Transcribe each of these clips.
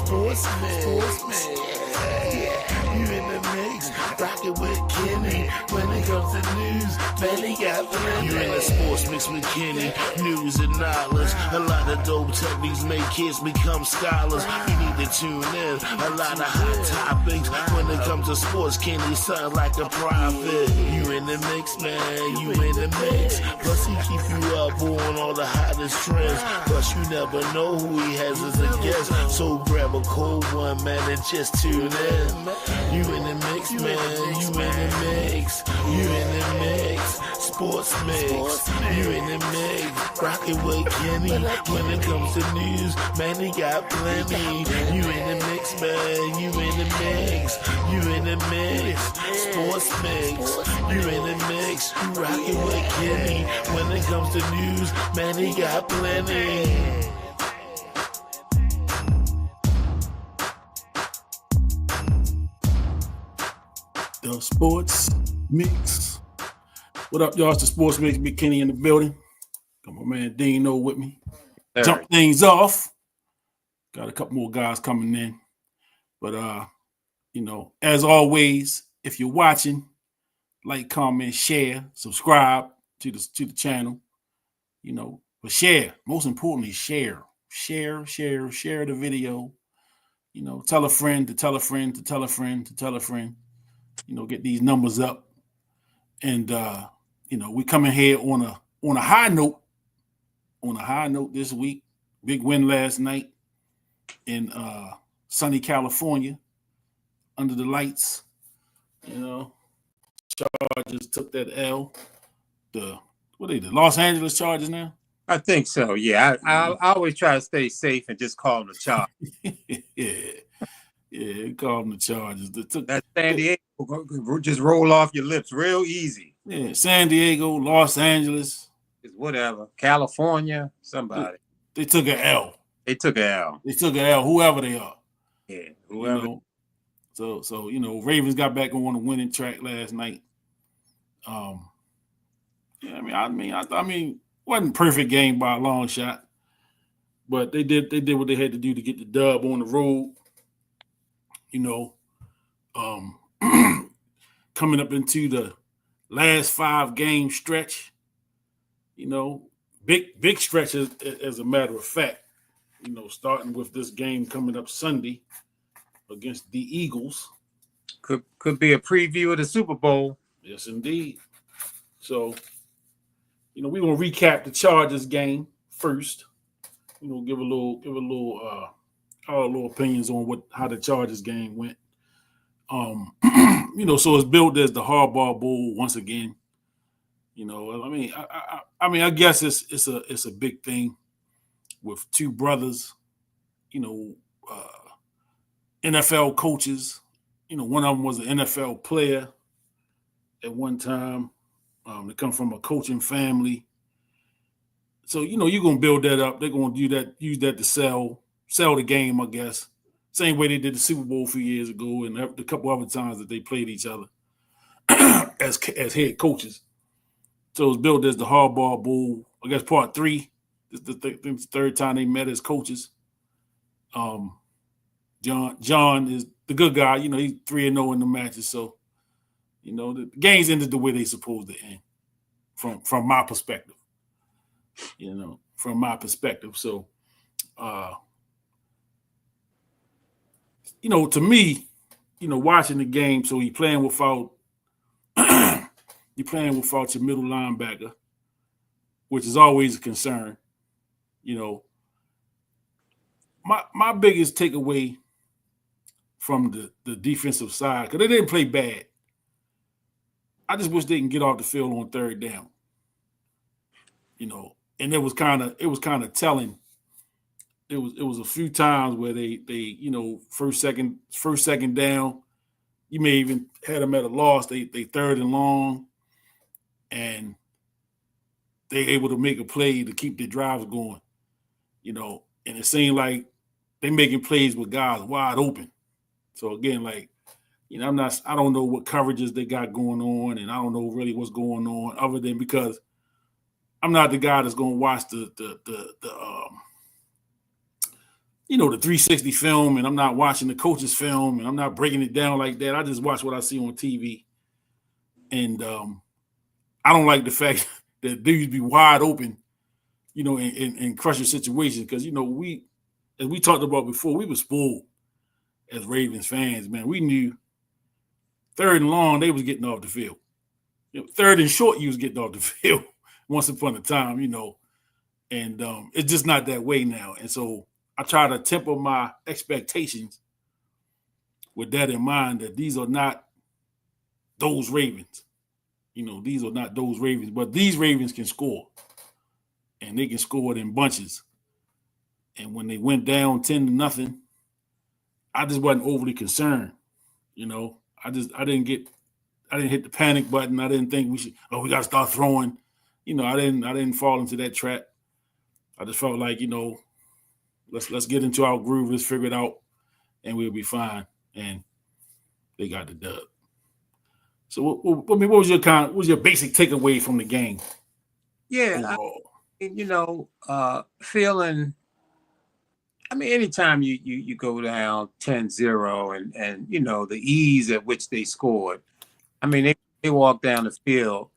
Sportsman. You in the mix, rockin' with Kenny. When it comes to news, man, he got plenty. You in the sports mix with Kenny, news and knowledge. A lot of dope techniques make kids become scholars. You need to tune in, a lot of hot topics. When it comes to sports, Kenny sound like a prophet. You in the mix, man, you in the mix. Plus he keep you up on all the hottest trends. Plus you never know who he has as a guest. So grab a cold one, man, and just tune in. You in the mix, man, you in the mix. You in the mix, sports mix. You in the mix, rockin' with Kenny. When it comes to news, man, he got plenty. You in the mix, man, you in the mix. You in the mix, sports mix. You in the mix, you rockin' with Kenny. When it comes to news, man, he got plenty. The Sports Mix. What up, y'all? It's the Sports Mix. Big Kenny in the building. Got my man Dino with me. Jump things off. Got a couple more guys coming in. But as always, if you're watching, like, comment, share, subscribe to the channel. But share. Most importantly, share. Share the video. Tell a friend to tell a friend to tell a friend to tell a friend. Get these numbers up. And we coming here on a high note. On a high note this week. Big win last night in sunny California. Under the lights. Chargers took that L. What are they, the Los Angeles Chargers now? I think so, yeah. I always try to stay safe and just call them the Chargers. Yeah, call them the Chargers. That San Diego just roll off your lips real easy. Yeah, San Diego, Los Angeles. It's whatever. California, somebody. They took an L. They took an L. They took an L, whoever they are. Yeah, whoever. So Ravens got back on the winning track last night. I mean, wasn't a perfect game by a long shot, but they did what they had to do to get the dub on the road. Coming up into the last 5 game stretch, big stretch as a matter of fact. Starting with this game coming up Sunday against the Eagles. Could be a preview of the Super Bowl. Yes, indeed. So, we're gonna recap the Chargers game first. Give a little our little opinions on how the Chargers game went. So it's billed as the Harbaugh Bowl once again. I guess it's a big thing with two brothers, NFL coaches. One of them was an NFL player at one time. They come from a coaching family. So, you're going to build that up. They're going to use that to sell the game, I guess. Same way they did the Super Bowl a few years ago and a couple other times that they played each other as head coaches. So it's billed as the Harbaugh Bowl, I guess part 3. This is the third time they met as coaches. John is the good guy. He's 3-0 in the matches. So, the games ended the way they supposed to end from my perspective. From my perspective. So, to me, watching the game, so you're playing without your middle linebacker, which is always a concern. My biggest takeaway from the defensive side, because they didn't play bad. I just wish they can get off the field on third down. And it was kind of telling. It was a few times where they first second down, you may even had them at a loss. They third and long, and they able to make a play to keep their drives going. And it seemed like they making plays with guys wide open. So again, I don't know what coverages they got going on, and I don't know really what's going on other than because I'm not the guy that's going to watch the the 360 film, and I'm not watching the coach's film, and I'm not breaking it down like that. I just watch what I see on TV. And I don't like the fact that dudes be wide open, in crushing situations, because, as we talked about before, we were spoiled as Ravens fans, man. We knew 3rd and long, they was getting off the field. 3rd and short, you was getting off the field once upon a time, and it's just not that way now. And so I try to temper my expectations with that in mind, that these are not those Ravens. These are not those Ravens, but these Ravens can score, and they can score it in bunches. And when they went down 10-0, I just wasn't overly concerned. I didn't hit the panic button. I didn't think we got to start throwing. I didn't fall into that trap. I just felt like, let's get into our groove, let's figure it out, and we'll be fine. And they got the dub. So, what was your basic takeaway from the game? Yeah, feeling. I mean, anytime you go down 10-0 and the ease at which they scored. I mean, they walked down the field,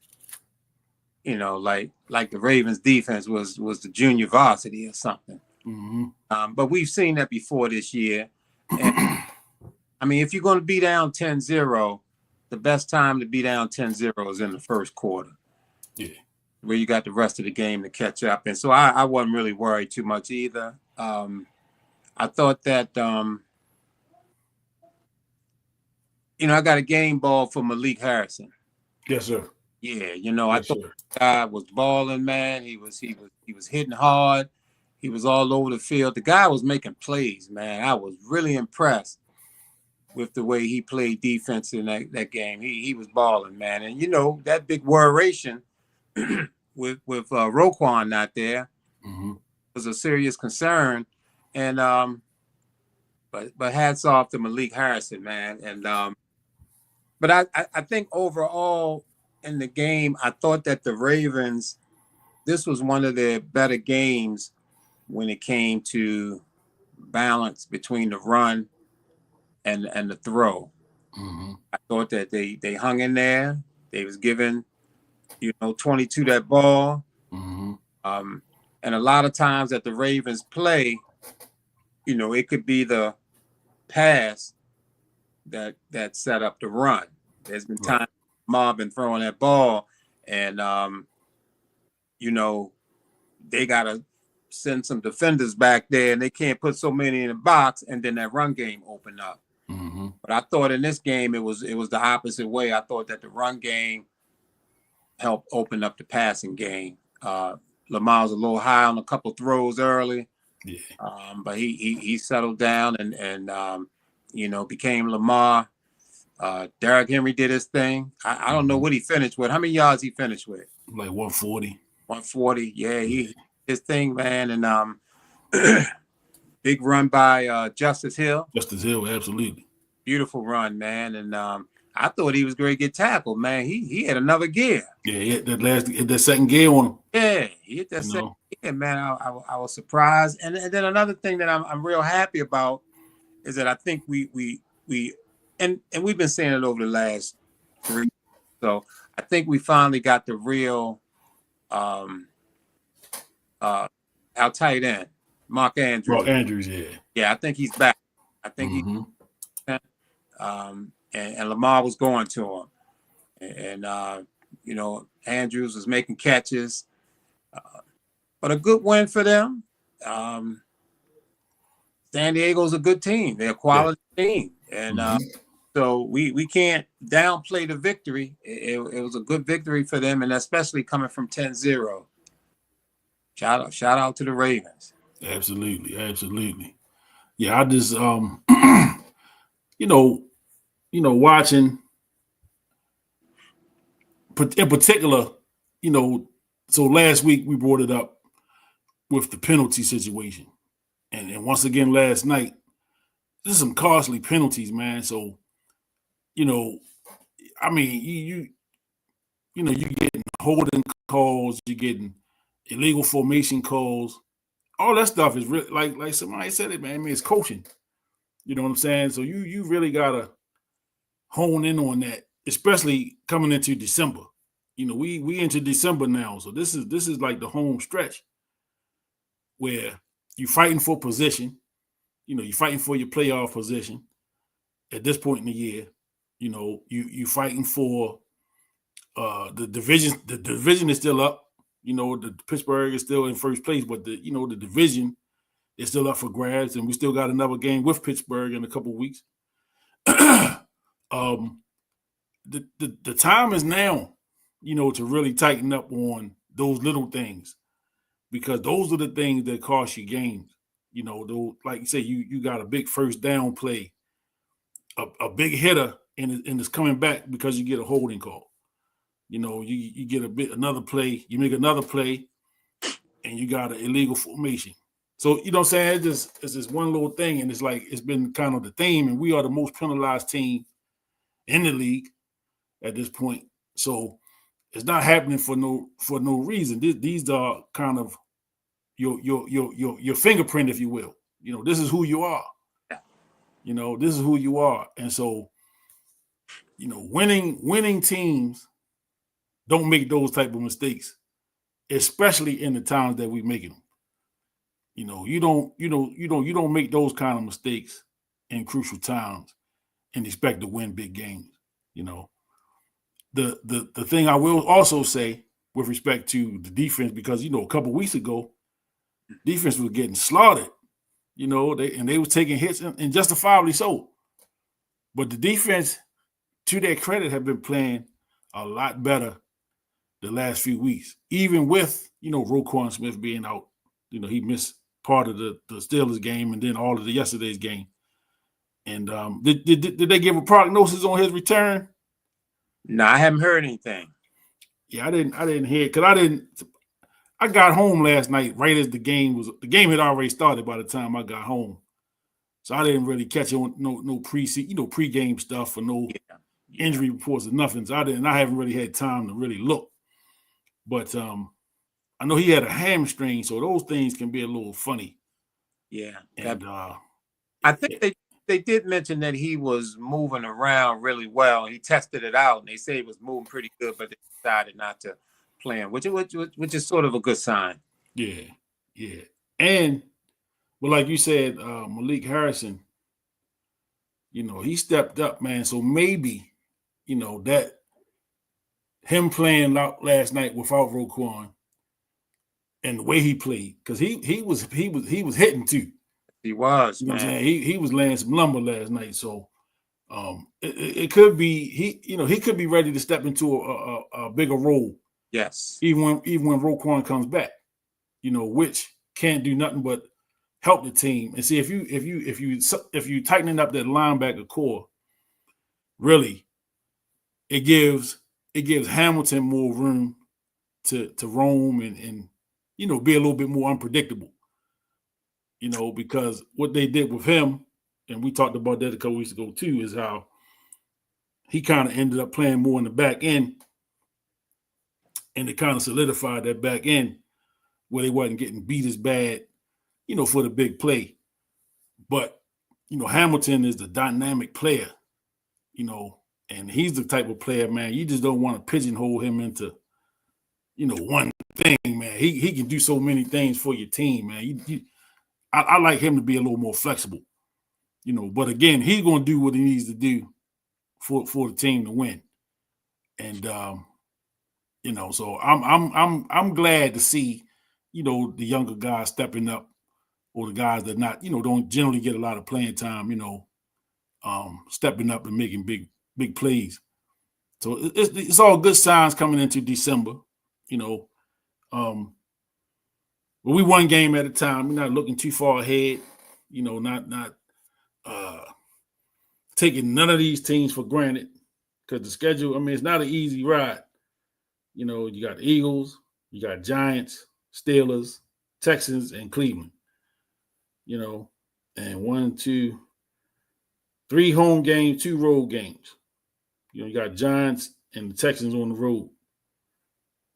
like the Ravens defense was the junior varsity or something. Mm-hmm. But we've seen that before this year. And, I mean, if you're going to be down 10-0, the best time to be down 10-0 is in the first quarter. Yeah. Where you got the rest of the game to catch up. And so I wasn't really worried too much either. I thought that, I got a game ball for Malik Harrison. Yes, sir. Yeah, I thought the guy was balling, man. He was hitting hard. He was all over the field. The guy was making plays, man. I was really impressed with the way he played defense in that game. He was balling, man. And that big worration with Roquan not there was a serious concern. And but hats off to Malik Harrison, man. And but I think overall in the game, I thought that the Ravens, this was one of their better games when it came to balance between the run and the throw. Mm-hmm. I thought that they hung in there. They was giving 22 that ball. Mm-hmm. And a lot of times that the Ravens play, it could be the pass that set up the run. There's been times Mob been throwing that ball, and they gotta send some defenders back there, and they can't put so many in the box, and then that run game opened up. Mm-hmm. But I thought in this game it was the opposite way. I thought that the run game helped open up the passing game. Lamar was a little high on a couple throws early. Yeah. But he settled down and became Lamar. Derrick Henry did his thing. I don't know what he finished with. How many yards he finished with? Like 140. 140. Yeah, his thing, man. And big run by Justice Hill. Justice Hill, absolutely. Beautiful run, man. And I thought he was going to get tackled, man. He had another gear. Yeah, he hit that second gear on him. Yeah, he hit that second gear, man. I was surprised. And then another thing that I'm real happy about is that I think we and we've been saying it over the last 3 years. So I think we finally got the real our tight end, Mark Andrews. Mark Andrews, yeah. Yeah, I think he's back. I think he and Lamar was going to him. And Andrews was making catches. But a good win for them. San Diego's a good team. They're a quality team. And so we can't downplay the victory. It was a good victory for them, and especially coming from 10-0. Shout out to the Ravens. Absolutely. Yeah, I just watching in particular, so last week we brought it up with the penalty situation. And once again last night, this is some costly penalties, man. So, I mean, you getting holding calls, you're getting illegal formation calls all that stuff is really like somebody said it, man. I mean, it's coaching. You know what I'm saying? So you really gotta hone in on that, especially coming into December. You know, we into December now, so this is like the home stretch where you're fighting for position. You know, you're fighting for your playoff position at this point in the year. You know, you fighting for the division. The division is still up. You know, the Pittsburgh is still in first place, but the division is still up for grabs, and we still got another game with Pittsburgh in a couple of weeks. The time is now, you know, to really tighten up on those little things, because those are the things that cost you games. You know, though, like you say, you got a big first down play, a big hitter, and it's coming back because you get a holding call. You know, you get another play, you make another play, and you got an illegal formation. So, you know what I'm saying? It's just one little thing, and it's like it's been kind of the theme, and we are the most penalized team in the league at this point. So it's not happening for no reason. These are kind of your fingerprint, if you will. You know, this is who you are. You know, this is who you are. And so, you know, winning teams don't make those type of mistakes, especially in the times that we're making them. You know, you don't make those kind of mistakes in crucial times and expect to win big games. You know, the thing I will also say with respect to the defense, because you know, a couple of weeks ago, defense was getting slaughtered. You know, they were taking hits, and justifiably so. But the defense, to their credit, have been playing a lot better the last few weeks, even with, you know, Roquan Smith being out. You know, he missed part of the Steelers game and then all of the yesterday's game. And did they give a prognosis on his return? No, I haven't heard anything. Yeah, I didn't hear it, because I got home last night right as the game had already started by the time I got home. So I didn't really catch on no pregame stuff or no injury reports or nothing. So I haven't really had time to really look. But I know he had a hamstring, so those things can be a little funny. Yeah. And I think they did mention that he was moving around really well. He tested it out, and they say he was moving pretty good, but they decided not to play him, which is sort of a good sign. Yeah. And but like you said, Malik Harrison, you know, he stepped up, man. So maybe, you know, that him playing out last night without Roquan and the way he played, because he was hitting too. He was, you know man. What I'm saying? He was laying some lumber last night. So it could be he could be ready to step into a bigger role. Yes. Even when Roquan comes back, you know, which can't do nothing but help the team. And see, if you tightening up that linebacker core, really, it gives Hamilton more room to roam and you know, be a little bit more unpredictable. You know, because what they did with him, and we talked about that a couple weeks ago too, is how he kind of ended up playing more in the back end, and it kind of solidified that back end where they wasn't getting beat as bad, you know, for the big play. But, you know, Hamilton is the dynamic player, you know, and he's the type of player, man, you just don't want to pigeonhole him into, you know, one thing, man. He can do so many things for your team, man. I like him to be a little more flexible, you know. But again, he's going to do what he needs to do for the team to win. And you know, so I'm glad to see, you know, the younger guys stepping up, or the guys that don't generally get a lot of playing time, you know, stepping up and making big plays. So it's all good signs coming into December, you know. But we one game at a time. We're not looking too far ahead, you know, not taking none of these teams for granted, because the schedule, I mean, it's not an easy ride. You know, you got the Eagles, you got Giants, Steelers, Texans, and Cleveland. You know, and 1, 2, 3 home games, 2 road games. You know, you got Giants and the Texans on the road.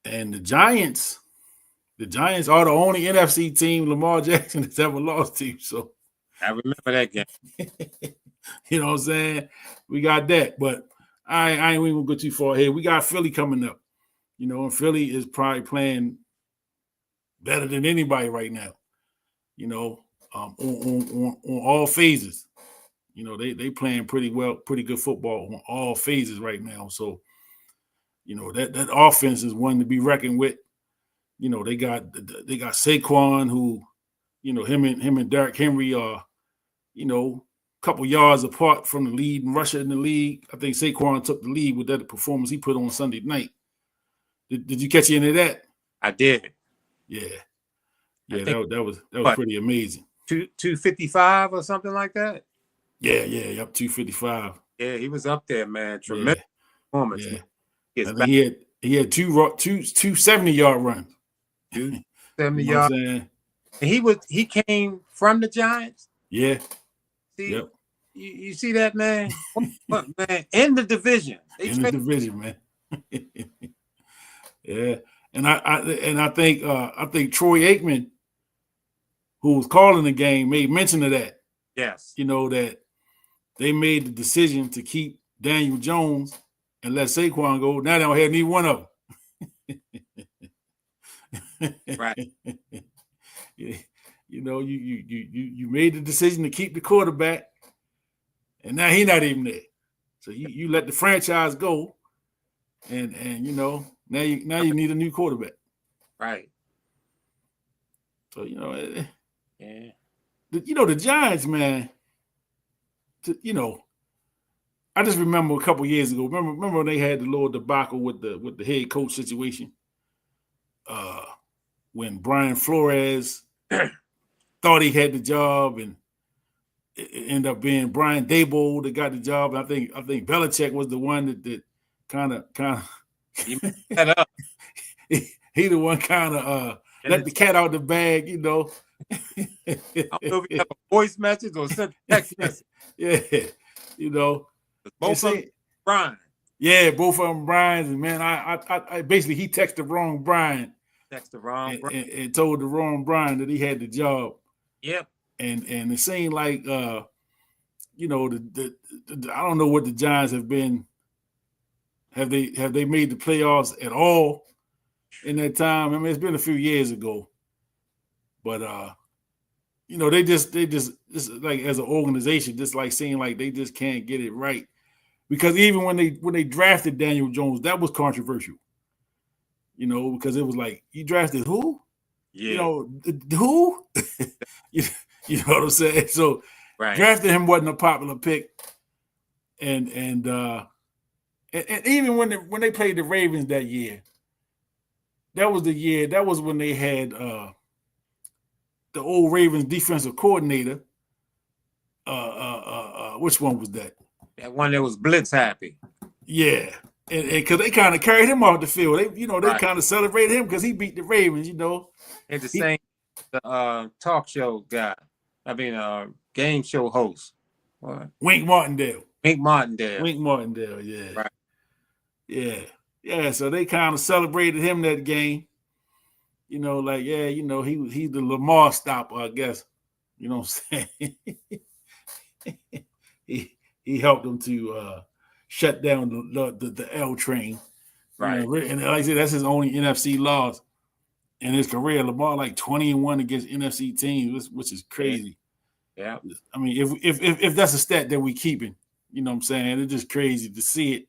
And the Giants, The Giants are the only NFC team Lamar Jackson has ever lost to. So I remember that game. You know what I'm saying? We got that, but I ain't even gonna go too far here. We got Philly coming up. You know, and Philly is probably playing better than anybody right now. You know, on all phases. You know, they playing pretty good football on all phases right now. So, you know, that offense is one to be reckoned with. You know, they got Saquon, who, you know, him and Derrick Henry are, you know, a couple yards apart from the lead in rusher in the league. I think Saquon took the lead with that performance he put on Sunday night. Did you catch any of that? I did. Yeah, that was pretty amazing. 255 or something like that. Yeah, up 255. Yeah, he was up there, man. Tremendous performance. Yeah. I mean, he had two 70-yard runs. 270 yards. And he came from the Giants. Yeah. See, you see that, man? What, man? In the division. In the division, man. Yeah. And I think Troy Aikman, who was calling the game, made mention of that. Yes. You know, that they made the decision to keep Daniel Jones and let Saquon go. Now they don't have neither one of them. Right. You know, you made the decision to keep the quarterback, and now he's not even there. So you let the franchise go, and you know, now you need a new quarterback. Right. So, you know, yeah. You know, the Giants, man. You know, I just remember a couple years ago. Remember when they had the little debacle with the head coach situation? When Brian Flores thought he had the job, and it ended up being Brian Daboll that got the job. I think Belichick was the one that kind of he that up. he the one kind of let the cat out the bag, you know. I don't know if you have a voice message or sent a text message. Yeah, you know. Both of them Brian. Yeah, both of them Brian's, and man, I basically he texted the wrong Brian. And told the wrong Brian that he had the job. Yep. And it seemed like you know, I don't know what the Giants have been. Have they made the playoffs at all in that time? I mean, it's been a few years ago. But you know, they just like as an organization, just like seeing like they just can't get it right. Because even when they drafted Daniel Jones, that was controversial. You know, because it was like, you drafted who? Yeah. You know, who? you know what I'm saying? So drafting him wasn't a popular pick. And even when they played the Ravens that year, that was when they had the old Ravens defensive coordinator. Which one was that? That one that was blitz happy. Yeah. And because they kind of carried him off the field. They kind of celebrated him because he beat the Ravens, you know. And the same talk show guy. I mean, game show host. What? Wink Martindale, yeah. Right. Yeah. So they kind of celebrated him that game. You know, like, yeah, you know, he's the Lamar stopper, I guess. You know what I'm saying? he helped them to shut down the L train. Right. You know, and like I said, that's his only NFC loss in his career. Lamar like 20-1 against NFC teams, which is crazy. Yeah. I mean, if that's a stat that we keeping, you know what I'm saying? It's just crazy to see it.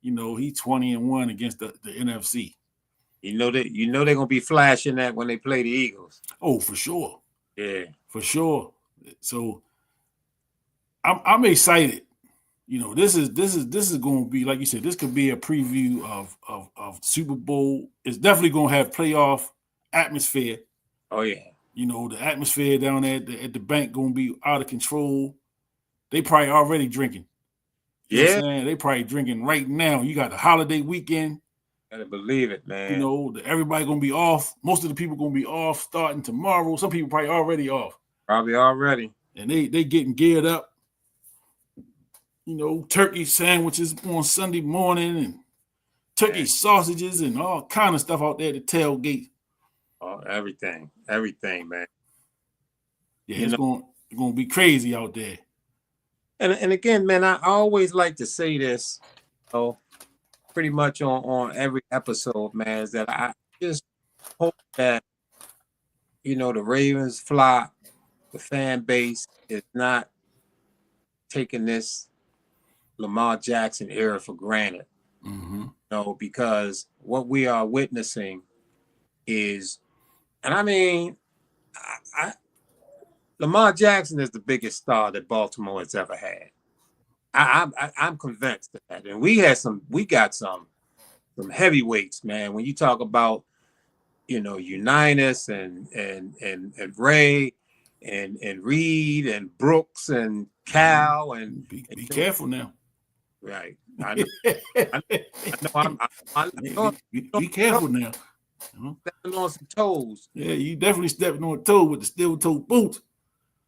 You know, he's 20-1 against the NFC. You know they're gonna be flashing that when they play the Eagles. Oh, for sure. Yeah. For sure. So I'm excited. You know, this is going to be, like you said, this could be a preview of Super Bowl. It's definitely going to have playoff atmosphere. Oh yeah. You know, the atmosphere down there at the bank going to be out of control. They probably already drinking. You know what I'm saying? They probably drinking right now. You got the holiday weekend. Gotta believe it, man. You know, everybody going to be off. Most of the people going to be off starting tomorrow. Some people probably already off. Probably already. And they getting geared up. You know, turkey sandwiches on Sunday morning and turkey sausages and all kind of stuff out there to tailgate. Oh Oh, everything, man. Yeah, it's going to be crazy out there. And again, man, I always like to say this, pretty much on every episode, man, is that I just hope that, the Ravens flock, the fan base is not taking this Lamar Jackson era for granted. Mm-hmm. Because what we are witnessing is, and I mean, Lamar Jackson is the biggest star that Baltimore has ever had. I'm convinced of that, and we got some heavyweights, man. When you talk about, Unitas and Ray and Reed and Brooks and Cal and be careful now. Right. I know. Be careful now. Stepping on some toes. Yeah, you definitely stepping on a toe with the steel toe boots.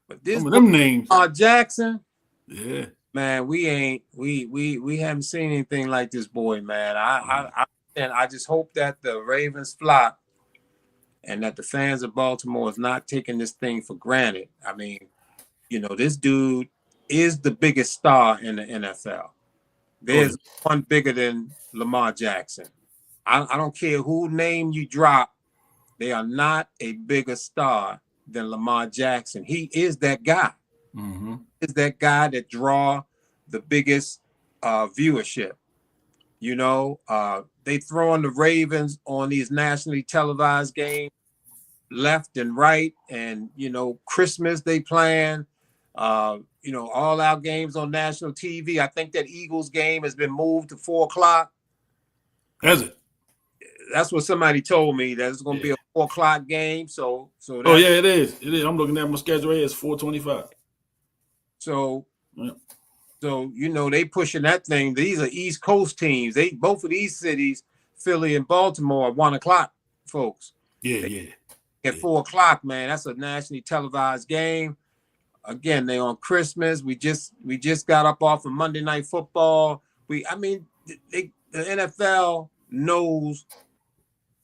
But this some of them names. Jackson. Yeah. Man, we haven't seen anything like this boy, man. I just hope that the Ravens flop and that the fans of Baltimore is not taking this thing for granted. I mean, this dude is the biggest star in the NFL. There's one bigger than Lamar Jackson. I don't care who name you drop. They are not a bigger star than Lamar Jackson. He is that guy. Mm-hmm. Is that guy that draw the biggest viewership. They throw on the Ravens on these nationally televised games left and right. And, Christmas they plan. All our games on national TV. I think that Eagles game has been moved to 4:00. Has it? That's what somebody told me, that it's going to be a 4:00 game. So. Oh yeah, it is. It is. I'm looking at my schedule here. It's 4:25. So they pushing that thing. These are East Coast teams. Both of these cities, Philly and Baltimore, are 1:00, folks. Yeah. At 4:00, man. That's a nationally televised game. Again, they on Christmas. We just got up off of Monday Night Football. The NFL knows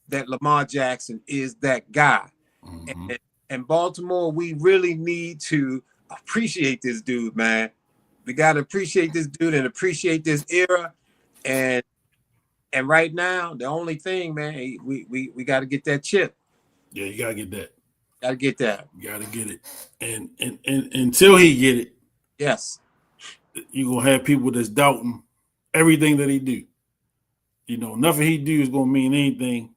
that Lamar Jackson is that guy. Mm-hmm. And Baltimore, we really need to appreciate this dude, man. We got to appreciate this dude and appreciate this era. And right now, the only thing, man, we got to get that chip. Yeah, you got to get that. Got to get that. You got to get it. And until he get it, yes, you're going to have people that's doubting everything that he do. Nothing he do is going to mean anything,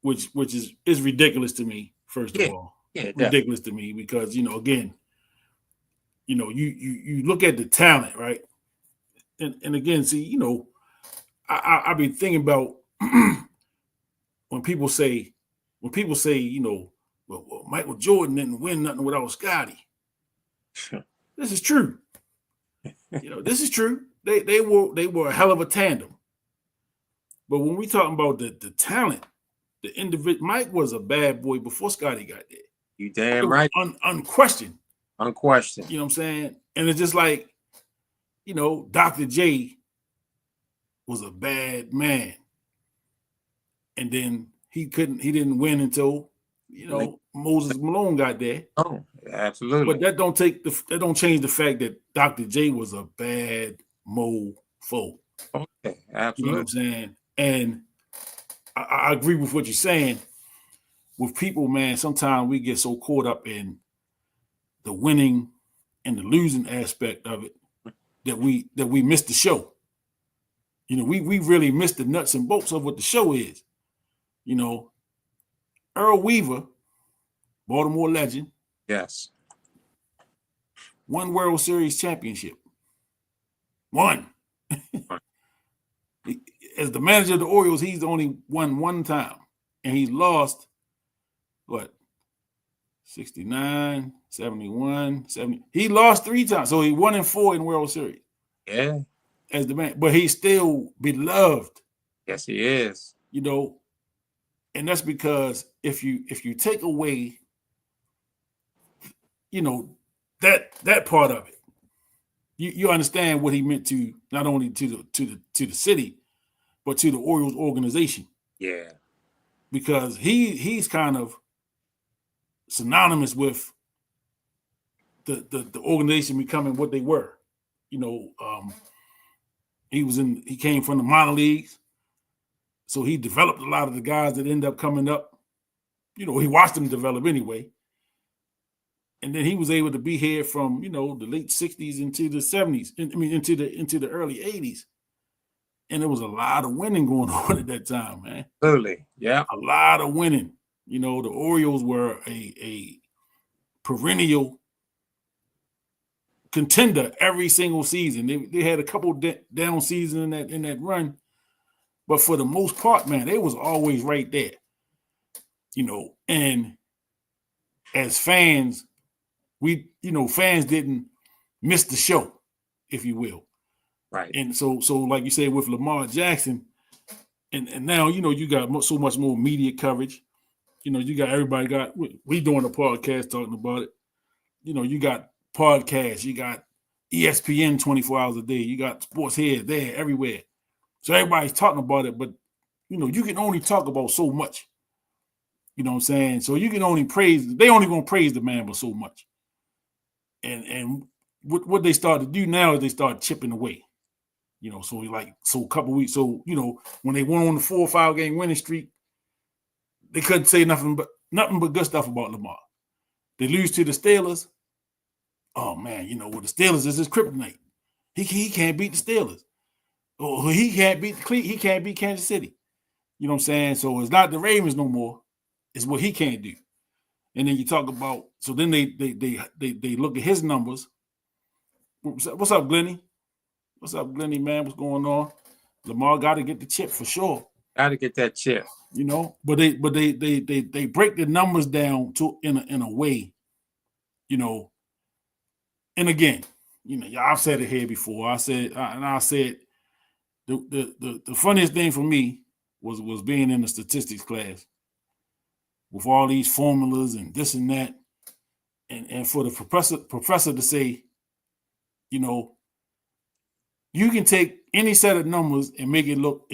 which is ridiculous to me, first of all. Yeah, ridiculous to me because, again, you look at the talent, right? And again, see, I've been thinking about when people say, well, Michael Jordan didn't win nothing without Scotty. This is true. This is true. They were a hell of a tandem. But when we talking about the talent, the individual, Mike was a bad boy before Scotty got there. You damn right. Unquestioned. Unquestioned. You know what I'm saying? And it's just like, Dr. J was a bad man. And then he didn't win until, Moses Malone got there. Oh, absolutely. But that don't change the fact that Dr. J was a bad mofo. Okay, absolutely. You know what I'm saying? And I agree with what you're saying. With people, man, sometimes we get so caught up in the winning and the losing aspect of it that we miss the show. We really miss the nuts and bolts of what the show is. Earl Weaver, Baltimore legend. Yes. One World Series championship. One. As the manager of the Orioles, he's only won one time. And he's lost, 69, 71, 70. He lost 3 times. So he 1-4 in World Series. Yeah. As the man. But he's still beloved. Yes, he is. And that's because if you take away, that part of it, you understand what he meant to not only to the city, but to the Orioles organization. Yeah. because he's kind of synonymous with the organization becoming what they were. You know, he came from the minor leagues, so he developed a lot of the guys that end up coming up. You know, he watched them develop anyway. And then he was able to be here from, you know, the late 60s into the 70s, into the early 80s. And there was a lot of winning going on at that time, man. Absolutely. Yeah. A lot of winning. You know, the Orioles were a perennial contender every single season. They had a couple down seasons in that run, but for the most part, man, they was always right there. You know, and as fans, fans didn't miss the show, if you will. Right. And so like you said, with Lamar Jackson, and now, you know, you got so much more media coverage. You know, you got everybody we doing a podcast talking about it. You know, you got podcasts, you got ESPN 24 hours a day, you got sports here, there, everywhere. So everybody's talking about it, but, you know, you can only talk about so much. You know what I'm saying? So you can only they only going to praise the man but so much. And what they start to do now is they start chipping away. You know, so a couple weeks. So, you know, when they went on the 4 or 5 game winning streak, they couldn't say nothing but good stuff about Lamar. They lose to the Steelers. Oh man, you know, well, the Steelers is his kryptonite. He can't beat the Steelers. Oh, he can't beat Kansas City. You know what I'm saying? So it's not the Ravens no more. It's what he can't do. And then you talk about, so then they look at his numbers. What's up, Glenny? What's up, Glenny, man? What's going on? Lamar got to get the chip for sure. Got to get that chip. You know, but they break the numbers down to in a way, you know. And again, you know, I've said it here before. I said the funniest thing for me was being in the statistics class with all these formulas and this and that, and for the professor to say, you know, you can take any set of numbers and make it look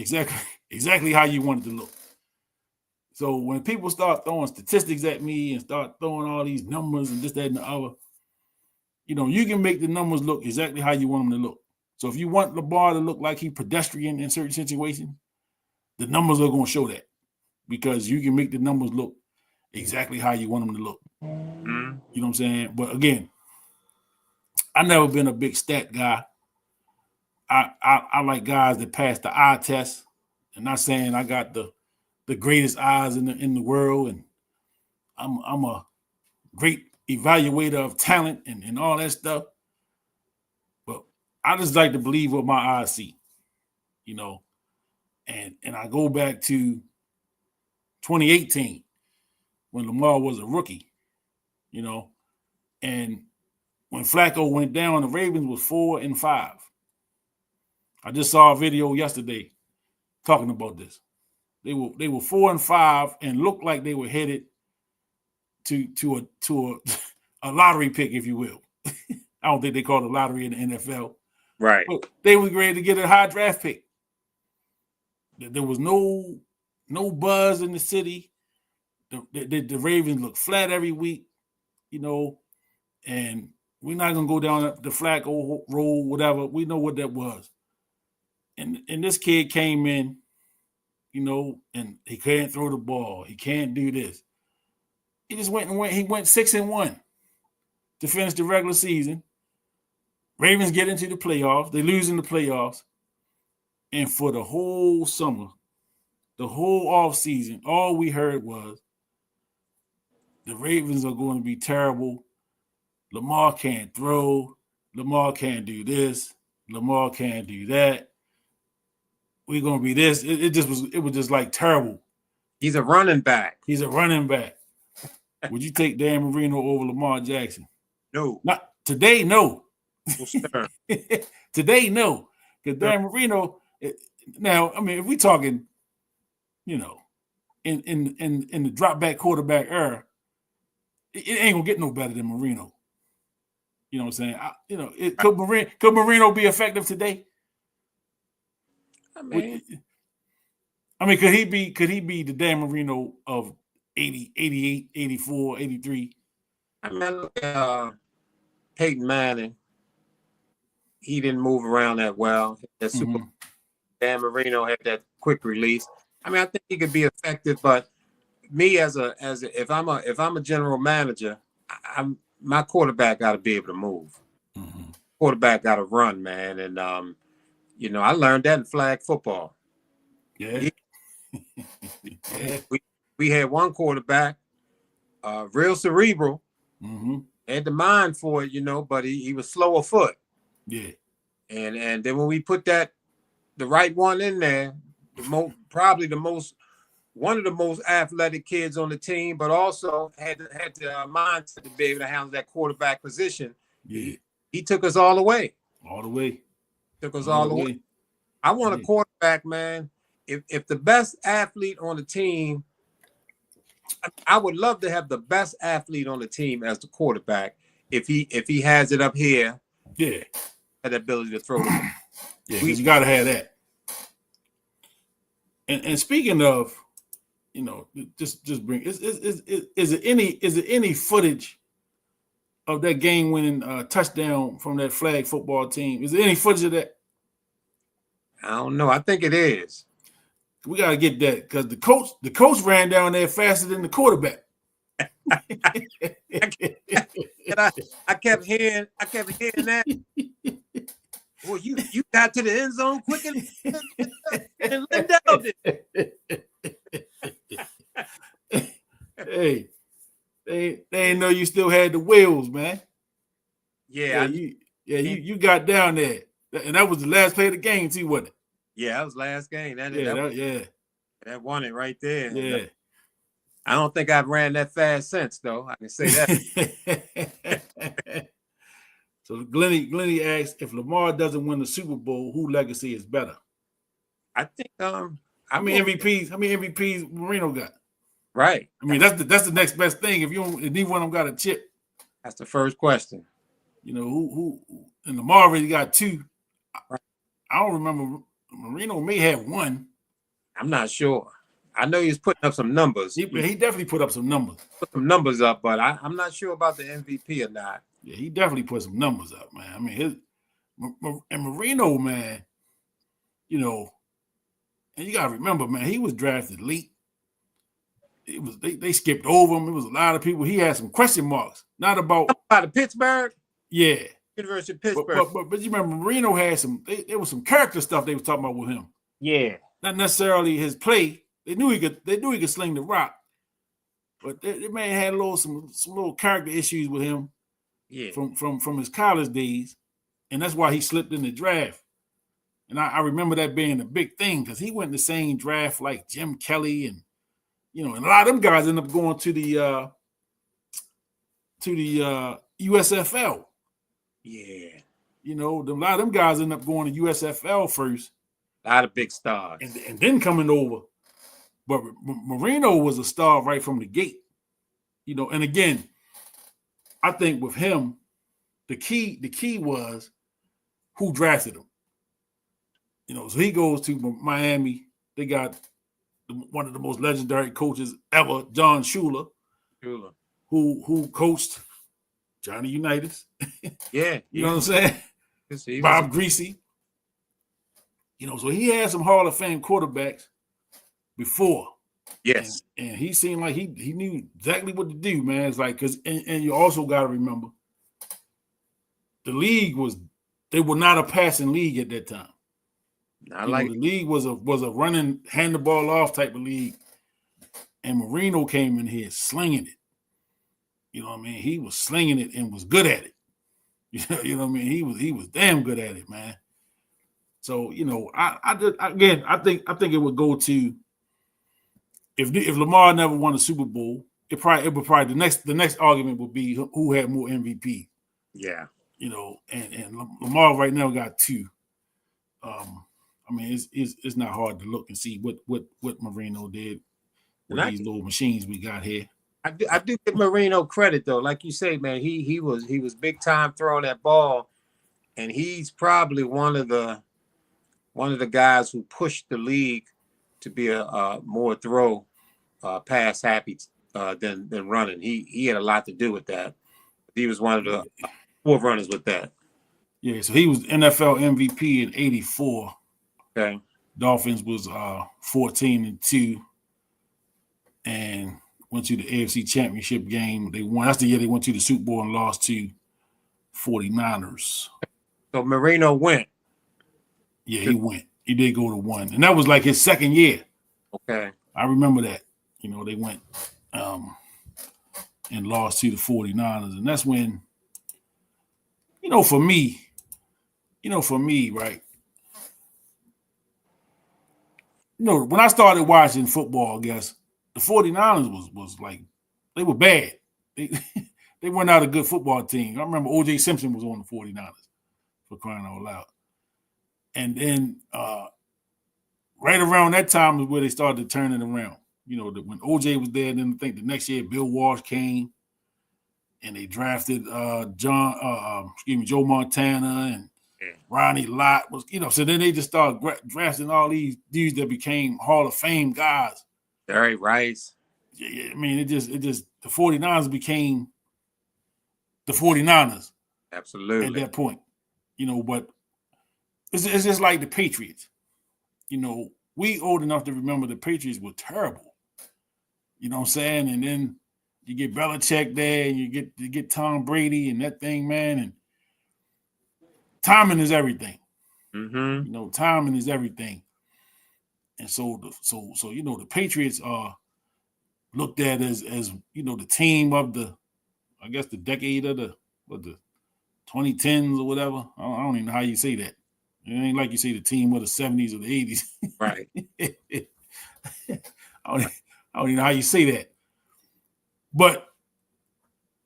exactly how you want it to look. So when people start throwing statistics at me and start throwing all these numbers and this, that, and the other, you know, you can make the numbers look exactly how you want them to look. So if you want Lamar to look like he's pedestrian in certain situations, the numbers are going to show that, because you can make the numbers look exactly how you want them to look. Mm-hmm. You know what I'm saying? But again, I've never been a big stat guy. I like guys that pass the eye test. And not saying I got the greatest eyes in the world, and I'm a great evaluator of talent and all that stuff. But I just like to believe what my eyes see, you know. And I go back to 2018 when Lamar was a rookie, you know, and when Flacco went down, the Ravens was 4-5. I just saw a video yesterday talking about this. They were 4-5 and looked like they were headed to a lottery pick, if you will. I don't think they call it a lottery in the NFL. Right. But they were ready to get a high draft pick. There was no buzz in the city. The Ravens look flat every week, you know, and we're not going to go down the Flacco road, whatever. We know what that was. And this kid came in, you know, and he can't throw the ball. He can't do this. He just went. He went 6-1 to finish the regular season. Ravens get into the playoffs. They lose in the playoffs. And for the whole summer, the whole offseason, all we heard was the Ravens are going to be terrible. Lamar can't throw. Lamar can't do this. Lamar can't do that. We're going to be this. It was just like terrible. He's a running back. He's a running back. Would you take Dan Marino over Lamar Jackson? No. Not today, no. Sure. Today, no. Because Dan Marino, now, I mean, if we're talking, you know, in the drop back quarterback era, it ain't gonna get no better than Marino. You know what I'm saying? Could Marino be effective today? I mean, I mean, could he be the Dan Marino of 80, 88, 84, 83? I mean, look at Peyton Manning. He didn't move around that well. That super Dan Marino had that quick release. I mean, I think he could be effective, but me if I'm a general manager, my quarterback got to be able to move. Quarterback got to run, man, and I learned that in flag football. Yeah. We had one quarterback, real cerebral, had the mind for it, but he was slow of foot. Yeah. And then when we put the right one in there, one of the most athletic kids on the team, but also had the mindset to be able to handle that quarterback position. Yeah. He took us all the way. All the way. Took us all the way. I want a quarterback, man. If the best athlete on the team, I would love to have the best athlete on the team as the quarterback. If he has it up here, yeah, had the ability to throw the ball. Yeah, because you got to have that. And speaking of, just bring is it any footage of that game-winning touchdown from that flag football team? Is there any footage of that? I don't know. I think it is. We gotta get that because the coach ran down there faster than the quarterback. I kept hearing that. Well, you got to the end zone quicker than Lindell did. Hey, they didn't know you still had the wheels, man. Yeah, you got down there, and that was the last play of the game too, wasn't it? Yeah, that was last game. That won it right there. Yeah. I don't think I've ran that fast since, though. I can say that. So Glenny asks, if Lamar doesn't win the Super Bowl, whose legacy is better? I think how many MVPs Marino got? Right. I mean, that's the next best thing. If neither one of them got a chip. That's the first question. Who and Lamar already got two. I don't remember. Marino may have one. I'm not sure. I know he's putting up some numbers. He definitely put up some numbers. Put some numbers up, but I'm not sure about the MVP or not. Yeah, he definitely put some numbers up, man. I mean, and Marino, man, and you gotta remember, man, he was drafted late. It was they skipped over him. It was a lot of people. He had some question marks. Not about the Pittsburgh. Yeah. University of Pittsburgh. But you remember Marino had there was some character stuff they was talking about with him. Yeah. Not necessarily his play. They knew he could sling the rock. But that man had some little character issues with him. Yeah. From his college days. And that's why he slipped in the draft. And I remember that being a big thing because he went in the same draft like Jim Kelly and and a lot of them guys end up going to the USFL. Yeah. A lot of them guys end up going to USFL first. A lot of big stars. And then coming over. But Marino was a star right from the gate. And again, I think with him, the key was who drafted him. So he goes to Miami. They got one of the most legendary coaches ever, John Shula, who coached Johnny Unitas. Yeah. You know what I'm saying? Bob Greasy. So he had some Hall of Fame quarterbacks before. Yes. And he seemed like he knew exactly what to do, man. It's like, and you also got to remember, the league they were not a passing league at that time. The league was a running, hand the ball off type of league. And Marino came in here slinging it. You know what I mean? He was slinging it and was good at it. You know what I mean? He was damn good at it, man. So, I think it would go to if Lamar never won a Super Bowl, it would probably the next argument would be who had more MVP. Yeah. And Lamar right now got two. I mean, it's not hard to look and see what Marino did with these little machines we got here. I do give Marino credit though, like you say, man. He was big time throwing that ball, and he's probably one of the guys who pushed the league to be a more throw, pass happy than running. He had a lot to do with that. He was one of the forerunners with that. Yeah, so he was NFL MVP in '84. Okay. Dolphins was 14-2, and went to the AFC Championship game. They won. That's the year they went to the Super Bowl and lost to 49ers. So Marino went. Yeah, he went. He did go to one, and that was like his second year. Okay. I remember that. You know, they went and lost to the 49ers, and that's when, for me, right? When I started watching football, I guess the 49ers was like, they were bad. They weren't out a good football team. I remember O.J. Simpson was on the 49ers, for crying out loud. And then right around that time is where they started turning around. When O.J. was there, then I think the next year Bill Walsh came, and they drafted Joe Montana, and Ronnie Lott was, so then they just started drafting all these dudes that became Hall of Fame guys. Jerry Rice. Yeah, I mean, it just the 49ers became the 49ers. Absolutely. At that point, but it's just like the Patriots. We old enough to remember the Patriots were terrible. You know what I'm saying? And then you get Belichick there, and you get Tom Brady and that thing, man, and timing is everything. Mm-hmm. Timing is everything. And so the Patriots are looked at as the team of the, I guess, the decade of the 2010s or whatever. I don't even know how you say that. It ain't like you say the team of the 70s or the 80s. Right. I don't even know how you say that. But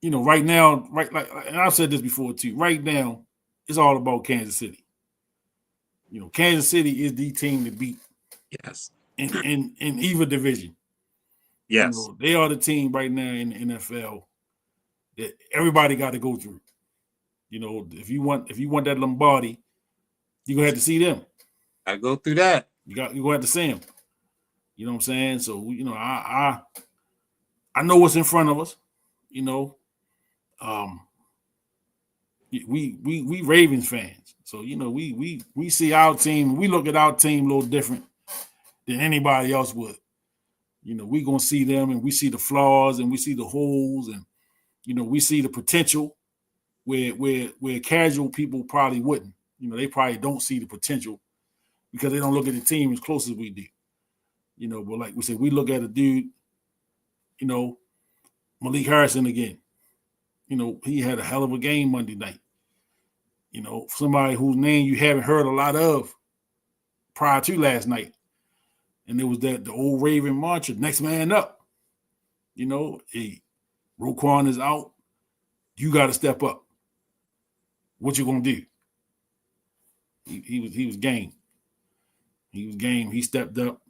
right now, and I've said this before too, right now, it's all about Kansas City. Kansas City is the team to beat. Yes. In either division. Yes. They are the team right now in the NFL that everybody got to go through. If you want that Lombardi, you're gonna have to see them. I go through that. You're gonna have to see them. You know what I'm saying? So I know what's in front of us. We Ravens fans. So we see our team. We look at our team a little different than anybody else would. We're gonna see them, and we see the flaws, and we see the holes, and we see the potential where casual people probably wouldn't. They probably don't see the potential because they don't look at the team as close as we do. But like we said, we look at a dude, Malik Harrison again. He had a hell of a game Monday night. Somebody whose name you haven't heard a lot of prior to last night. And it was the old Raven mantra, next man up. Hey, Roquan is out. You got to step up. What you gonna do? He was game. He was game. He stepped up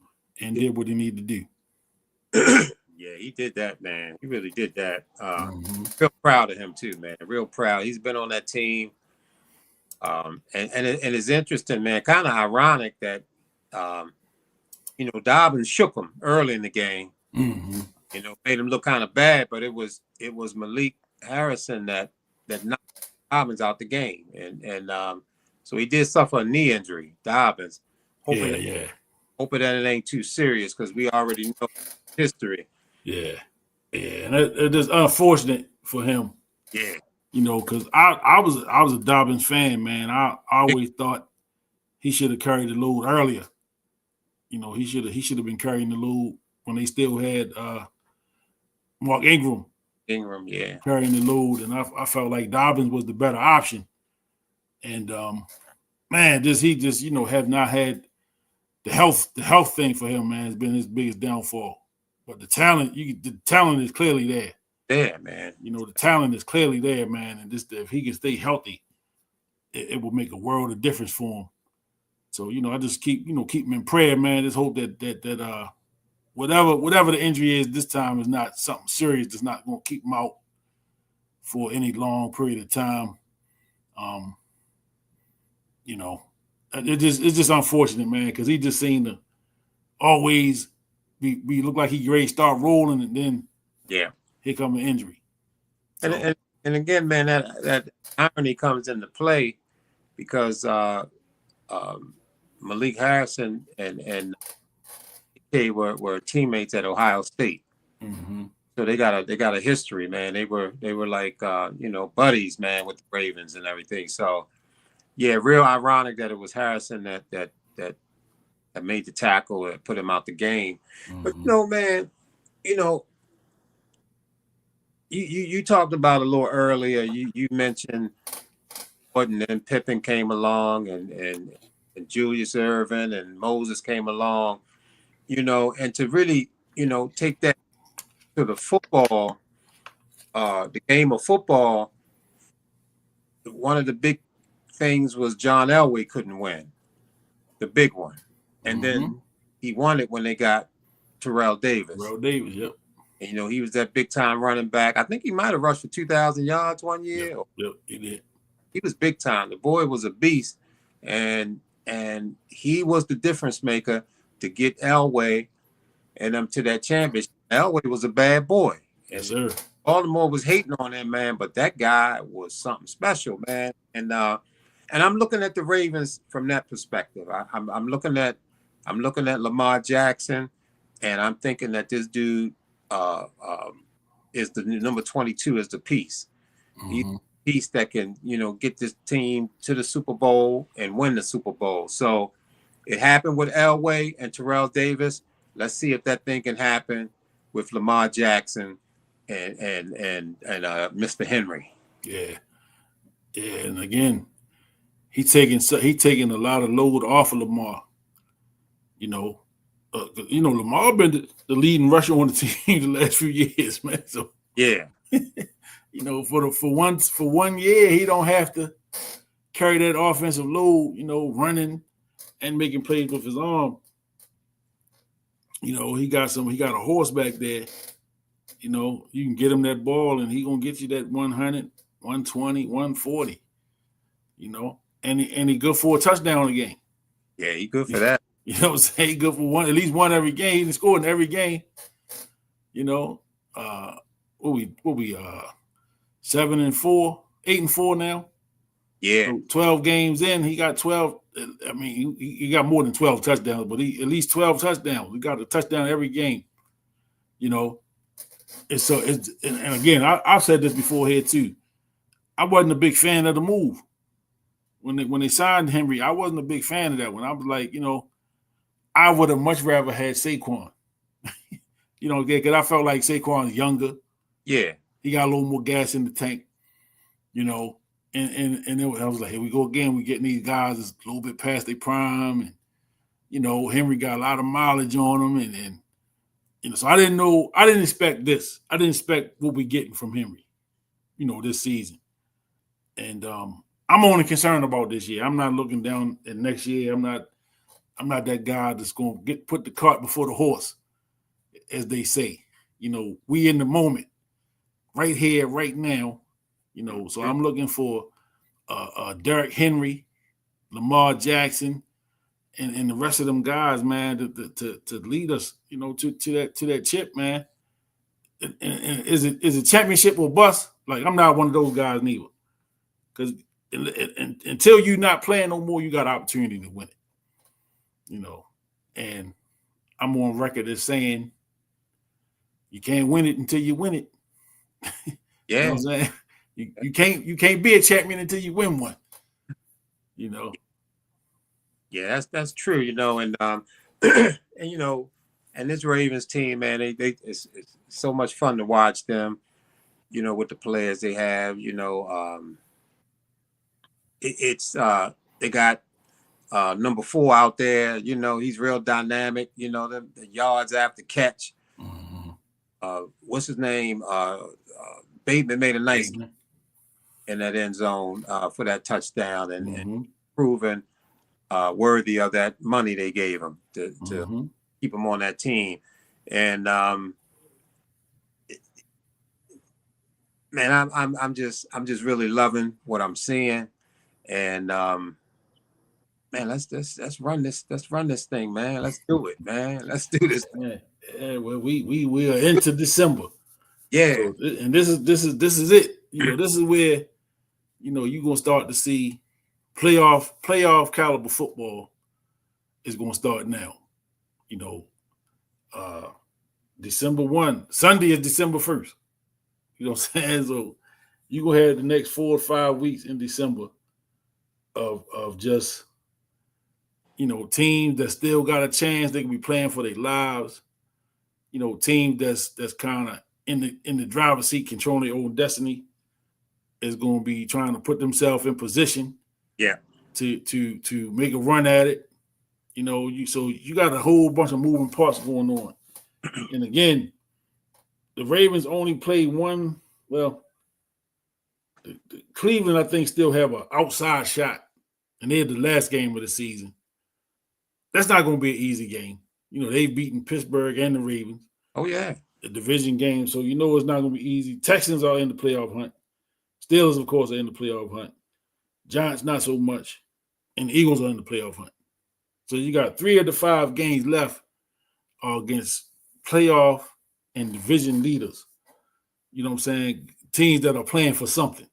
and did what he needed to do. Yeah, he did that, man. He really did that. Feel proud of him too, man. Real proud. He's been on that team. And it's interesting, man. Kind of ironic that Dobbins shook him early in the game. Mm-hmm. Made him look kind of bad, but it was Malik Harrison that knocked Dobbins out the game, and so he did suffer a knee injury, Dobbins. Hoping that it ain't too serious because we already know history. Yeah, and it is unfortunate for him. Yeah, because I was a Dobbins fan, man. I always thought he should have carried the load earlier. He should have been carrying the load when they still had Mark Ingram. Yeah, carrying the load, and I felt like Dobbins was the better option. And man, he just have not had the health thing for him, man, has been his biggest downfall. But the talent is clearly there. Yeah, man. The talent is clearly there, man. And if he can stay healthy, it will make a world of difference for him. So I just keep him in prayer, man. Just hope that whatever the injury is this time is not something serious that's not going to keep him out for any long period of time. It's just unfortunate, man, because he just seemed to always be look like he ready to start rolling, and then here come an injury. So. And again, man, that irony comes into play because Malik Harrison and they were teammates at Ohio State. Mm-hmm. So they got a history, man. They were like buddies, man, with the Ravens and everything. So yeah, real ironic that it was Harrison that made the tackle and put him out the game. Mm-hmm. But man, you talked about a little earlier. You mentioned Jordan, and then Pippen came along, and Julius Erving and Moses came along, and to really take that to the football, the game of football. One of the big things was John Elway couldn't win, the big one, and then he won it when they got Terrell Davis. Terrell Davis, yep. And, he was that big time running back. I think he might have rushed for 2,000 yards one year. Yep, he did. He was big time. The boy was a beast, and he was the difference maker to get Elway and them to that championship. Elway was a bad boy. Yes, sir. Baltimore was hating on him, man, but that guy was something special, man. And I'm looking at the Ravens from that perspective. I'm looking at Lamar Jackson, and I'm thinking that this dude is the number 22 is the piece. He's the piece that can, get this team to the Super Bowl and win the Super Bowl. So it happened with Elway and Terrell Davis. Let's see if that thing can happen with Lamar Jackson and Mr. Henry. Yeah, and again, he taking a lot of load off of Lamar. Lamar been the leading rusher on the team the last few years, man. So yeah, for 1 year, he don't have to carry that offensive load. Running and making plays with his arm. He got a horse back there. You can get him that ball, and he gonna get you that 100, 120, 140. And he good for a touchdown a game. Yeah, he good for that. You know what I'm saying? He good for at least one every game. He scored in every game. What we 7-4, 8-4 now. Yeah. So 12 games in, he got 12. I mean, he got more than 12 touchdowns, but he at least 12 touchdowns. We got a touchdown every game. And so and again, I've said this before here too. I wasn't a big fan of the move. When they signed Henry, I wasn't a big fan of that one. I was like, I would have much rather had Saquon. Because I felt like Saquon's younger. Yeah. He got a little more gas in the tank, and I was like, here we go again. We're getting these guys that's a little bit past their prime, and Henry got a lot of mileage on him, and so I didn't expect this. I didn't expect what we're getting from Henry, this season. And I'm only concerned about this year. I'm not looking down at next year. I'm not that guy that's going to put the cart before the horse, as they say. We in the moment, right here, right now. So I'm looking for Derrick Henry, Lamar Jackson, and the rest of them guys, man, to lead us, to that chip, man. And is it championship or bust? Like, I'm not one of those guys neither, because until you're not playing no more, you got an opportunity to win it. And I'm on record as saying you can't win it until you win it. Yeah. You know what I'm saying? You can't be a champion until you win one. Yeah, that's true. And and this Ravens team, man, it's so much fun to watch them. With the players they have. They got number 4 out there. He's real dynamic. The yards after catch. Mm-hmm. What's his name? Bateman made a nice in that end zone for that touchdown, and proven worthy of that money they gave him to keep him on that team. And man, I'm just really loving what I'm seeing, and man, let's run this thing, man. Let's do it, man. Let's do this. Yeah. Well, we are into December. Yeah. So, and this is it. This is where you're gonna start to see playoff caliber football is gonna start now. December 1, Sunday is December 1st. You know what I'm saying? So you're gonna have the next 4 or 5 weeks in December of just teams that still got a chance. They can be playing for their lives. Team that's kind of in the driver's seat, controlling their own destiny, is going to be trying to put themselves in position. Yeah. To make a run at it. So you got a whole bunch of moving parts going on. And again, the Ravens only played one. Well, the Cleveland, I think, still have an outside shot, and they had the last game of the season. That's not going to be an easy game. They've beaten Pittsburgh and the Ravens. Oh, yeah. The division game. So it's not going to be easy. Texans are in the playoff hunt. Steelers, of course, are in the playoff hunt. Giants, not so much. And the Eagles are in the playoff hunt. So you got 3 of the 5 games left are against playoff and division leaders. You know what I'm saying? Teams that are playing for something.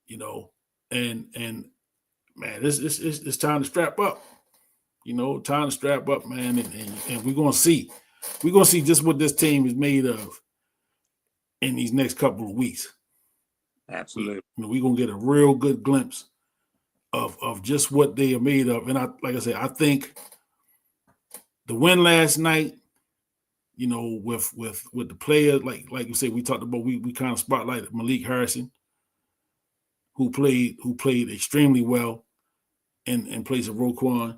And man, it's time to strap up. Time to strap up, man, and we're gonna see. We're gonna see just what this team is made of in these next couple of weeks. Absolutely. We're gonna get a real good glimpse of just what they are made of. And I think the win last night, with the players, like you said, we talked about, we kind of spotlighted Malik Harrison, who played extremely well in place of Roquan.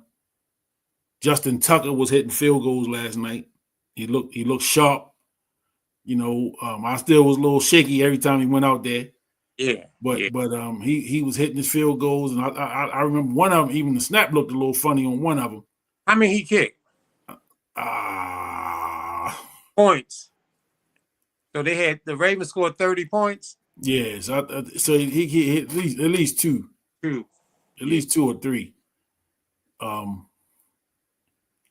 Justin Tucker was hitting field goals last night. He looked sharp. I still was a little shaky every time he went out there. Yeah. But he was hitting his field goals, and I remember one of them, even the snap looked a little funny on one of them. How many he kicked? Points. So the Ravens scored 30 points. Yes, so he hit at least two. At least 2 or 3. I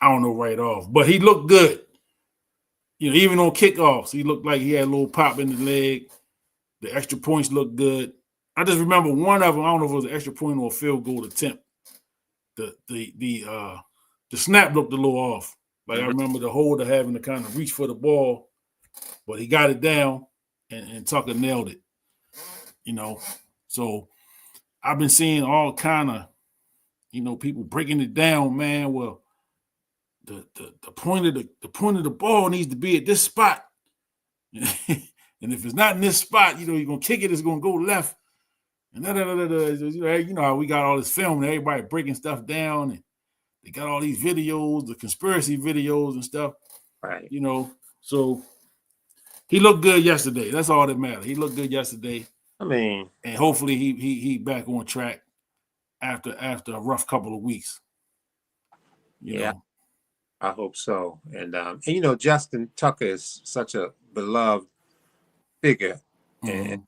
don't know right off, but he looked good. Even on kickoffs, he looked like he had a little pop in the leg. The extra points looked good. I just remember one of them. I don't know if it was an extra point or a field goal attempt. The snap looked a little off. Like I remember the holder having to kind of reach for the ball, but he got it down, and Tucker nailed it. So I've been seeing all kind of, people breaking it down, man. Well, the point of the ball needs to be at this spot. And if it's not in this spot, you're gonna kick it, it's gonna go left. And how we got all this film and everybody breaking stuff down, and they got all these videos, the conspiracy videos and stuff. Right. So he looked good yesterday. That's all that matters. He looked good yesterday. And hopefully he back on track after a rough couple of weeks. You know? I hope so. And Justin Tucker is such a beloved figure in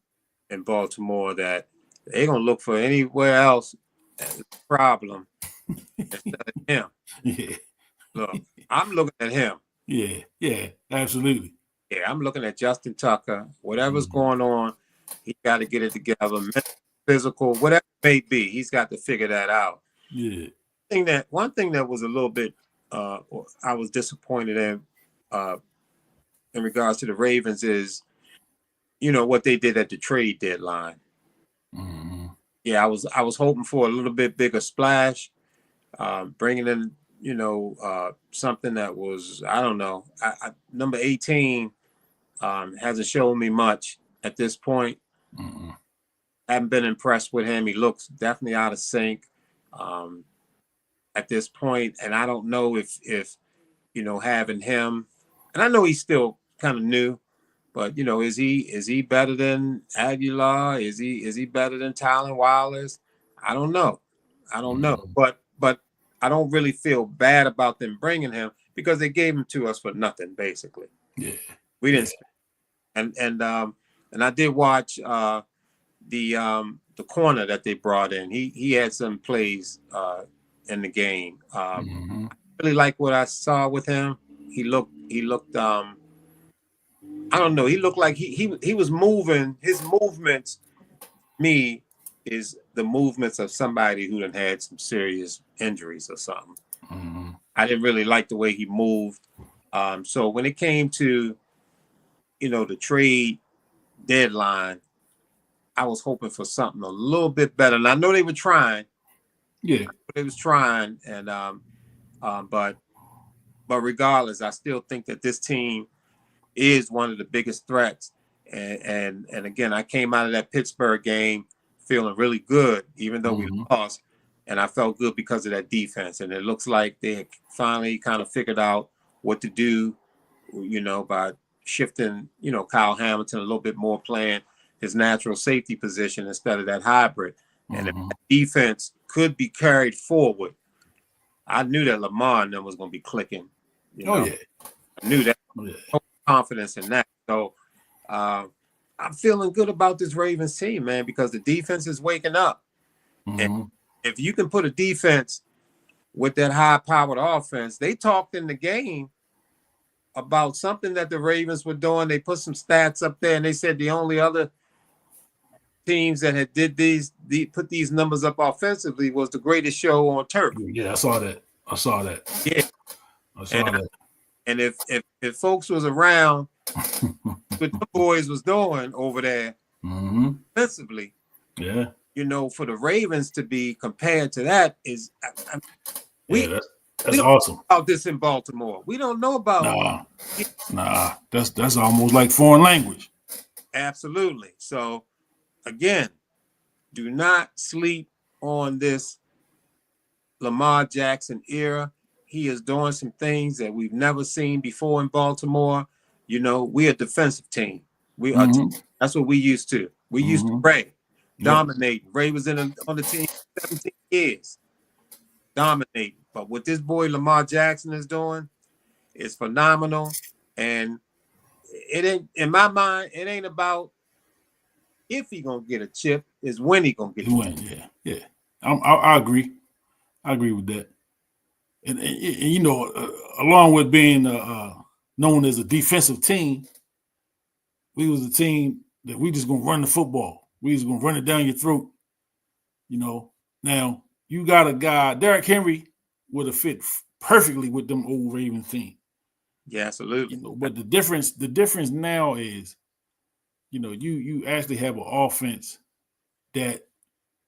Baltimore that they're gonna look for anywhere else as a problem instead of him. Yeah. Look, I'm looking at him. Yeah, absolutely. Yeah, I'm looking at Justin Tucker. Whatever's going on, he got to get it together. Mental, physical, whatever it may be, he's got to figure that out. Yeah. One thing that was a little bit I was disappointed in regards to the Ravens is, what they did at the trade deadline. Mm-hmm. Yeah, I was hoping for a little bit bigger splash, bringing in, something that was, I don't know. Number 18 hasn't shown me much at this point. Mm-hmm. Haven't been impressed with him. He looks definitely out of sync at this point, and I don't know if having him, and I know he's still kind of new, but is he better than Aguilar? Is he better than Tylan Wallace? I don't know, but I don't really feel bad about them bringing him because they gave him to us for nothing, basically. Yeah, we didn't, and I did watch the corner that they brought in. He had some plays in the game. I really like what I saw with him. He looked. I don't know. He looked like he was moving. His movements, me, is the movements of somebody who done had some serious injuries or something. I didn't really like the way he moved. So when it came to, the trade deadline, I was hoping for something a little bit better. And I know they were trying. Yeah, they was trying, and but regardless, I still think that this team is one of the biggest threats. And again, I came out of that Pittsburgh game feeling really good, even though we lost, and I felt good because of that defense. And it looks like they finally kind of figured out what to do, by shifting, Kyle Hamilton a little bit more, playing his natural safety position instead of that hybrid. And if that defense could be carried forward, I knew that Lamar and them was going to be clicking. I knew that. Confidence in that. So I'm feeling good about this Ravens team, man, because the defense is waking up. And if you can put a defense with that high-powered offense, they talked in the game about something that the Ravens were doing. They put some stats up there, and they said the only other teams that had put these numbers up offensively was the greatest show on turf. Yeah, I saw that. Yeah, I saw that. And if folks was around what the boys was doing over there offensively, for the Ravens to be compared to that is that's awesome. About this in Baltimore, we don't know about. Nah, that's almost like foreign language. Absolutely. So again, do not sleep on this Lamar Jackson era. He is doing some things that we've never seen before in Baltimore. We're a defensive team. We are. That's what we used to. We used to Ray dominating. Ray was on the team 17 years, dominating. But what this boy Lamar Jackson is doing is phenomenal. And it ain't, in my mind, it ain't about if he gonna get a chip, is when he gonna get a chip. Yeah. I agree. I agree with that. And along with being known as a defensive team, we was a team that we just gonna run the football. We just gonna run it down your throat. Now you got a guy, Derrick Henry, would have fit perfectly with them old Ravens team. Yeah, absolutely. But the difference now is, you actually have an offense that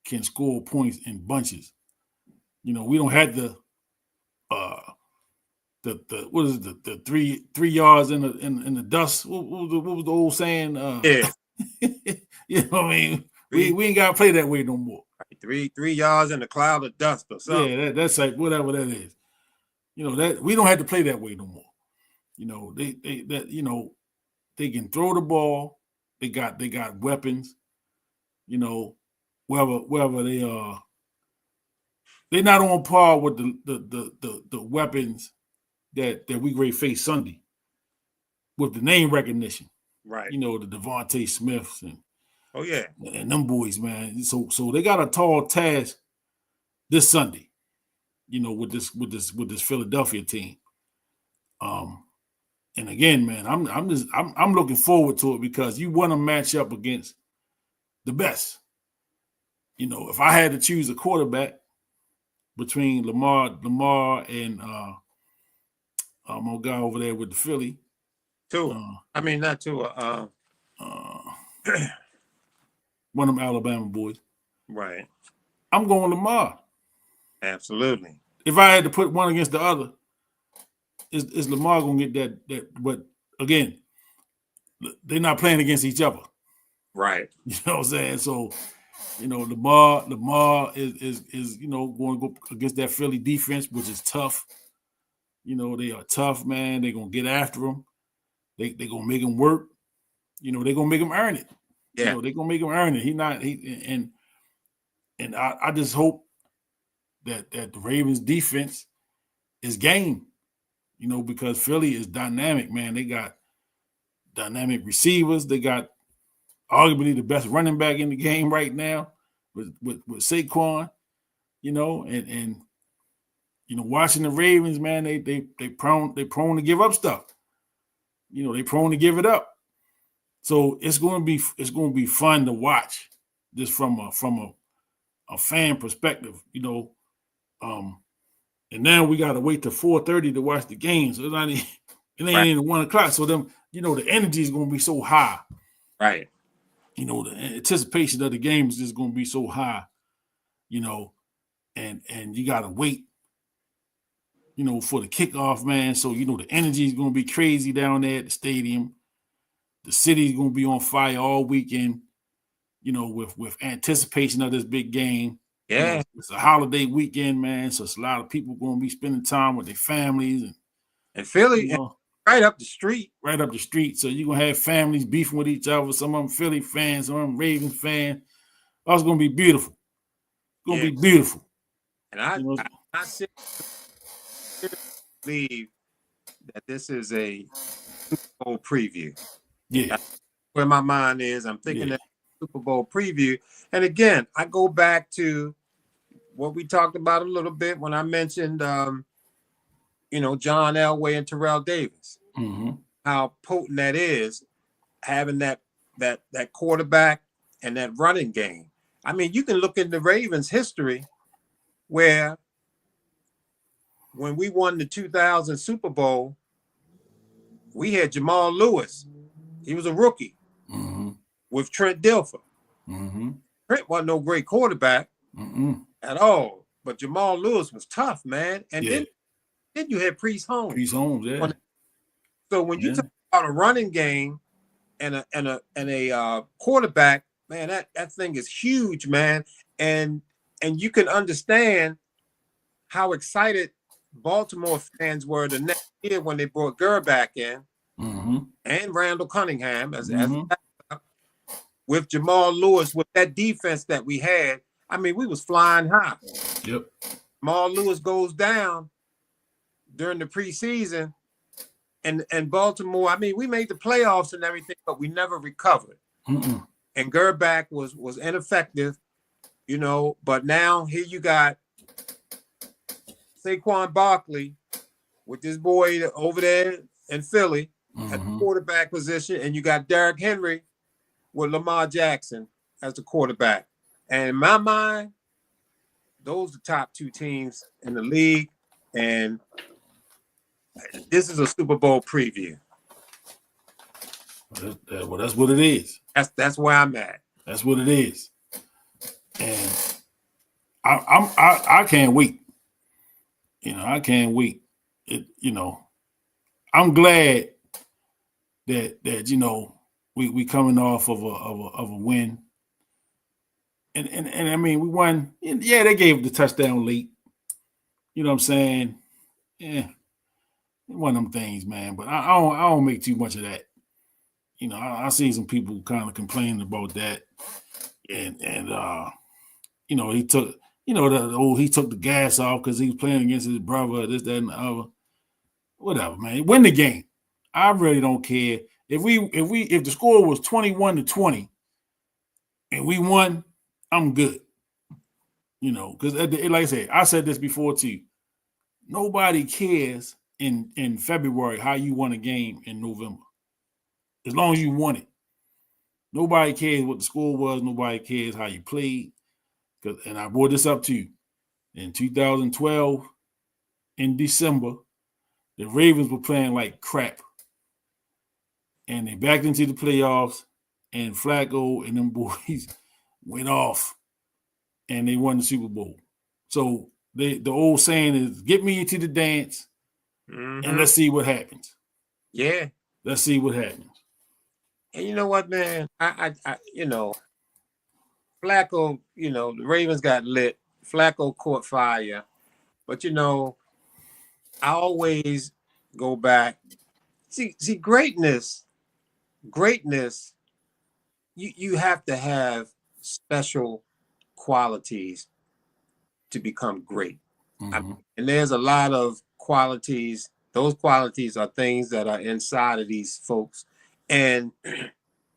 can score points in bunches. We don't have the what is it, the 3 yards in the dust. What was the old saying? You know what I mean? We ain't gotta play that way no more. 3 yards in the cloud of dust or something. Yeah, that's like whatever that is. That we don't have to play that way no more. They can throw the ball. They got weapons. Wherever they are, they're not on par with the weapons that we great face Sunday with the name recognition. Right. The Devontae Smiths and and them boys, man. So they got a tall task this Sunday, with this Philadelphia team. And again, man, I'm looking forward to it because you want to match up against the best. If I had to choose a quarterback between Lamar and my guy over there with the Philly, Tua. Not Tua. One of them Alabama boys. Right. I'm going Lamar. Absolutely. If I had to put one against the other, is Lamar going to get that? But again, they're not playing against each other. Right. You know what I'm saying? So, Lamar is going to go against that Philly defense, which is tough. They are tough, man. They're going to get after him. They're going to make him work. They're going to make him earn it. Yeah. They're going to make him earn it. And I just hope that the Ravens defense is game, because Philly is dynamic, man. They got dynamic receivers. They got arguably the best running back in the game right now with Saquon, and watching the Ravens, man, they prone to give up stuff. They prone to give it up. So it's going to be fun to watch this from a fan perspective, and now we got to wait till 4:30 to watch the game. So it ain't even 1 o'clock. So the energy is going to be so high. Right. The anticipation of the game is just going to be so high, and you got to wait, for the kickoff, man. So, the energy is going to be crazy down there at the stadium. The city is going to be on fire all weekend, with anticipation of this big game. Yeah. It's a holiday weekend, man. So it's a lot of people going to be spending time with their families. And Philly, right up the street. Right up the street. So you're going to have families beefing with each other. Some of them Philly fans, some of them Ravens fans. That's going to be beautiful. It's going to be beautiful. And I believe that this is a Super Bowl preview. Yeah. That's where my mind is. I'm thinking that Super Bowl preview. And again, I go back to what we talked about a little bit when I mentioned, John Elway and Terrell Davis. Mm-hmm. How potent that is, having that quarterback and that running game. I mean, you can look in the Ravens' history where when we won the 2000 Super Bowl, we had Jamal Lewis. He was a rookie with Trent Dilfer. Mm-hmm. Trent wasn't no great quarterback at all, but Jamal Lewis was tough, man. And then you had Priest Holmes. Priest Holmes, yeah. So when you talk about a running game and a quarterback, man, that thing is huge, man. And you can understand how excited Baltimore fans were the next year when they brought Gurr back in and Randall Cunningham as with Jamal Lewis, with that defense that we had. I mean, we was flying high. Yep. Jamal Lewis goes down during the preseason, and Baltimore, I mean, we made the playoffs and everything, but we never recovered. And Gerback was ineffective, but now here you got Saquon Barkley with this boy over there in Philly at the quarterback position, and you got Derrick Henry with Lamar Jackson as the quarterback. And in my mind, those are the top two teams in the league, and this is a Super Bowl preview. Well, that's what it is. That's where I'm at. That's what it is, and I can't wait. I can't wait. I'm glad that we coming off of a win, and I mean we won. Yeah, they gave the touchdown late. You know what I'm saying? Yeah, one of them things, man. But I don't make too much of that. I see some people kind of complaining about that, and he took he took the gas off because he was playing against his brother, this, that, and the other. Whatever, man. Win the game. I really don't care if the score was 21-20 and we won. I'm good. Because like I said this before too. Nobody cares in February how you won a game in November. As long as you won it. Nobody cares what the score was. Nobody cares how you played. And I brought this up to you. In 2012, in December, the Ravens were playing like crap. And they backed into the playoffs, and Flacco and them boys went off, and they won the Super Bowl. So the old saying is, get me into the dance, and let's see what happens. Yeah. Let's see what happens. And you know what, man? I Flacco, the Ravens got lit. Flacco caught fire. But, I always go back. See, greatness, you have to have special qualities to become great. And there's a lot of qualities. Those qualities are things that are inside of these folks. And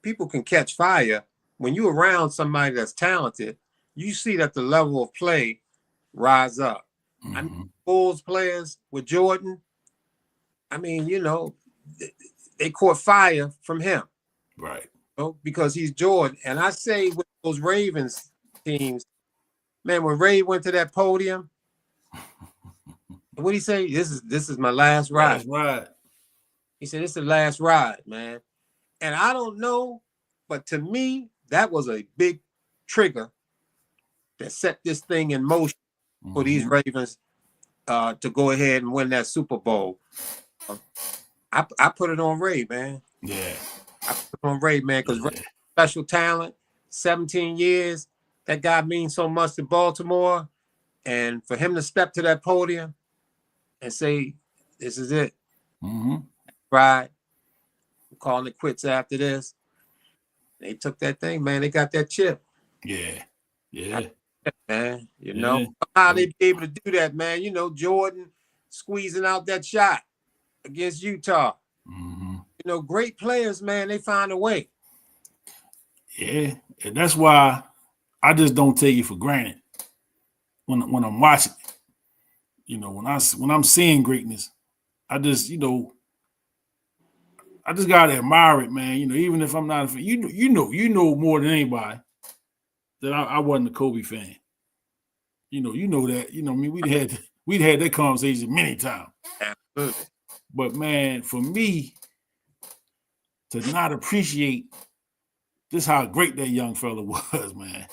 people can catch fire. When you're around somebody that's talented, you see that the level of play rise up. I mean, Bulls players with Jordan. I mean, they caught fire from him. Right. Because he's Jordan. And I say with those Ravens teams, man, when Ray went to that podium, what did he say? This is my last ride. Last ride. He said, "This is the last ride, man." And I don't know, but to me, that was a big trigger that set this thing in motion for these Ravens to go ahead and win that Super Bowl. I put it on Ray, man. Yeah. I put it on Ray, man, because Ray, special talent, 17 years. That guy means so much to Baltimore. And for him to step to that podium and say, "This is it." Right. I'm calling it quits after this. They took that thing, man. They got that chip. Yeah. Man, how they be able to do that, man. Jordan squeezing out that shot against Utah. Great players, man, they find a way. Yeah, and that's why I just don't take it for granted when I'm watching it. When I'm seeing greatness, I just gotta admire it, man. Even if I'm not a fan, you know more than anybody that I wasn't a Kobe fan. You know that. I mean, we'd had that conversation many times. Absolutely. But man, for me to not appreciate just how great that young fella was, man,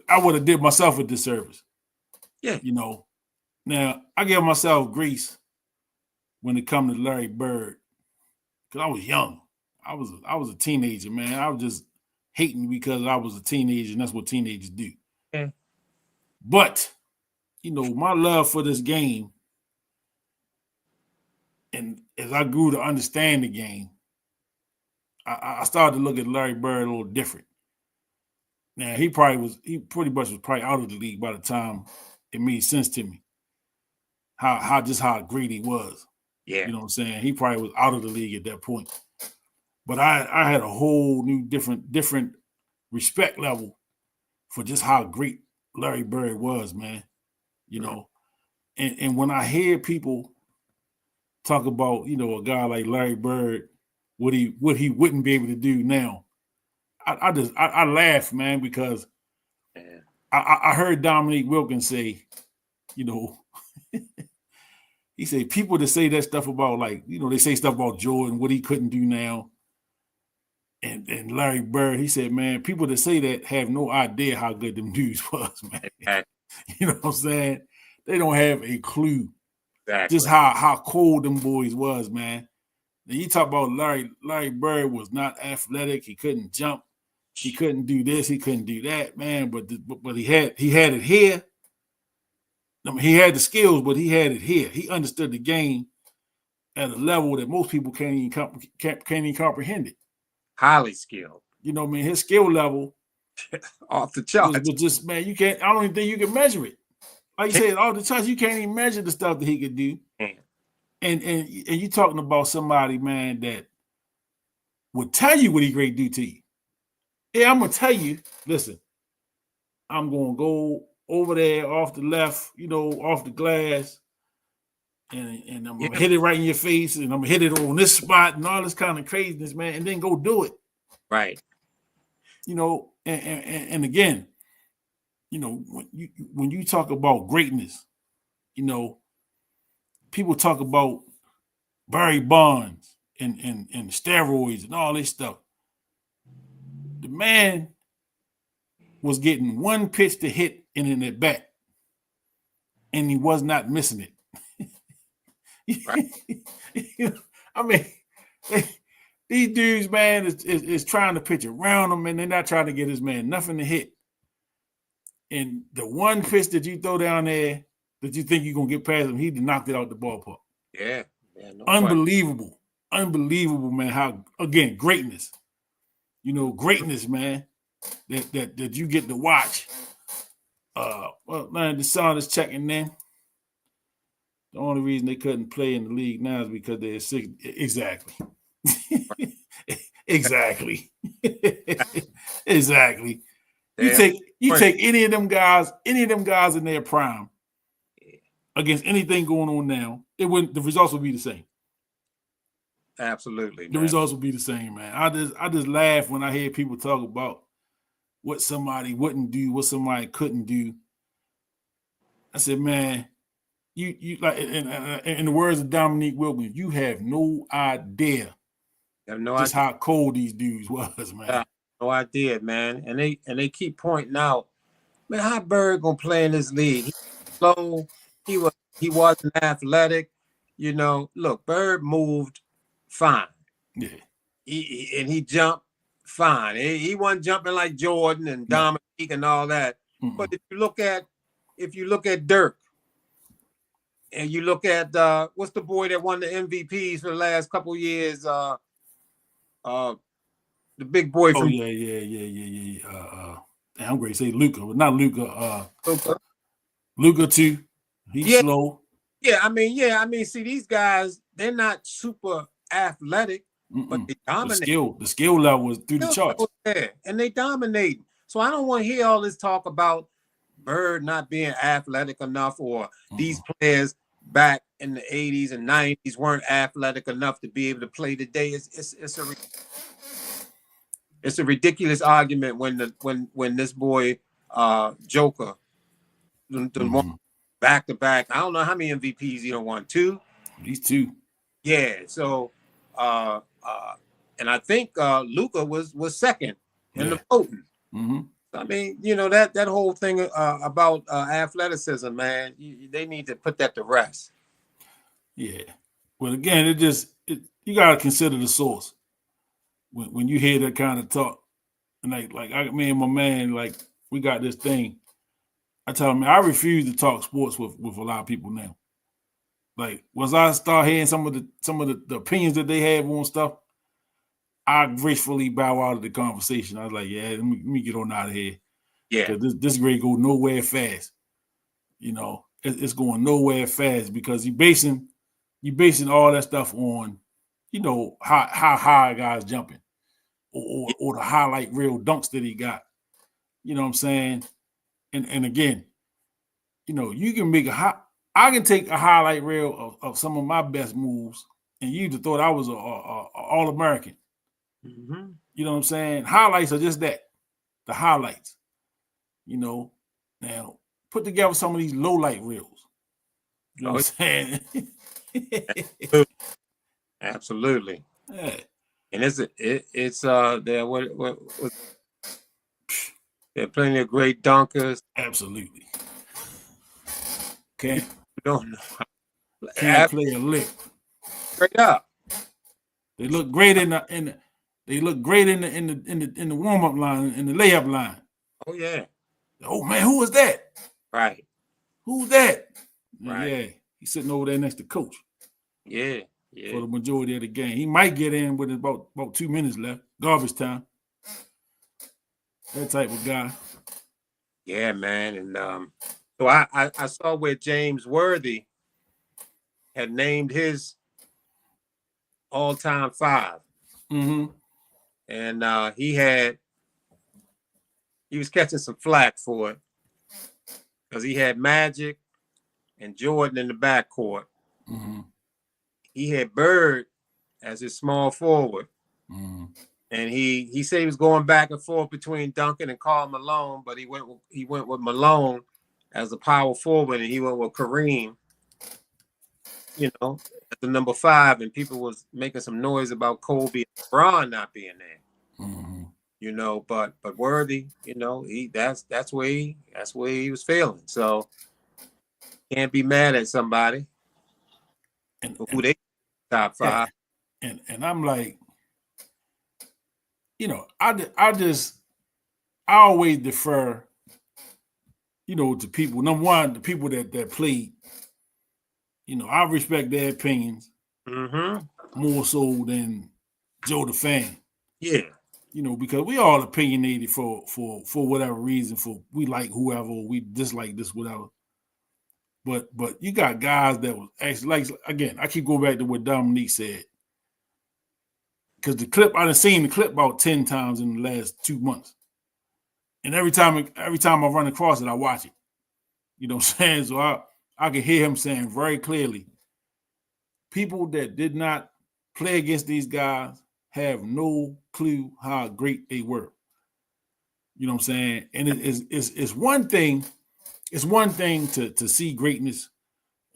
I would have did myself a disservice. Yeah. Now I give myself grace when it comes to Larry Bird, because I was young. I was a teenager, man. I was just hating because I was a teenager, and that's what teenagers do. Yeah. But my love for this game, and as I grew to understand the game, I started to look at Larry Bird a little different. Now he pretty much was probably out of the league by the time it made sense to me. How great he was. Yeah. You know what I'm saying? He probably was out of the league at that point. But I had a whole new different respect level for just how great Larry Bird was, man. And when I hear people talk about, a guy like Larry Bird, what he wouldn't be able to do now, I laugh, man, because I heard Dominique Wilkins say, he said people that say that stuff about, like, they say stuff about Jordan, what he couldn't do now, and Larry Bird, he said, man, people that say that have no idea how good them dudes was, man. You know what I'm saying? They don't have a clue just how cold them boys was, man. And you talk about Larry Bird was not athletic. He couldn't jump. He couldn't do this. He couldn't do that, man. But he had it here. I mean, he had the skills, but he had it here. He understood the game at a level that most people can't even comprehend it. Highly skilled. His skill level off the charts. But just, man, I don't even think you can measure it. Like you said, all the time you can't even measure the stuff that he could do. And you talking about somebody, man, that would tell you what he great do to you. Yeah, I'm gonna tell you. Listen, I'm gonna go over there off the left, off the glass, and I'm gonna hit it right in your face, and I'm gonna hit it on this spot, and all this kind of craziness, man, and then go do it. Right. And again, when you talk about greatness, people talk about Barry Bonds and steroids and all this stuff. The man was getting one pitch to hit in at bat, and he was not missing it. Right. I mean, these dudes, man, is trying to pitch around him, and they're not trying to get this man nothing to hit. And the one pitch that you throw down there that you think you're going to get past him, he knocked it out the ballpark. Yeah. No Unbelievable. Question. Unbelievable, man. How, again, greatness. Greatness, man, that you get to watch. Well, man, the sun is checking in. The only reason they couldn't play in the league now is because they're sick. Exactly. Exactly. Exactly. You take any of them guys in their prime, against anything going on now, it wouldn't. The results would be the same. Absolutely, the results would be the same, man. I just laugh when I hear people talk about what somebody wouldn't do, what somebody couldn't do. I said, man, you like in the words of Dominique Wilkins, you have no idea. Just how cold these dudes was, man. Yeah, no idea, man. And they keep pointing out, man, how Bird gonna play in this league? He was slow. He wasn't athletic. You know, look, Bird moved fine. Yeah. He jumped fine. He wasn't jumping like Jordan and Dominique and all that. Mm-hmm. But if you look at Dirk, and you look at what's the boy that won the MVPs for the last couple years? The big boy from I'm going to say Luka, but not Luka. Luka too. He's slow. Yeah, I mean, see, these guys, they're not super athletic, but they dominate. The skill level was through the charts. Yeah, and they dominate. So I don't want to hear all this talk about Bird not being athletic enough, or these players back in the 80s and 90s weren't athletic enough to be able to play today. It's a ridiculous argument when this boy Joker won back to back. I don't know how many MVPs he don't won. 2? He's 2. Yeah. So and I think Luka was second in the voting. Mm-hmm. I mean, you know, that whole thing about athleticism, man, they need to put that to rest. Yeah. Well, again, you got to consider the source when you hear that kind of talk. And me and my man, like, we got this thing. I tell him, I refuse to talk sports with a lot of people now. Like, once I start hearing some of the opinions that they have on stuff, I gracefully bow out of the conversation. I was like, yeah, let me get on out of here. Yeah. Because this grade go nowhere fast. You know, it's going nowhere fast because you basing all that stuff on, you know, how high a guy's jumping or the highlight reel dunks that he got. You know what I'm saying? And again, you know, you can I can take a highlight reel of some of my best moves, and you'd have thought I was a All-American. Mm-hmm. You know what I'm saying? Highlights are just that, the highlights. You know, now put together some of these low light reels. You know what I'm saying? Absolutely. Yeah. And it's there what there are plenty of great dunkers. Absolutely. Don't know. Can't play a lick. Straight up. They look great in the warm up line, in the layup line. Oh yeah. Oh man, who was that? Right. Who's that? Right. Yeah, he's sitting over there next to coach. Yeah. For the majority of the game, he might get in with about 2 minutes left, garbage time. That type of guy. Yeah, man, and so I saw where James Worthy had named his all-time 5. Mm-hmm. And he was catching some flack for it because he had Magic and Jordan in the backcourt. Mm-hmm. He had Bird as his small forward. Mm-hmm. And he said he was going back and forth between Duncan and Karl Malone, but he went with Malone as the power forward, and he went with Kareem, you know, at the number 5, and people was making some noise about Kobe and LeBron not being there. Mm-hmm. You know, but Worthy, you know, that's where he was failing. So can't be mad at somebody who they top 5. And I'm like, you know, I always defer, you know, to people. Number one, the people that played. You know, I respect their opinions more so than Joe the fan. Yeah. You know, because we all opinionated for whatever reason. For we like whoever, we dislike this, whatever. But you got guys that was actually, like, again, I keep going back to what Dominique said. Because the clip, I've seen the clip about 10 times in the last 2 months. And every time I run across it, I watch it. You know what I'm saying? So I can hear him saying very clearly, people that did not play against these guys have no clue how great they were. You know what I'm saying? And it's one thing. It's one thing to see greatness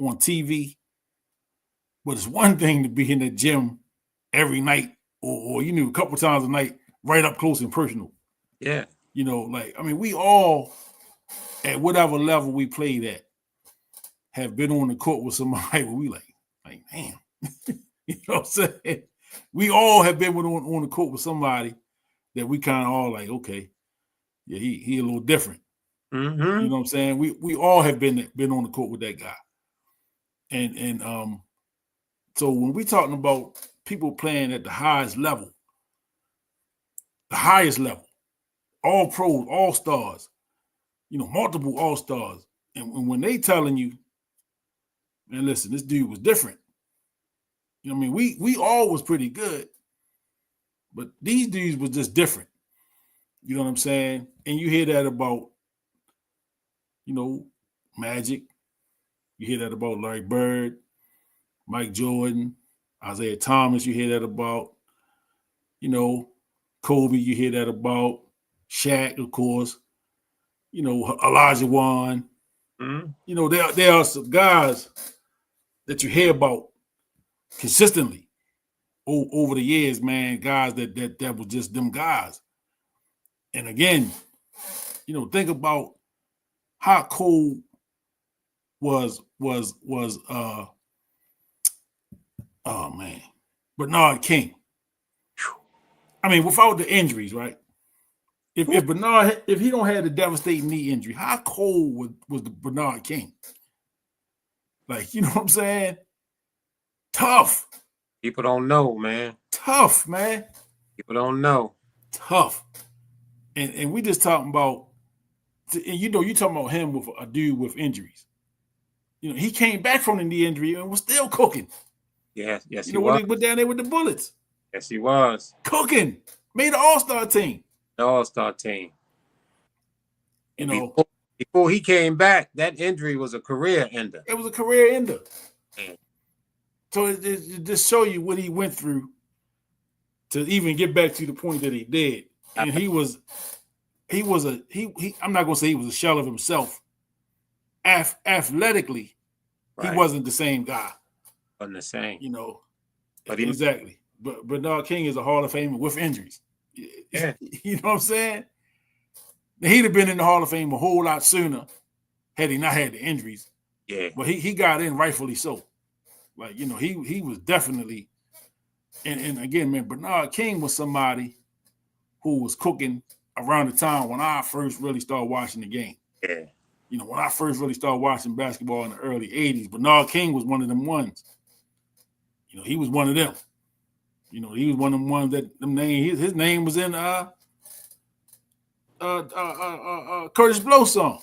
on TV, but it's one thing to be in the gym every night or a couple times a night, right up close and personal. Yeah. We all, at whatever level we played at, have been on the court with somebody where we like, damn. You know what I'm saying? We all have been on the court with somebody that we kind of all like, okay, yeah, he a little different. Mm-hmm. You know what I'm saying? We all have been on the court with that guy. And so when we're talking about people playing at the highest level, all pros, all stars, multiple all stars, and when they telling you, man, listen, this dude was different. We all was pretty good, but these dudes was just different. You know what I'm saying? And you hear that about, Magic. You hear that about Larry Bird, Mike Jordan, Isaiah Thomas. You hear that about, Kobe. You hear that about Shaq, of course. Elijah Wan. Mm-hmm. There are some guys that you hear about consistently over the years, man. Guys that was just them guys. And again, think about how cold was Bernard King. Without the injuries, right? If Bernard, if he don't have the devastating knee injury, how cold was the Bernard King? You know what I'm saying? Tough. People don't know, man. Tough, man. People don't know. Tough. And we just talking about, and you talking about him with a dude with injuries. He came back from the knee injury and was still cooking. Yes, he was. When he went down there with the Bullets. Yes, he was. Cooking. Made an all-star team. The all-star team. And before he came back, that injury was a career ender. It was a career ender. Mm. So it just show you what he went through to even get back to the point that he did. And he I'm not gonna say he was a shell of himself. Athletically, right. He wasn't the same guy. Wasn't the same. But exactly. But Bernard King is a Hall of Famer with injuries. Yeah. You know what I'm saying? He'd have been in the Hall of Fame a whole lot sooner had he not had the injuries. Yeah. But he got in rightfully so. He was definitely, and again, man, Bernard King was somebody who was cooking around the time when I first really started watching the game. Yeah. When I first really started watching basketball in the early 80s, Bernard King was one of them ones. He was one of them. He was one of them ones that his name was in Curtis Blow song.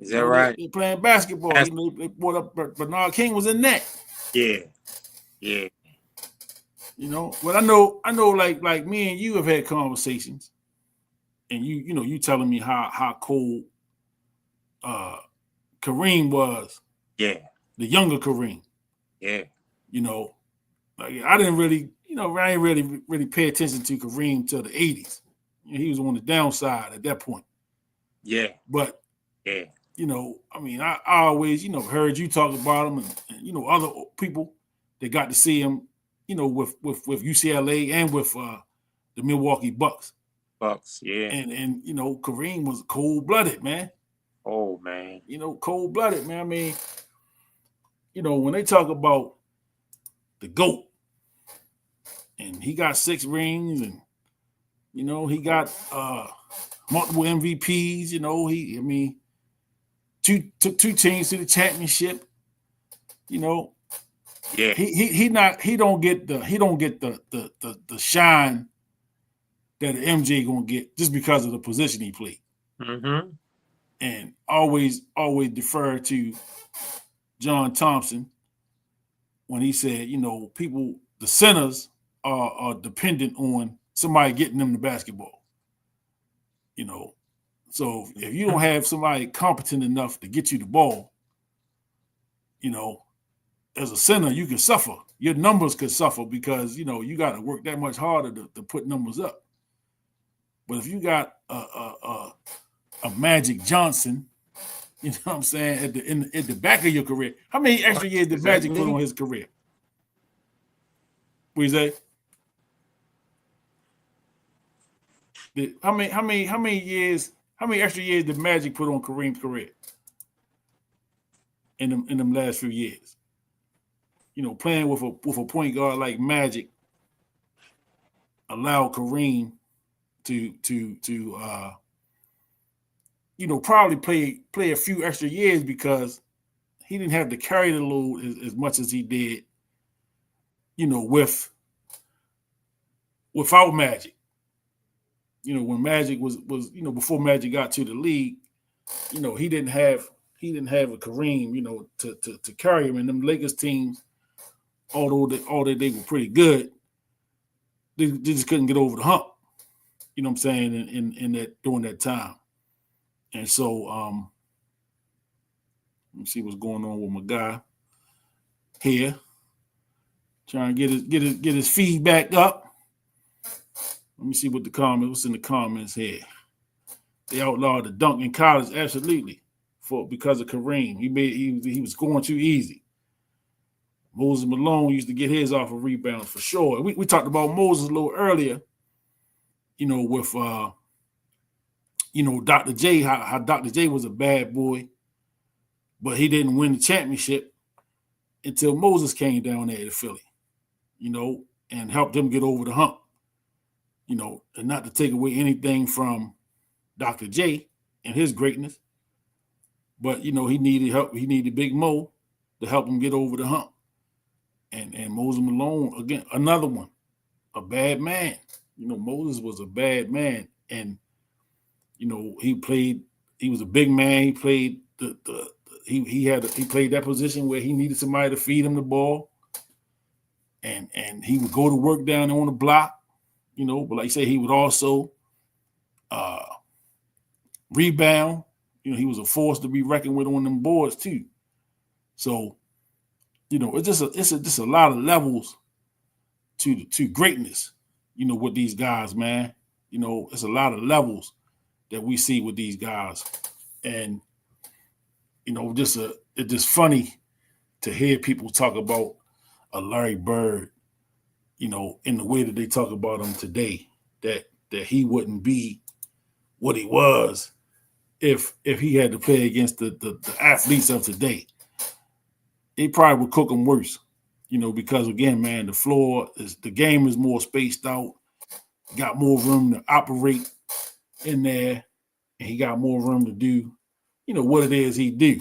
Is that right? They playing basketball. They brought up Bernard King was in that. Yeah. Yeah. But I know like me and you have had conversations, and you telling me how cold Kareem was. Yeah. The younger Kareem. Yeah. I didn't really, I didn't really pay attention to Kareem till the 80s. He was on the downside at that point. Yeah. But yeah. I always, heard you talk about him and other people that got to see him, with UCLA and with the Milwaukee Bucks. Yeah. And Kareem was cold-blooded, man. Oh, man. Cold-blooded, man. When they talk about the GOAT, and he got 6 rings, and he got multiple MVPs. Took 2 teams to the championship. Yeah. He don't get the shine that an MJ gonna get just because of the position he played. Mm-hmm. And always defer to John Thompson when he said, people, the centers are dependent on somebody getting them the basketball. So if you don't have somebody competent enough to get you the ball, you know, as a center, you can suffer. Your numbers could suffer because, you know, you got to work that much harder to put numbers up. But if you got a Magic Johnson, you know what I'm saying, at the back of your career, how many extra years did Magic put on his career? What you say? How many extra years did Magic put on Kareem's career in them last few years? You know, playing with a point guard like Magic allowed Kareem to you know, probably play a few extra years because he didn't have to carry the load as much as he did, you know, without Magic. You know, when Magic was you know, before Magic got to the league, you know, he didn't have a Kareem, you know, to carry him. And them Lakers teams, although they were pretty good, they just couldn't get over the hump. You know what I'm saying? In that during that time. And so let me see what's going on with my guy here. Trying to get his feedback up. Let me see what's in the comments here. They outlawed the dunk in college, absolutely, because of Kareem. He was going too easy. Moses Malone used to get his off of rebounds for sure. We talked about Moses a little earlier, you know, with you know, Dr. J, how Dr. J was a bad boy, but he didn't win the championship until Moses came down there to Philly, you know, and helped him get over the hump. You know, and not to take away anything from Dr. J and his greatness, but, you know, he needed help. He needed Big Mo to help him get over the hump. And Moses Malone, again, another one, a bad man. You know, Moses was a bad man. And, you know, he was a big man. He played he played that position where he needed somebody to feed him the ball. And he would go to work down on the block. You know, but like you say, he would also rebound. You know, he was a force to be reckoned with on them boards too. So, you know, it's just a lot of levels to greatness. You know, with these guys, man. You know, it's a lot of levels that we see with these guys, and you know, it's just funny to hear people talk about a Larry Bird, you know, in the way that they talk about him today, that he wouldn't be what he was if he had to play against the athletes of today. He probably would cook them worse, you know, because again, man, the game is more spaced out, got more room to operate in there, and he got more room to do, you know, what it is he do.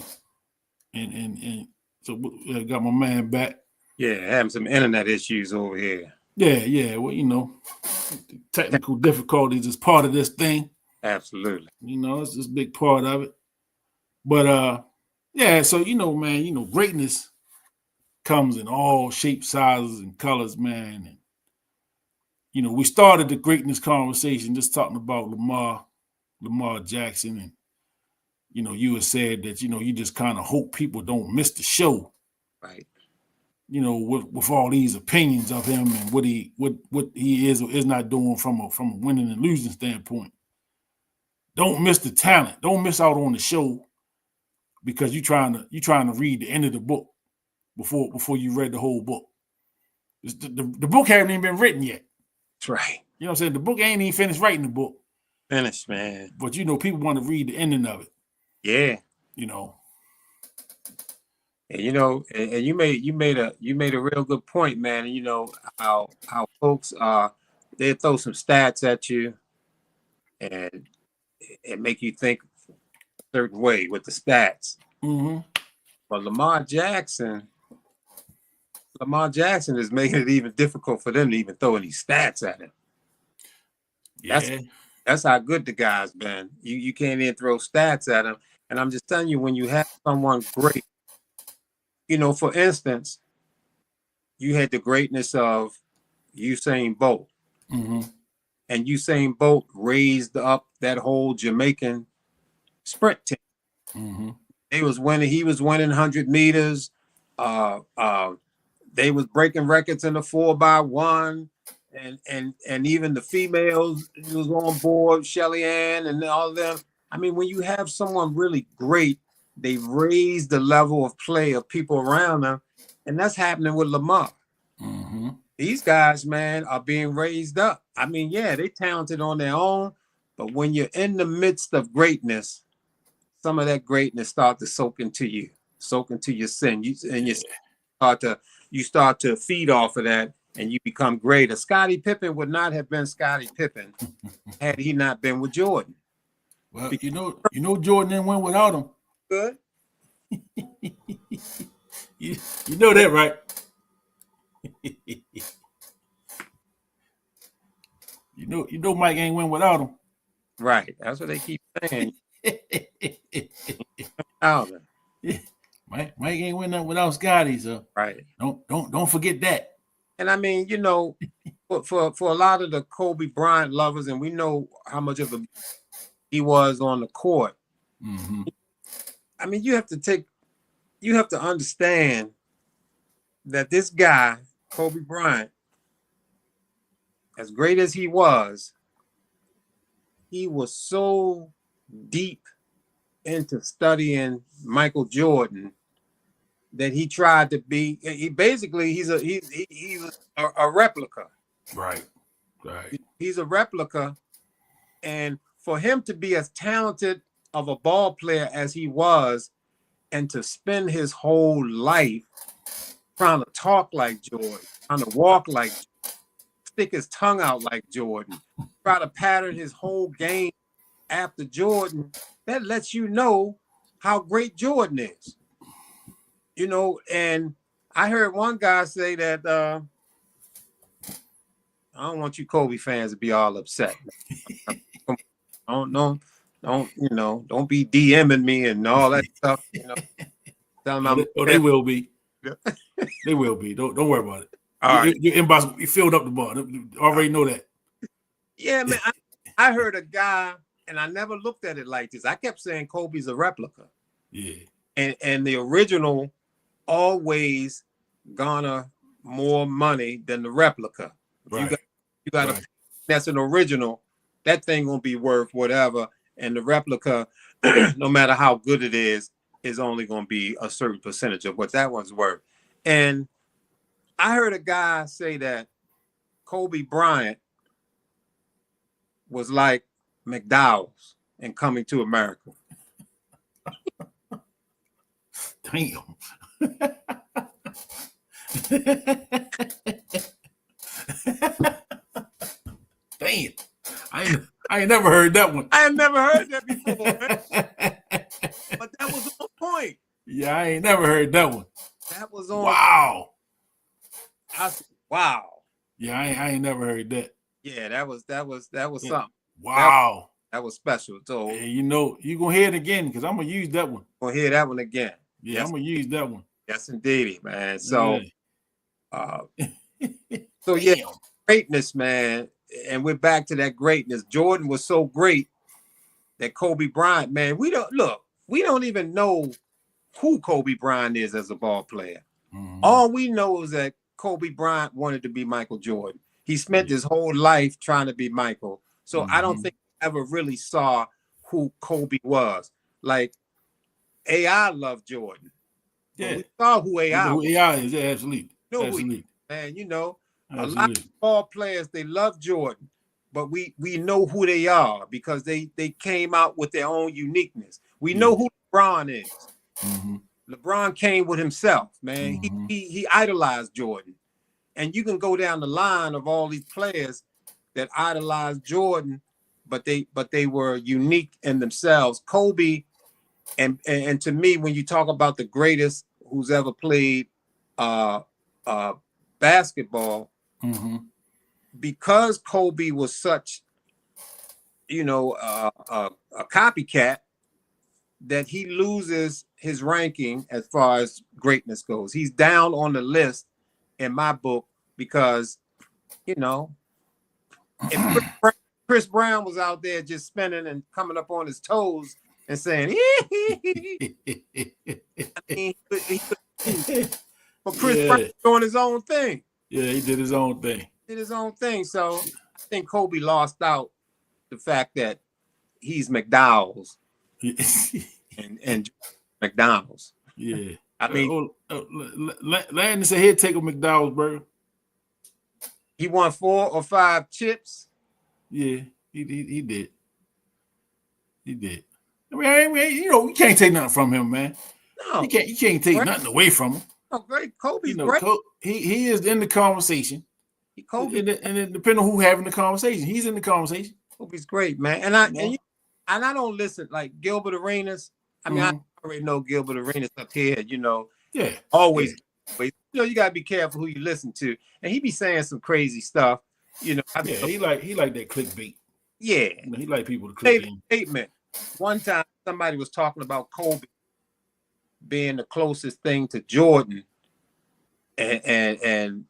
And so I got my man back. Yeah, having some internet issues over here. Yeah. Well, you know, technical difficulties is part of this thing. Absolutely. You know, it's just a big part of it. But yeah, so you know, man, you know, greatness comes in all shapes, sizes, and colors, man. And you know, we started the greatness conversation just talking about Lamar Jackson, and you know, you had said that, you know, you just kind of hope people don't miss the show. Right. You know, with all these opinions of him and what he is or is not doing from a winning and losing standpoint. Don't miss the talent. Don't miss out on the show because you're trying to read the end of the book before you read the whole book. The book hasn't even been written yet. That's right. You know what I'm saying? The book ain't even finished writing the book. Finished, man. But you know, people want to read the ending of it. Yeah. You know. And you know, and you made a real good point, man. And you know how folks they throw some stats at you and make you think a certain way with the stats. Mm-hmm. But Lamar Jackson is making it even difficult for them to even throw any stats at him. Yeah. That's how good the guy's been. You can't even throw stats at him. And I'm just telling you, when you have someone great, you know, for instance, you had the greatness of Usain Bolt. Mm-hmm. And Usain Bolt raised up that whole Jamaican sprint team. Mm-hmm. He was winning 100 meters. They was breaking records in the 4x1, and even the females was on board, Shelly Ann and all of them. I mean, when you have someone really great, they raise the level of play of people around them, and that's happening with Lamar. Mm-hmm. These guys, man, are being raised up. I mean, yeah, they talented on their own, but when you're in the midst of greatness, some of that greatness start to soak into your sin. You start to feed off of that, and you become greater. Scottie Pippen would not have been Scottie Pippen had he not been with Jordan. Well, you know, Jordan didn't win without him. Good. you know that, right? you know, Mike ain't win without him. Right. That's what they keep saying. Mike ain't win nothing without Scottie, so right. Don't forget that. And I mean, you know, for a lot of the Kobe Bryant lovers, and we know how much of he was on the court. Mm-hmm. I mean, you have to understand that this guy, Kobe Bryant, as great as he was so deep into studying Michael Jordan that he tried to be. He's a replica. Right. He's a replica, and for him to be as talented of a ball player as he was, and to spend his whole life trying to talk like Jordan, trying to walk like Jordan, stick his tongue out like Jordan, try to pattern his whole game after Jordan, that lets you know how great Jordan is. You know, and I heard one guy say that I don't want you Kobe fans to be all upset. Don't be DMing me and all that stuff. You know, they will be. They will be. Don't worry about it. All right. Your inbox, you filled up the bar. Already know that. Yeah, man. I heard a guy, and I never looked at it like this. I kept saying Kobe's a replica. Yeah. And the original always garner more money than the replica. Right. You got right. That's an original. That thing gonna be worth whatever, and the replica, no matter how good it is only gonna be a certain percentage of what that one's worth. And I heard a guy say that Kobe Bryant was like McDowell's in Coming to America. Damn. Damn. I ain't never heard that one. I have never heard that before, man. But that was on point. Yeah, I ain't never heard that one. That was on. Wow. I said, wow. Yeah, I ain't never heard that. Yeah, that was something. Wow. That was special. So yeah, you know, you're gonna hear it again because I'm gonna use that one. Gonna hear that one again. Yeah, yes. I'm gonna use that one. Yes, indeed, man. So so yeah, greatness, man. And we're back to that greatness. Jordan was so great that Kobe Bryant, man, we don't even know who Kobe Bryant is as a ball player. Mm-hmm. All we know is that Kobe Bryant wanted to be Michael Jordan. He spent his whole life trying to be Michael. So I don't think I ever really saw who Kobe was. Like AI loved Jordan. Yeah. We saw who AI was. AI is, yeah, absolutely. Absolutely. Man, you know, absolutely. A lot of ball players, they love Jordan, but we know who they are because they came out with their own uniqueness. We know who LeBron is. Mm-hmm. LeBron came with himself, man. Mm-hmm. He idolized Jordan. And you can go down the line of all these players that idolized Jordan, but they were unique in themselves. Kobe, and to me, when you talk about the greatest who's ever played basketball, because Kobe was such, you know, a copycat, that he loses his ranking as far as greatness goes. He's down on the list in my book because, you know, if Chris Brown was out there just spinning and coming up on his toes and saying, I mean, But Chris Brown doing his own thing. Yeah, he did his own thing. So I think Kobe lost out the fact that he's McDowell's and McDonald's. Yeah. I mean, Landon said he'd take a McDowell's burger. He won 4 or 5 chips. Yeah, he did. He did. I mean, you can't take nothing from him, man. No, you can't take nothing away from him. Oh, great. Kobe's great. He is in the conversation. Kobe, and it depends on who having the conversation. He's in the conversation. Kobe's great, man. And I don't listen like Gilbert Arenas. I mean, I already know Gilbert Arenas up here. Yeah, always. You gotta be careful who you listen to, and he be saying some crazy stuff. He like that clickbait. Yeah, he like people to click statement. One time, somebody was talking about Kobe being the closest thing to Jordan, and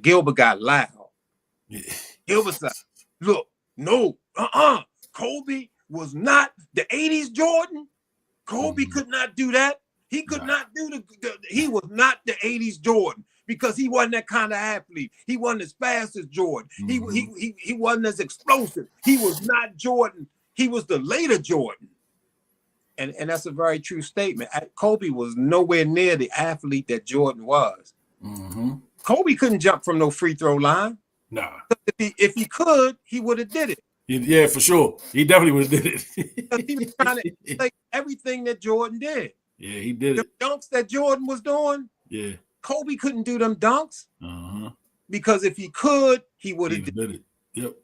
Gilbert got loud. Yeah. Gilbert said, "Look, no, Kobe was not the '80s Jordan. Kobe could not do that. He could not do he was not the '80s Jordan because he wasn't that kind of athlete. He wasn't as fast as Jordan. He wasn't as explosive. He was not Jordan. He was the later Jordan." And that's a very true statement. Kobe was nowhere near the athlete that Jordan was. Kobe couldn't jump from no free throw line. Nah. If he could, he would have did it. Yeah, for sure. He definitely would have did it. He was trying to take everything that Jordan did. Yeah, he did the dunks that Jordan was doing. Yeah. Kobe couldn't do them dunks. Because if he could, he would have did it. Yep.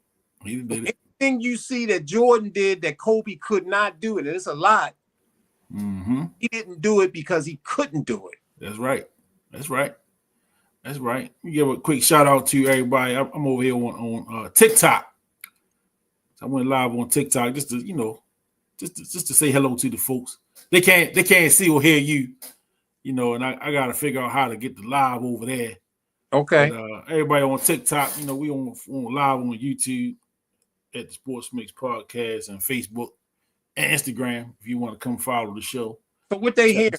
He did it. Anything you see that Jordan did that Kobe could not do it, and it's a lot. He didn't do it because he couldn't do it. That's right. We give a quick shout out to everybody. I'm over here on TikTok. I went live on TikTok just to just to say hello to the folks. They can't see or hear you, and I got to figure out how to get the live over there. Okay. But, everybody on TikTok, we on live on YouTube at the Sports Mix Podcast and Facebook and Instagram if you want to come follow the show. So what they hear?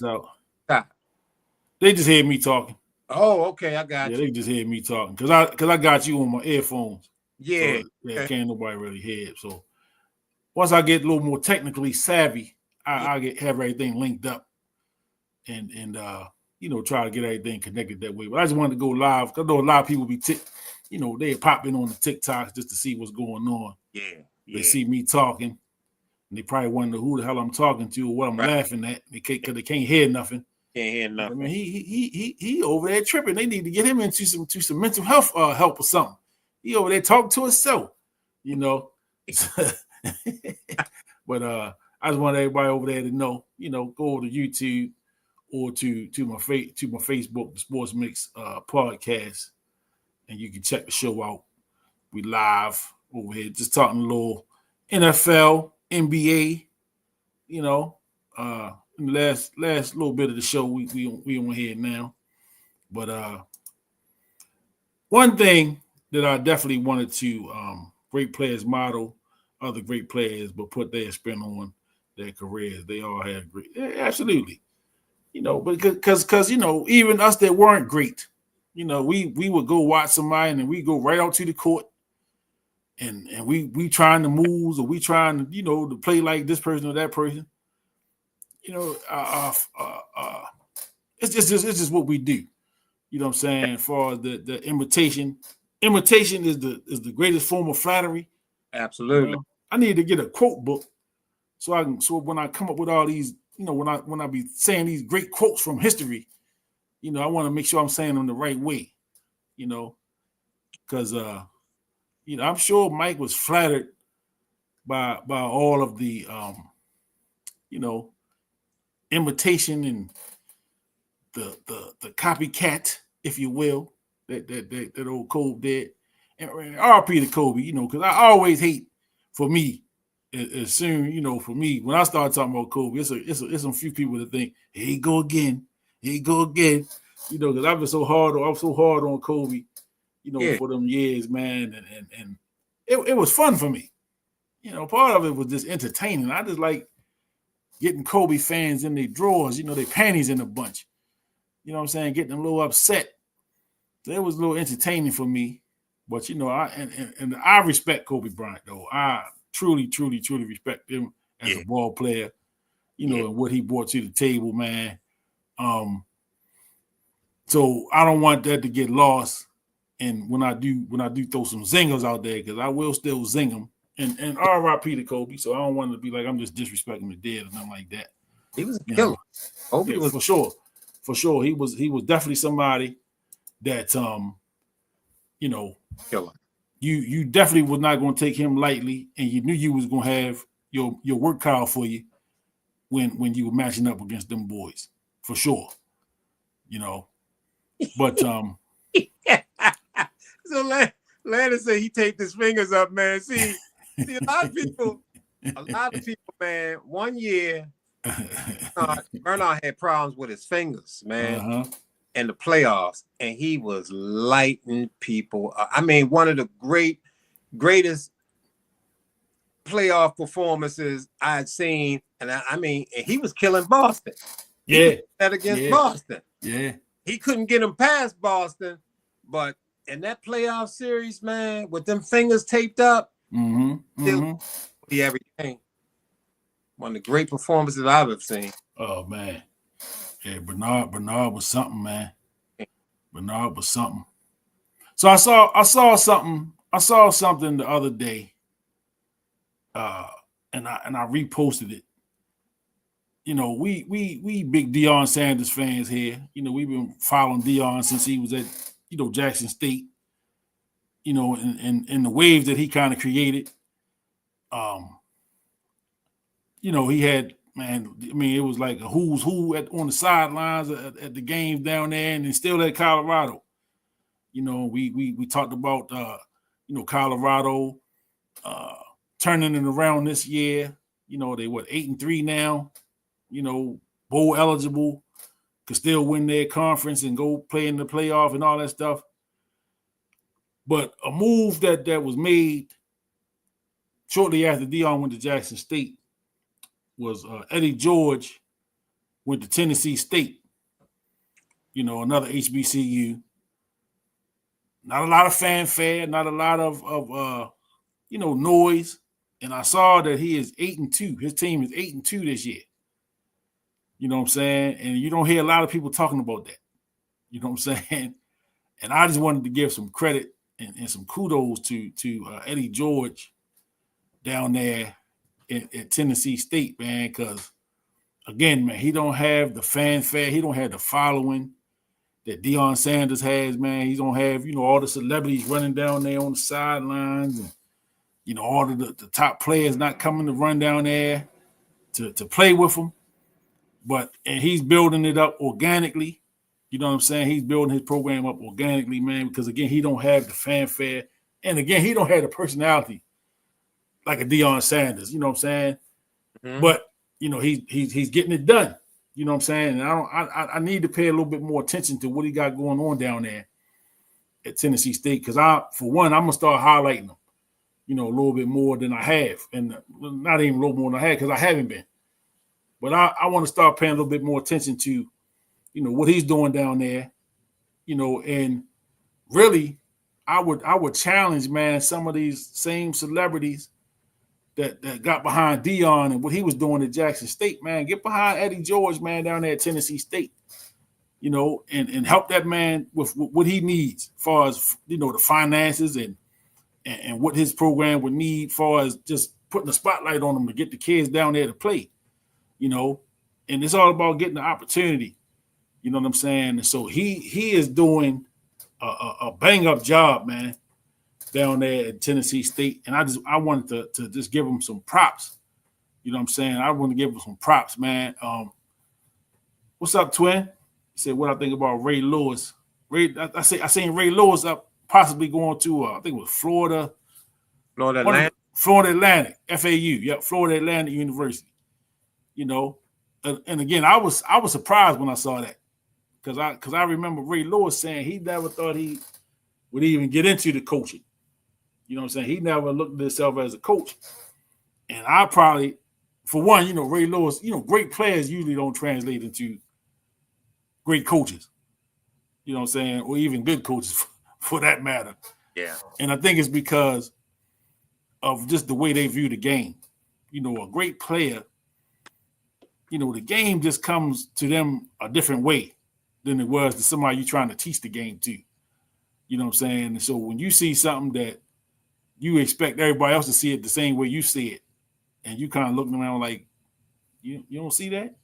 They just hear me talking. Oh, okay, I got you. They just hear me talking because I got you on my earphones. Yeah. So, can't nobody really hear it. So once I get a little more technically savvy, I have everything linked up and try to get everything connected that way. But I just wanted to go live because I know a lot of people they pop in on the TikToks just to see what's going on. Yeah. They see me talking and they probably wonder who the hell I'm talking to or what I'm laughing at because they can't hear nothing. Can't hear nothing. I mean, he over there tripping. They need to get him into some mental health help or something. He over there talking to himself, But I just want everybody over there to know, go over to YouTube or to my Facebook, the Sports Mix podcast, and you can check the show out. We live over here, just talking a little NFL, NBA, in the last little bit of the show, we on here now. But one thing that I definitely wanted to great players model other great players, but put their spin on their careers. They all had great, absolutely. Because even us that weren't great, we would go watch somebody and then we go right out to the court, and we trying to moves or we trying to to play like this person or that person. It's just what we do. You know what I'm saying? As far as the imitation is the greatest form of flattery. Absolutely. I need to get a quote book so when I come up with all these, when I be saying these great quotes from history, I want to make sure I'm saying them the right way, because I'm sure Mike was flattered by all of the imitation and the copycat, if you will, that old Kobe did. And RP to Kobe, because I always hate, for me, as soon, for me, when I start talking about Kobe, it's some few people that think, here you go again, because I've been so hard on Kobe, for them years, man, and it was fun for me. Part of it was just entertaining. I just like getting Kobe fans in their drawers, their panties in a bunch. you know what I'm saying, getting a little upset. So it was a little entertaining for me. But, you know, I respect Kobe Bryant, though. I truly, truly, truly respect him as a ball player, you know, and what he brought to the table, man. So I don't want that to get lost. And when I do throw some zingers out there, because I will still zing them. And R.I.P. to Kobe. So I don't want to be like I'm just disrespecting the dead or nothing like that. He was a killer. Kobe was for sure. He was definitely somebody that you know, killer. You definitely was not going to take him lightly, and you knew you was going to have your work cut out for you when you were matching up against them boys, for sure. You know, but So Landon said he taped his fingers up, man. See, a lot of people, man. 1 year, Bernard had problems with his fingers, man. In the playoffs, and he was lighting people up. I mean, one of the greatest playoff performances I'd seen, and and he was killing Boston. That against Boston. He couldn't get him past Boston, but in that playoff series, man, with them fingers taped up, still every game. One of the great performances I've ever seen. Oh man. Yeah, Bernard was something, man. Bernard was something. So I saw something the other day, and I reposted it. You know, we big Deion Sanders fans here. You know, we've been following Deion since he was at, you know, Jackson State. You know, and the waves that he kind of created. You know, he had. Man, I mean, it was like a who's who on the sidelines at the games down there, and then still at Colorado. You know, we talked about you know, Colorado turning it around this year. You know, they 8-3 now. You know, bowl eligible, could still win their conference and go play in the playoff and all that stuff. But a move that was made shortly after Deion went to Jackson State was Eddie George went to Tennessee State, you know, another HBCU. Not a lot of fanfare, not a lot of you know, noise. And I saw that he is 8-2. His team is 8-2 this year. You know what I'm saying? And you don't hear a lot of people talking about that. You know what I'm saying? And I just wanted to give some credit and some kudos to Eddie George down there at Tennessee State, man, because, again, man, he don't have the fanfare. He don't have the following that Deion Sanders has, man. He don't have, you know, all the celebrities running down there on the sidelines and, you know, all of the top players not coming to run down there to play with him. And he's building it up organically. You know what I'm saying? He's building his program up organically, man, because, again, he don't have the fanfare. And, again, he don't have the personality like a Deion Sanders, you know what I'm saying? But, you know, he's getting it done. You know what I'm saying? And I need to pay a little bit more attention to what he got going on down there at Tennessee State, because I'm gonna start highlighting them, you know, a little bit more than I have, and not even a little more than I had, because I haven't been. But I want to start paying a little bit more attention to, you know, what he's doing down there, you know, and really, I would challenge, man, some of these same celebrities that got behind Deion and what he was doing at Jackson State, man. Get behind Eddie George, man, down there at Tennessee State, you know, and help that man with what he needs as far as, you know, the finances and what his program would need as far as just putting a spotlight on him to get the kids down there to play, you know. And it's all about getting the opportunity, you know what I'm saying? And so he is doing a bang-up job, man, down there at Tennessee State. And I wanted to just give him some props. You know what I'm saying? I want to give him some props, man. What's up, Twin? He said, what I think about Ray Lewis. I seen Ray Lewis up possibly going to, I think it was Florida Atlantic, FAU. Yep, Florida Atlantic University. You know, and again, I was surprised when I saw that, because I remember Ray Lewis saying he never thought he would even get into the coaching. You know what I'm saying? He never looked at himself as a coach. And I probably, for one, you know, Ray Lewis, you know, great players usually don't translate into great coaches. You know what I'm saying? Or even good coaches for that matter. Yeah. And I think it's because of just the way they view the game. You know, a great player, you know, the game just comes to them a different way than it was to somebody you're trying to teach the game to. You know what I'm saying? And so when you see something that you expect everybody else to see it the same way you see it, and you kind of looking around like, you don't see that?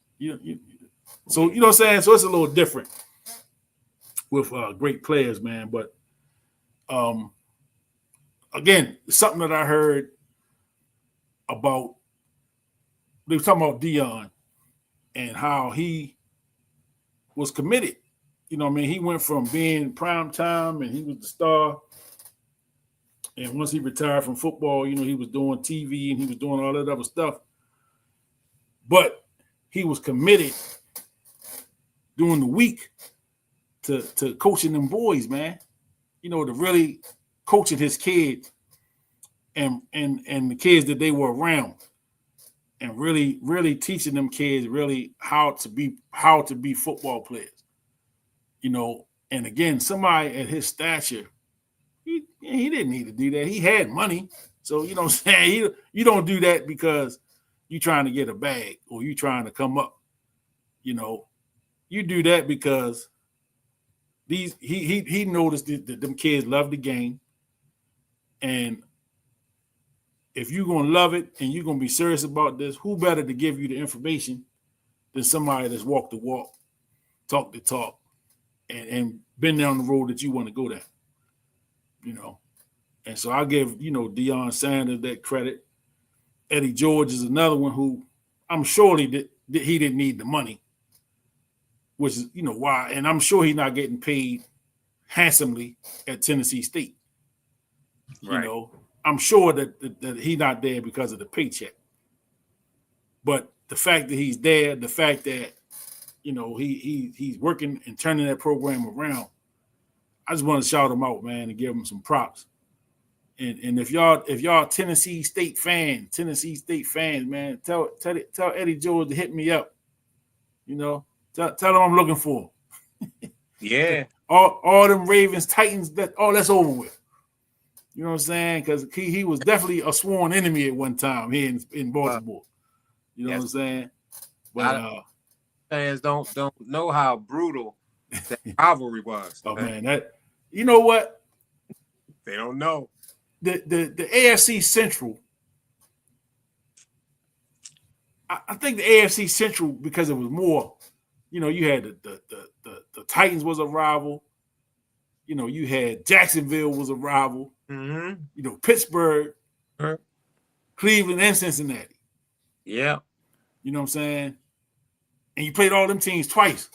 So, you know what I'm saying? So it's a little different with great players, man. But again, something that I heard about, they were talking about Deion and how he was committed. You know what I mean? He went from being prime time and he was the star. And once he retired from football, you know, he was doing TV and he was doing all that other stuff. But he was committed during the week to coaching them boys, man. You know, to really coaching his kids and the kids that they were around, and really teaching them kids really how to be football players. You know, and again, somebody at his stature, he didn't need to do that. He had money. So, you know what I'm saying? You don't do that because you're trying to get a bag or you trying to come up. You know, you do that because he noticed that them kids love the game. And if you're going to love it and you're going to be serious about this, who better to give you the information than somebody that's walked the walk, talked the talk, and been down the road that you want to go down, you know. And so I give, you know, Deion Sanders that credit. Eddie George is another one who I'm sure he didn't need the money, which is, you know, why. And I'm sure he's not getting paid handsomely at Tennessee State. Right. You know, I'm sure that he's not there because of the paycheck. But the fact that he's there, the fact that, you know, he's working and turning that program around, I just want to shout him out, man, and give him some props. And if y'all Tennessee State fans, man, tell Eddie George to hit me up. You know, tell him I'm looking for him. Yeah. All them Ravens, Titans, that's over with. You know what I'm saying? Because he was definitely a sworn enemy at one time here in Baltimore. You know what I'm saying? But fans don't know how brutal that rivalry was. Oh man, that, you know what? They don't know. The AFC Central. I think the AFC Central, because it was more, you know, you had the Titans was a rival. You know, you had Jacksonville was a rival. Mm-hmm. You know, Pittsburgh, Cleveland, and Cincinnati. Yeah. You know what I'm saying? And you played all them teams twice.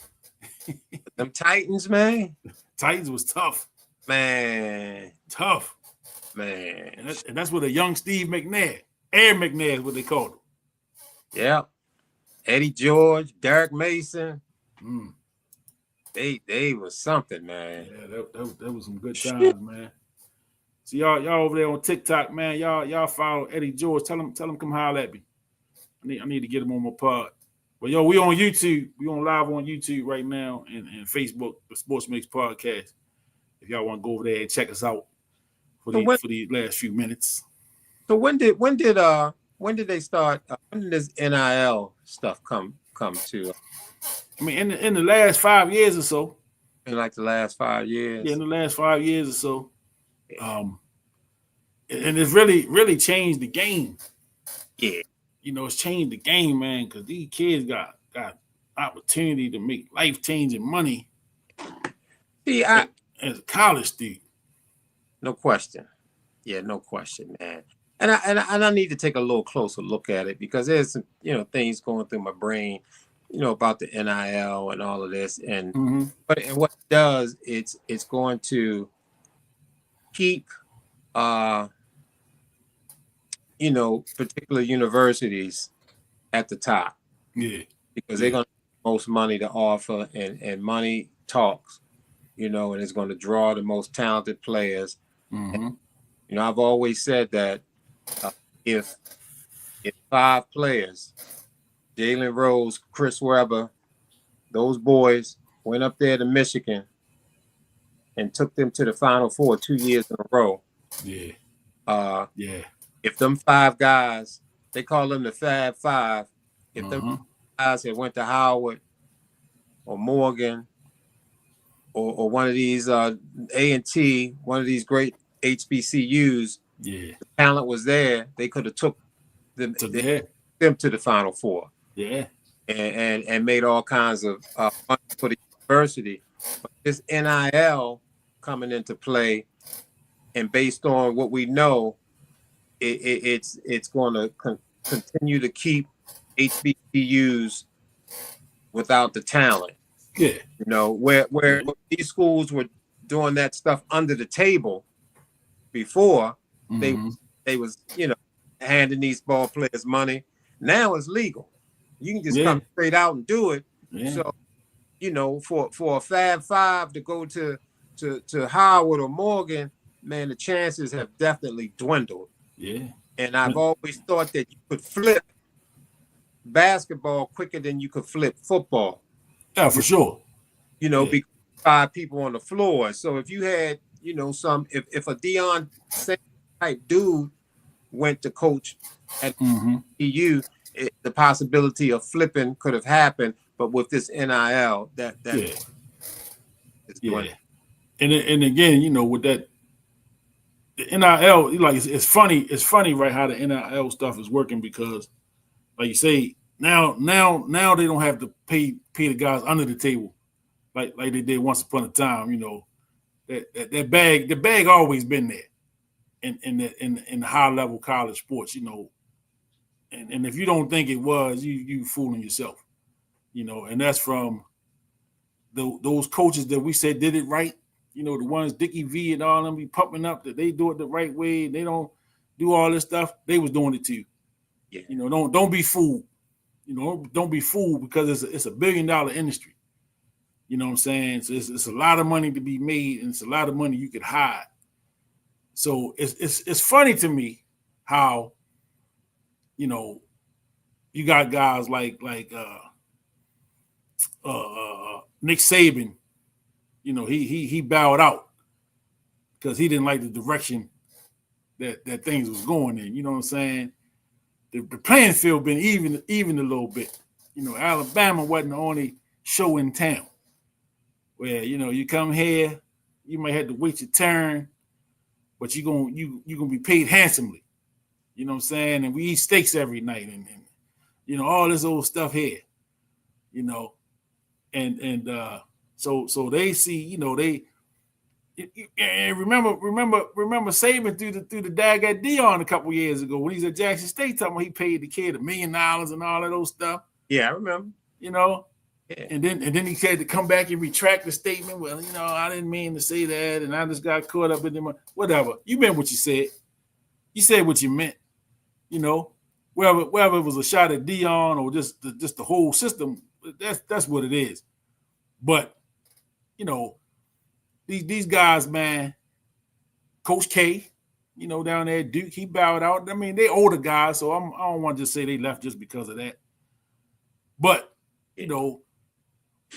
Them Titans, man. Titans was tough. Man. Tough. Man. And that's what a young Steve McNair, Air McNair is what they called him. Yeah. Eddie George, Derek Mason. Mm. They was something, man. Yeah, that was some good times, man. So y'all over there on TikTok, man. Y'all follow Eddie George. Tell him come holler at me. I need to get him on my pod. But yo, we on YouTube. We on live on YouTube right now and Facebook, the Sports Mix Podcast. If y'all want to go over there and check us out for these last few minutes. So when did they start? When did this NIL stuff come to? I mean, in the last 5 years or so. In like the last 5 years. Yeah, in the last 5 years or so. And it's really changed the game. Yeah. You know, it's changed the game, man, because these kids got opportunity to make life-changing money. See, as a college student. No question. Yeah, no question, man. And I need to take a little closer look at it because there's some, you know, things going through my brain, you know, about the NIL and all of this. And what it does, it's going to keep you know, particular universities at the top. Yeah. Because they're going to have the most money to offer and money talks, you know, and it's going to draw the most talented players. And, you know, I've always said that if 5 players, Jalen Rose, Chris Webber, those boys went up there to Michigan and took them to the Final Four 2 years in a row. Yeah. If them 5 guys, they call them the Fab Five. If them guys had went to Howard or Morgan or one of these A&T, one of these great HBCUs, the talent was there. They could have took them to the Final Four. Yeah. And made all kinds of money for the university. But this NIL coming into play, and based on what we know, it's going to continue to keep HBCUs without the talent. Yeah. You know, where these schools were doing that stuff under the table before, they was, you know, handing these ball players money. Now it's legal. You can just come straight out and do it. Yeah. So, you know, for a Fab Five to go to Howard or Morgan, man, the chances have definitely dwindled. Yeah. And I've always thought that you could flip basketball quicker than you could flip football. Yeah, for sure. You know, because 5 people on the floor. So if you had, you know, if a Deion type dude went to coach at EU, the possibility of flipping could have happened, but with this NIL, that is doing. And again, you know, with that, the NIL, like it's funny, right? How the NIL stuff is working, because, like you say, now they don't have to pay the guys under the table like they did once upon a time. You know, the bag always been there in the high level college sports. You know. And if you don't think it was, you fooling yourself, you know. And that's from those coaches that we said did it right, you know, the ones Dickie V and all them be pumping up that they do it the right way. They don't do all this stuff. They was doing it too. Yeah. You know, don't be fooled. You know, don't be fooled, because it's a $1 billion industry. You know what I'm saying? So it's a lot of money to be made, and it's a lot of money you could hide. So it's funny to me how, you know, you got guys like Nick Saban. You know, he bowed out because he didn't like the direction that things was going in. You know what I'm saying? The playing field been even a little bit. You know, Alabama wasn't the only show in town where, you know, you come here, you might have to wait your turn, but you're gonna be paid handsomely. You know what I'm saying? And we eat steaks every night, and you know, all this old stuff here, you know, and so they see, you know, and remember Saban through the dag at Deion a couple years ago when he's at Jackson State, talking about he paid the kid $1 million and all of those stuff. Yeah, I remember. You know, yeah. and then he had to come back and retract the statement. Well, you know, I didn't mean to say that, and I just got caught up in them. Whatever. You meant what you said. You said what you meant. You know, whether it was a shot at Deion or just the whole system, that's what it is. But, you know, these guys, man, Coach K, you know, down there at Duke, he bowed out. I mean, they older guys, so I don't want to just say they left just because of that. But, you know,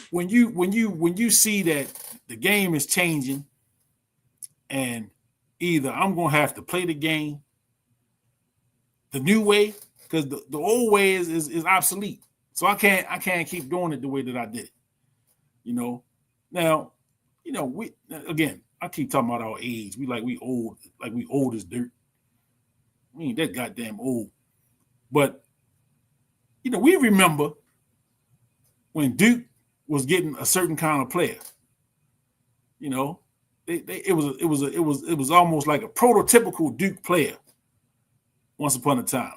when you see that the game is changing, and either I'm gonna have to play the game the new way, because the old way is obsolete. So I can't keep doing it the way that I did it. You know, now, you know, I keep talking about our age. We old as dirt. We ain't that goddamn old. But, you know, we remember when Duke was getting a certain kind of player. You know, it was almost like a prototypical Duke player once upon a time.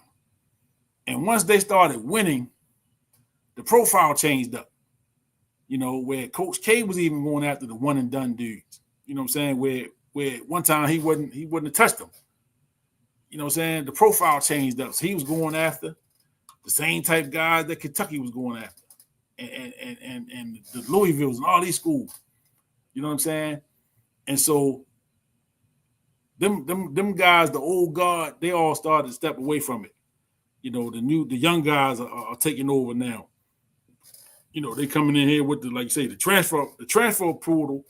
And once they started winning, the profile changed up. You know, where Coach K was even going after the one and done dudes. You know what I'm saying? Where one time he wouldn't have touched them. You know what I'm saying? The profile changed up. So he was going after the same type guys that Kentucky was going after. And the Louisvilles and all these schools. You know what I'm saying? And so them guys, the old guard, they all started to step away from it. You know, the young guys are taking over now. You know, they coming in here with like you say, the transfer portal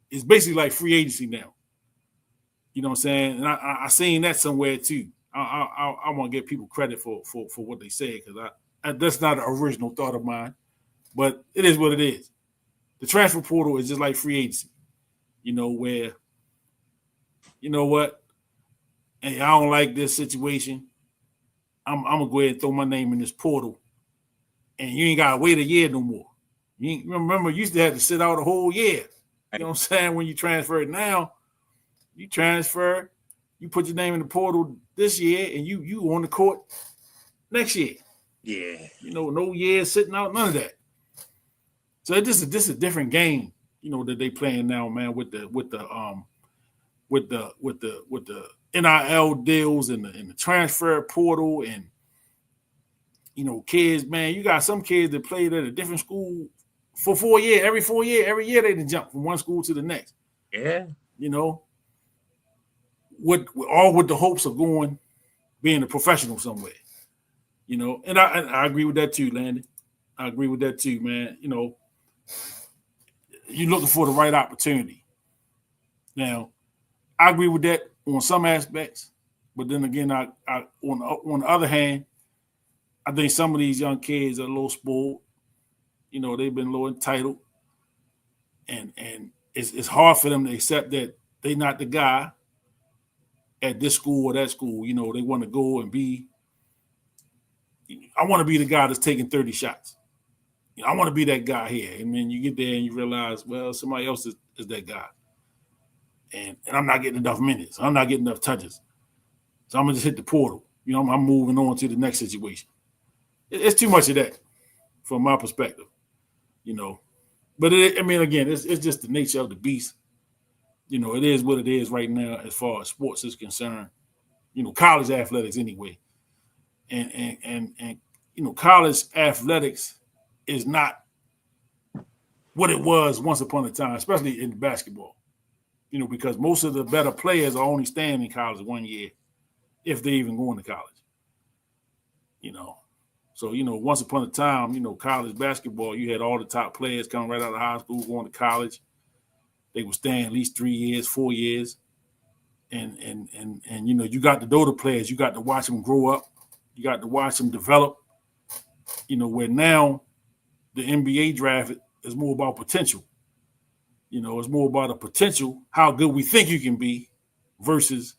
it's basically like free agency now. You know what I'm saying? And I seen that somewhere too. I want to give people credit for what they said, because that's not an original thought of mine, but it is what it is. The transfer portal is just like free agency, where, you know what, hey, I don't like this situation. I'm gonna go ahead and throw my name in this portal, and you ain't gotta wait a year no more. You remember, you used to have to sit out a whole year. You know what I'm saying? When you transfer it now, you transfer, you put your name in the portal this year, and you on the court next year. Yeah. No year sitting out, none of that. So this is a different game, that they playing now, man, with the NIL deals and the transfer portal, and kids, man, you got some kids that played at a different school for 4 years. Every 4 years, every year they done jump from one school to the next. Yeah. With the hopes of being a professional somewhere. And I agree with that too, Landon. I agree with that too, man. You're looking for the right opportunity. Now, I agree with that on some aspects, but then again, I on the other hand, I think some of these young kids are a little spoiled. They've been a little entitled, and it's hard for them to accept that they're not the guy at this school or that school. They want to go and be. I want to be the guy that's taking 30 shots. I want to be that guy here. And then you get there and you realize, well, somebody else is that guy. And I'm not getting enough minutes. I'm not getting enough touches. So I'm going to just hit the portal. I'm moving on to the next situation. It's too much of that from my perspective, But again, it's just the nature of the beast. It is what it is right now as far as sports is concerned. College athletics anyway. And college athletics is not what it was once upon a time, especially in basketball. Because most of the better players are only staying in college 1 year, if they even going to college. So once upon a time, college basketball, you had all the top players coming right out of high school going to college. They were staying at least 3 years, 4 years, and you got to know the players. You got to watch them grow up. You got to watch them develop. Where now the NBA draft is more about potential. It's more about a potential, how good we think you can be, versus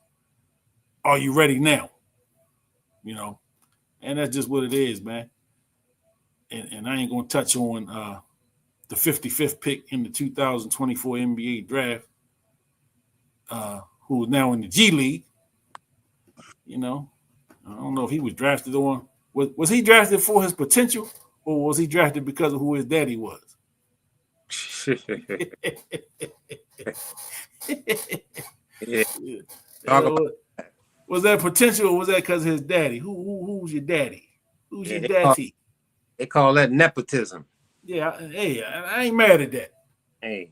are you ready now? And that's just what it is, man. And I ain't gonna touch on the 55th pick in the 2024 NBA draft, who is now in the G League. I don't know if he was drafted on. Was he drafted for his potential, or was he drafted because of who his daddy was? Yeah. Was that potential, or was that because of his daddy? Who's your daddy? Who's your daddy? They call that nepotism. Yeah, hey, I ain't mad at that. Hey,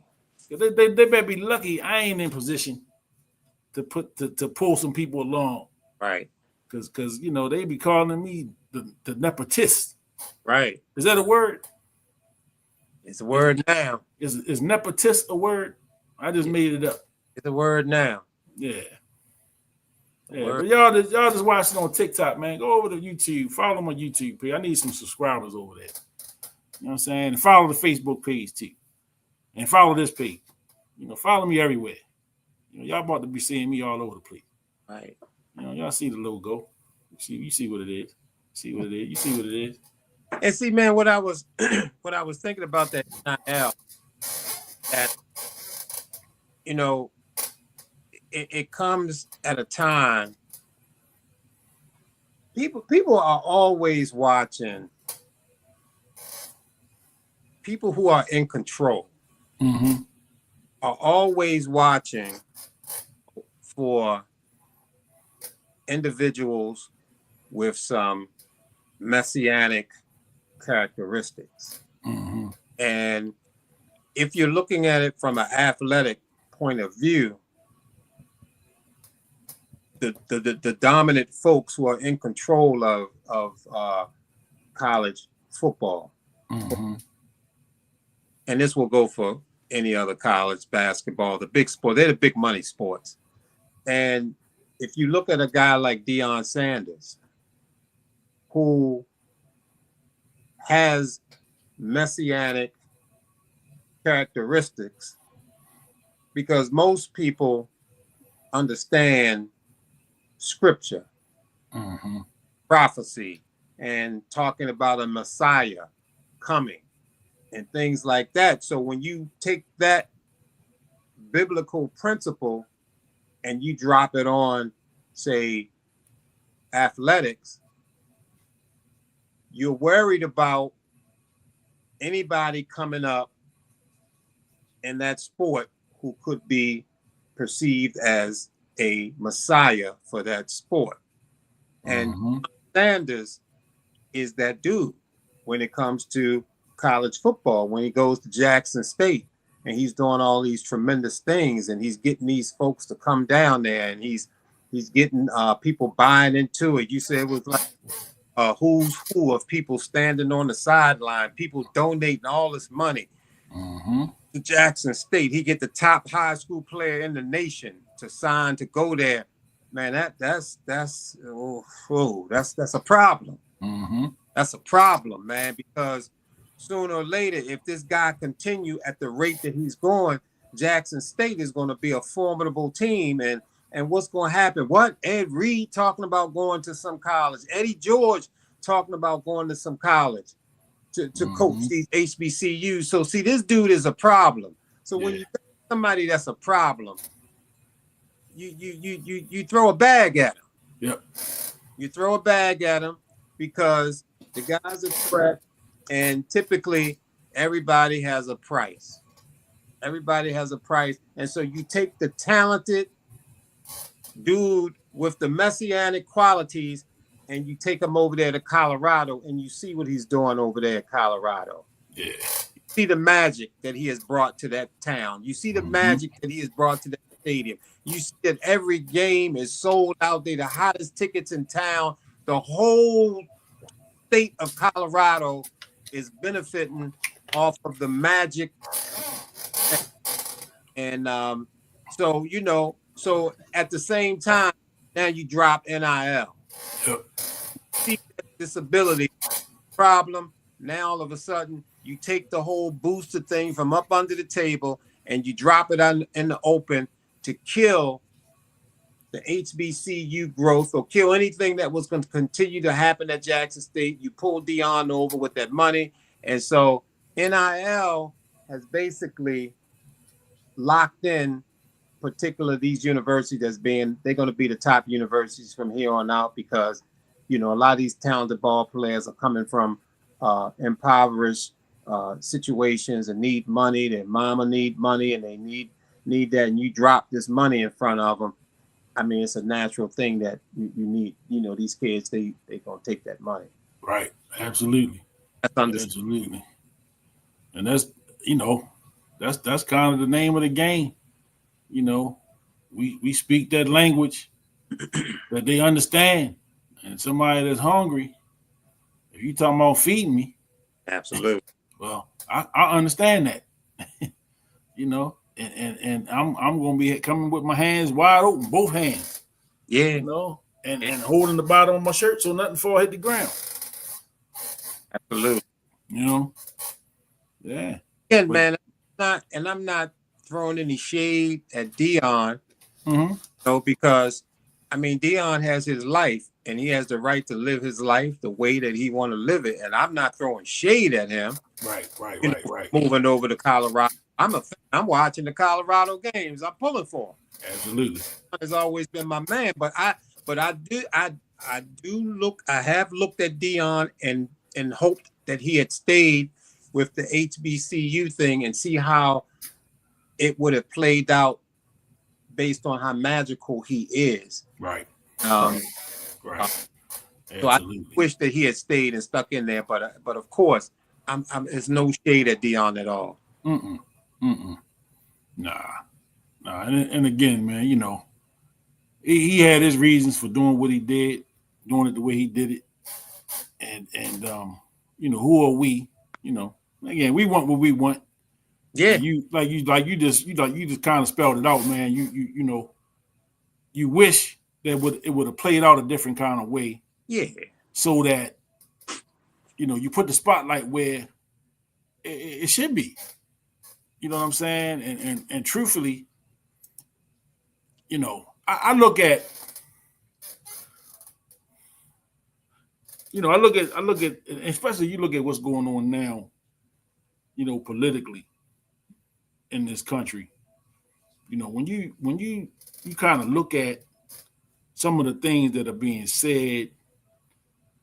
they better be lucky I ain't in position to pull some people along. Right. Because they be calling me the nepotist. Right. Is that a word? It's a word now. Is nepotist a word? I just made it up. It's a word now. Yeah. But y'all just watching on TikTok, man. Go over to YouTube. Follow my YouTube page. I need some subscribers over there. You know what I'm saying? And follow the Facebook page too. And follow this page. Follow me everywhere. Y'all about to be seeing me all over the place. Right. Y'all see the logo. You see what it is. See what it is. You see what it is. And see, man, what I was thinking about that NIL, that it comes at a time. People are always watching. People who are in control are always watching for individuals with some messianic characteristics. And if you're looking at it from an athletic point of view, the dominant folks who are in control of college football, and this will go for any other college basketball. The big sport, they're the big money sports. And if you look at a guy like Deion Sanders, who has messianic characteristics, because most people understand scripture, prophecy, and talking about a Messiah coming and things like that. So when you take that biblical principle and you drop it on, say, athletics, you're worried about anybody coming up in that sport who could be perceived as a messiah for that sport. And Sanders is that dude when it comes to college football. When he goes to Jackson State and he's doing all these tremendous things, and he's getting these folks to come down there, and he's getting people buying into it. You said it was like who's who of people standing on the sideline, people donating all this money to Jackson State. He get the top high school player in the nation to sign to go there. Man, that's a problem. That's a problem, man, because sooner or later, if this guy continue at the rate that he's going, Jackson State is going to be a formidable team. And what's going to happen? What? Ed Reed talking about going to some college. Eddie George talking about going to some college to coach these HBCUs. So, see, this dude is a problem. So when you think somebody that's a problem, you throw a bag at him. Yep. You throw a bag at him because the guy's a threat, and typically everybody has a price. Everybody has a price. And so you take the talented dude with the messianic qualities and you take him over there to Colorado, and you see what he's doing over there in Colorado. Yeah. You see the magic that he has brought to that town. You see the magic that he has brought to that stadium. You see that every game is sold out there, the hottest tickets in town. The whole state of Colorado is benefiting off of the magic. And so, you know, so at the same time, now you drop NIL. Yep. See disability problem. Now all of a sudden you take the whole booster thing from up under the table and you drop it in the open to kill the HBCU growth or kill anything that was going to continue to happen at Jackson State. You pull Deion over with that money. And so NIL has basically locked in particularly these universities as being, they're going to be the top universities from here on out, because, you know, a lot of these talented ball players are coming from impoverished situations and need money. Their mama need money and they need that. And you drop this money in front of them. I mean, it's a natural thing that you need. You know, these kids, they going to take that money. Right. Absolutely. That's Absolutely. And that's, you know, that's kind of the name of the game. You know, we speak that language that they understand. And somebody that's hungry, if you talking about feeding me, absolutely. Well, I understand that. You know, and I'm gonna be coming with my hands wide open, both hands. Yeah. You know, and holding the bottom of my shirt so nothing fall hit the ground. Absolutely. You know. Yeah. Yeah, man. I'm not throwing any shade at Deion. So because I mean, Deion has his life and he has the right to live his life the way that he want to live it. And I'm not throwing shade at him. Right. Moving over to Colorado. I'm a fan. I'm watching the Colorado games. I'm pulling for him. Absolutely. Has always I have looked at Deion and hoped that he had stayed with the HBCU thing and see how it would have played out based on how magical he is. Right. Right. So I wish that he had stayed and stuck in there, but of course, there's no shade at Deion at all. Nah. And again, man, you know, he had his reasons for doing what he did, doing it the way he did it, and you know, who are we? You know, again, we want what we want. Yeah. You just kind of spelled it out, man. You know, you wish that it would have played out a different kind of way. Yeah. So that, you know, you put the spotlight where it should be. You know what I'm saying? And truthfully, you know, I look at, especially you look at what's going on now, you know, politically in this country. You know, when you kind of look at some of the things that are being said,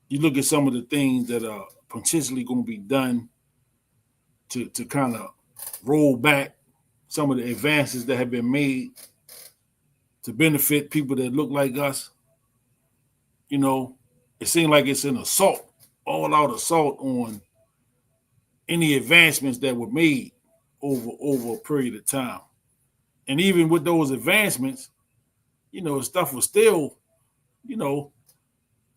you look at some of the things that are potentially going to be done to kind of roll back some of the advances that have been made to benefit people that look like us. You know, it seems like it's an assault, all out assault on any advancements that were made over a period of time. And even with those advancements, you know, stuff was still, you know,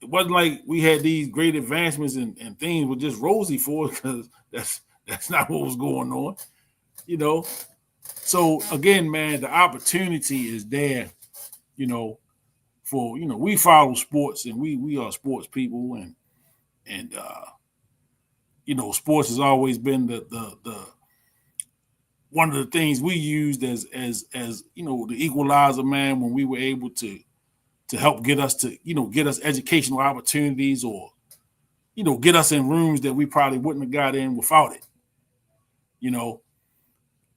it wasn't like we had these great advancements and things were just rosy for us, because that's not what was going on, you know. So again, man, the opportunity is there, you know, for, you know, we follow sports and we are sports people, and you know, sports has always been the one of the things we used as you know, the equalizer, man, when we were able to help get us educational opportunities, or, you know, get us in rooms that we probably wouldn't have got in without it, you know.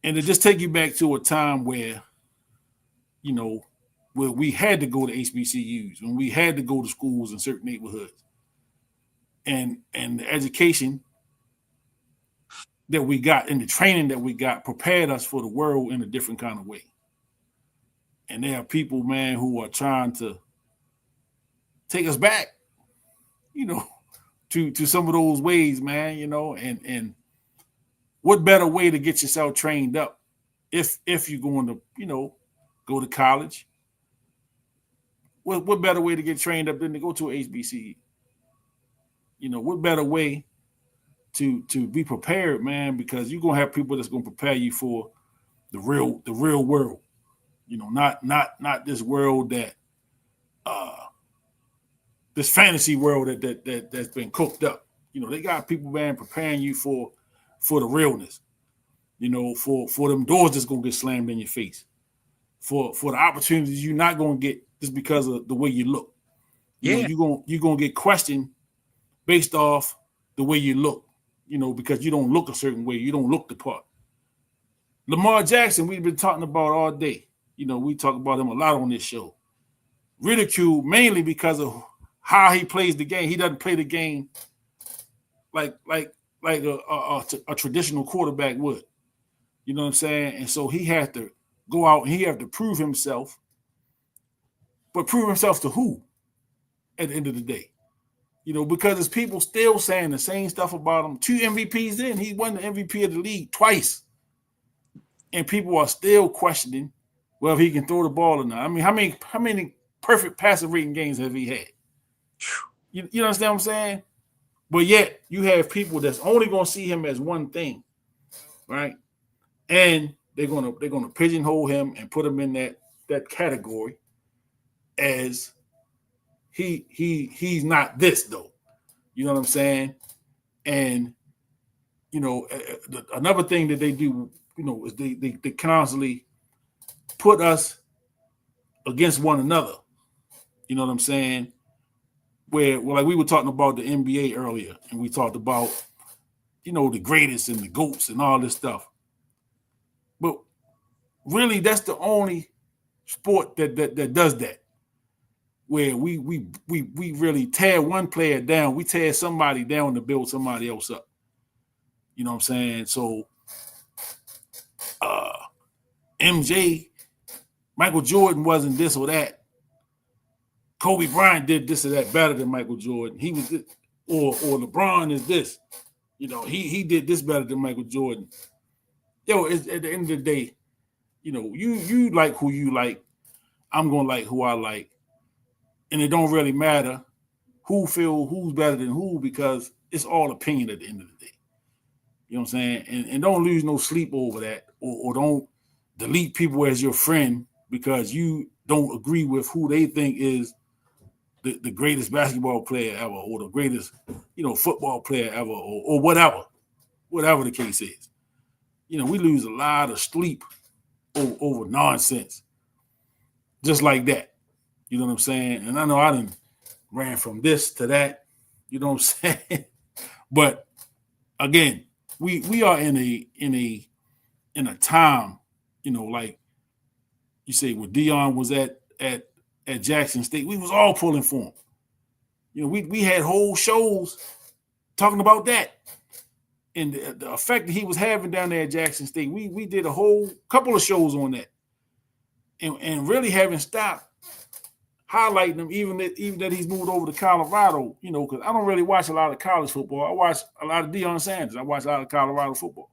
And to just take you back to a time where, you know, where we had to go to HBCUs, when we had to go to schools in certain neighborhoods, and the education that we got and the training that we got prepared us for the world in a different kind of way. And there are people, man, who are trying to take us back, you know, to some of those ways, man, you know. And what better way to get yourself trained up if you're going to, you know, go to college? What better way to get trained up than to go to an HBCU? You know, what better way to be prepared, man, because you're gonna have people that's gonna prepare you for the real world. You know, not this world that this fantasy world that's been cooked up. You know, they got people, man, preparing you for the realness. You know, for them doors that's gonna get slammed in your face, for the opportunities you're not gonna get just because of the way you look. You know, you're gonna get questioned based off the way you look. You know, because you don't look a certain way, you don't look the part. Lamar Jackson, we've been talking about all day. You know, we talk about him a lot on this show. Ridiculed mainly because of how he plays the game. He doesn't play the game like a traditional quarterback would. You know what I'm saying? And so he had to go out and he had to prove himself. But prove himself to who at the end of the day? You know, because there's people still saying the same stuff about him. 2 MVPs in, he won the MVP of the league twice. And people are still questioning, well, if he can throw the ball or not. I mean, how many perfect passer rating games have he had? You understand what I'm saying? But yet you have people that's only going to see him as one thing, right? And they're gonna pigeonhole him and put him in that category as he's not this though. You know what I'm saying? And you know, another thing that they do, you know, is they constantly put us against one another. You know what I'm saying? Where like we were talking about the NBA earlier, and we talked about, you know, the greatest and the GOATs and all this stuff. But really, that's the only sport that does that. Where we really tear one player down, we tear somebody down to build somebody else up. You know what I'm saying? So MJ, Michael Jordan wasn't this or that. Kobe Bryant did this or that better than Michael Jordan. He was this, or LeBron is this. You know, he did this better than Michael Jordan. Yo, it's, at the end of the day, you know, you like who you like. I'm gonna like who I like. And it don't really matter who's better than who, because it's all opinion at the end of the day. You know what I'm saying? And don't lose no sleep over that, or don't delete people as your friend because you don't agree with who they think is the greatest basketball player ever, or the greatest, football player ever, or whatever the case is. We lose a lot of sleep over nonsense, just like that. You know what I'm saying? And I know I done ran from this to that. You know what I'm saying? But again, we are in a time, like you say, when Deion was at Jackson State, we was all pulling for him. We had whole shows talking about that and the effect that he was having down there at Jackson State. We did a whole couple of shows on that, and really haven't stopped highlighting him, even that he's moved over to Colorado. Because I don't really watch a lot of college football. I watch a lot of Deion Sanders. I watch a lot of Colorado football.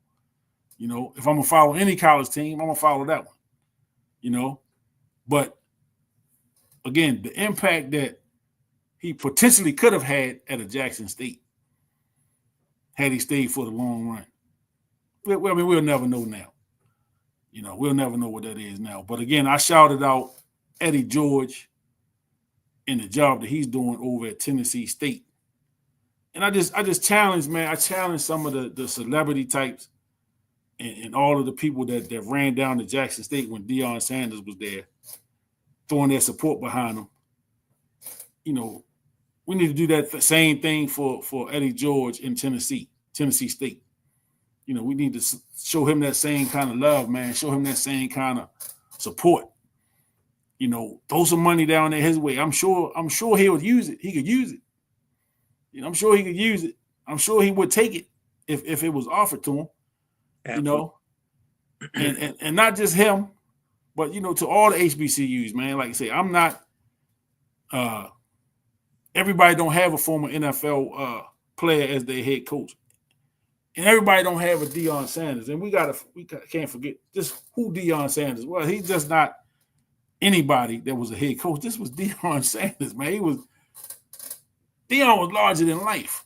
If I'm gonna follow any college team, I'm gonna follow that one. But again, the impact that he potentially could have had at a Jackson State had he stayed for the long run. Well, I mean, we'll never know now. We'll never know what that is now. But again, I shouted out Eddie George and the job that he's doing over at Tennessee State. And I just challenge, man. I challenge some of the celebrity types and all of the people that ran down to Jackson State when Deion Sanders was there, throwing their support behind him. We need to do that same thing for Eddie George in Tennessee State. We need to show him that same kind of love, man. Show him that same kind of support. Throw some money down there his way. I'm sure he would use it. He could use it. I'm sure he could use it. I'm sure he would take it if it was offered to him. Absolutely. And not just him, but to all the HBCUs, man. Like I say, I'm not. Everybody don't have a former NFL player as their head coach, and everybody don't have a Deion Sanders. And we can't forget just who Deion Sanders was. He's just not anybody that was a head coach. This was Deion Sanders, man. Deion was larger than life.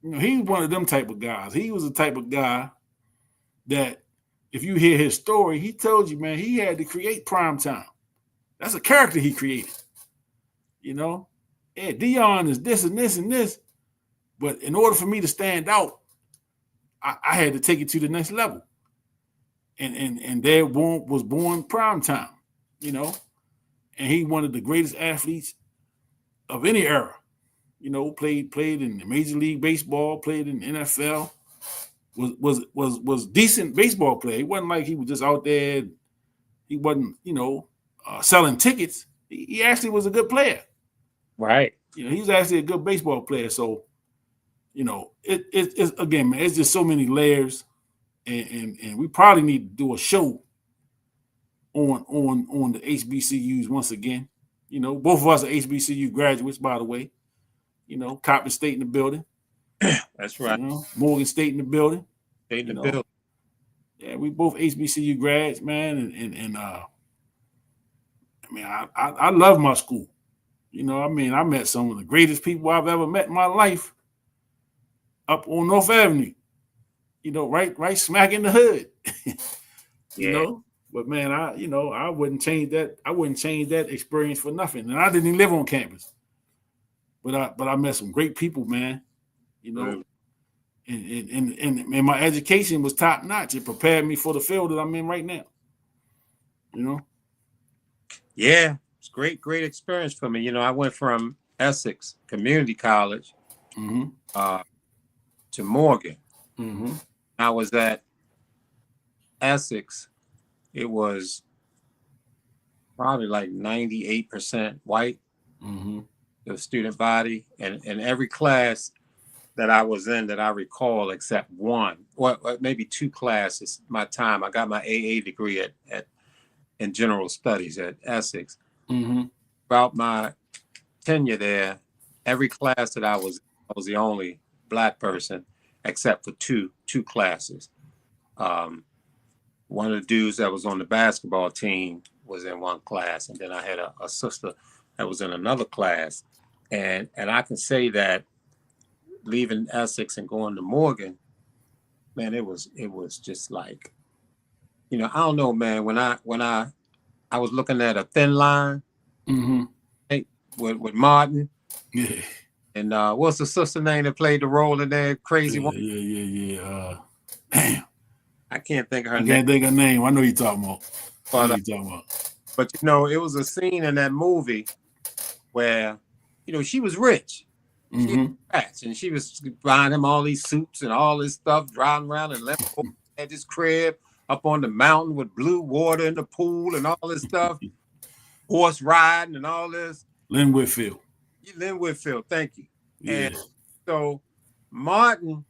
He's one of them type of guys. He was the type of guy that if you hear his story, he told you, man, he had to create prime time. That's a character he created. Yeah, Deion is this and this and this. But in order for me to stand out, I had to take it to the next level. And there was born prime time, and he one of the greatest athletes of any era. Played in Major League Baseball, played in NFL, was decent baseball player. He wasn't like he was just out there. He wasn't, selling tickets. He actually was a good player. Right. He was actually a good baseball player. So, it's again, man, it's just so many layers, and we probably need to do a show on the HBCUs once again. Both of us are HBCU graduates, by the way. Coppin State in the building. That's right. Morgan State in the building. State in the building. Yeah, we both HBCU grads, man, and I mean, I love my school. I met some of the greatest people I've ever met in my life up on North Avenue. Right smack in the hood. But man, I wouldn't change that. I wouldn't change that experience for nothing. And I didn't even live on campus. But I met some great people, man. And my education was top notch. It prepared me for the field that I'm in right now. Yeah, it's great experience for me. I went from Essex Community College to Morgan. Mm-hmm. I was at Essex. It was probably like 98% white. Mm-hmm. The student body, and every class that I was in that I recall, except one, or maybe two classes. My time, I got my AA degree in general studies at Essex. Mm-hmm. About my tenure there, every class that I was the only Black person, except for two classes. One of the dudes that was on the basketball team was in one class, and then I had a sister that was in another class. And I can say that leaving Essex and going to Morgan, man, it was just like, I don't know, man. When I was looking at A Thin Line, with Martin, Yeah. and what's the sister name that played the role in there? Crazy one. Yeah. Damn. I can't think of her I name. can't think of her name. I know you're talking about. But it was a scene in that movie where, she was rich. She had rats, and she was buying him all these suits and all this stuff, driving around and left at his crib up on the mountain with blue water in the pool and all this stuff, horse riding and all this. Lynn Whitfield. Lynn Whitfield, thank you. Yeah. And so Martin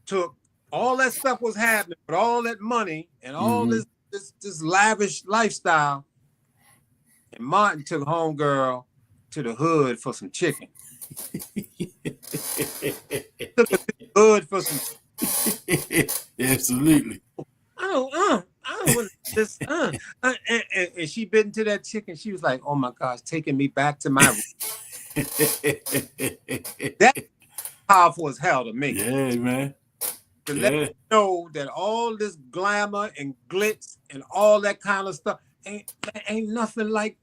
took all that stuff was happening, but all that money and all this lavish lifestyle, and Martin took homegirl to the hood for some chicken. Took her to the hood for some. Absolutely. I don't want this. And she bit into that chicken. She was like, "Oh my gosh, taking me back to my." That's powerful as hell to me. Yeah, man. To let you know that all this glamour and glitz and all that kind of stuff ain't nothing like,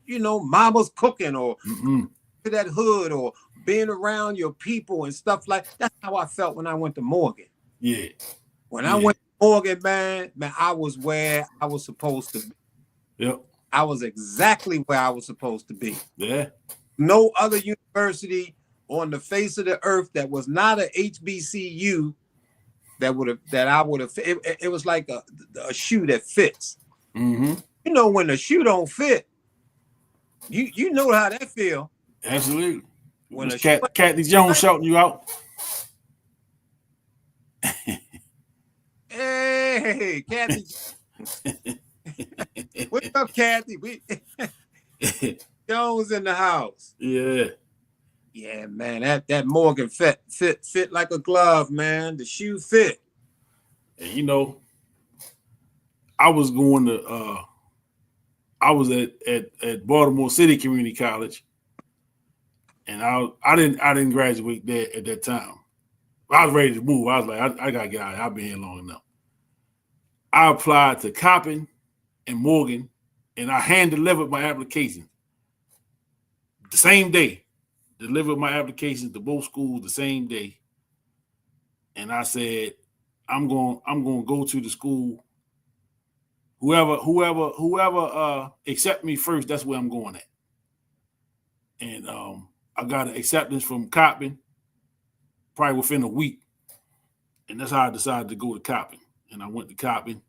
mama's cooking or to that hood or being around your people and stuff like. That's how I felt when I went to Morgan. Yeah. When I went to Morgan, man, I was where I was supposed to be. Yep. I was exactly where I was supposed to be. Yeah. No other university on the face of the earth that was not a HBCU that I would have. It was like a shoe that fits. When the shoe don't fit, you know how that feel. Absolutely. When Kathy Jones shouting you out. Hey, Kathy. What's up, Kathy? Jones in the house. Yeah. Yeah, man. That Morgan fit like a glove, man. The shoe fit. And I was going to I was at Baltimore City Community College, and I didn't graduate there at that time. I was ready to move. I was like, I gotta get out of here. I've been here long enough. I applied to Coppin and Morgan, and I hand-delivered my application the same day. Delivered my applications to both schools the same day. And I said, I'm going to go to the school. Whoever accept me first, that's where I'm going at. And I got an acceptance from Coppin probably within a week. And that's how I decided to go to Coppin. And I went to Coppin.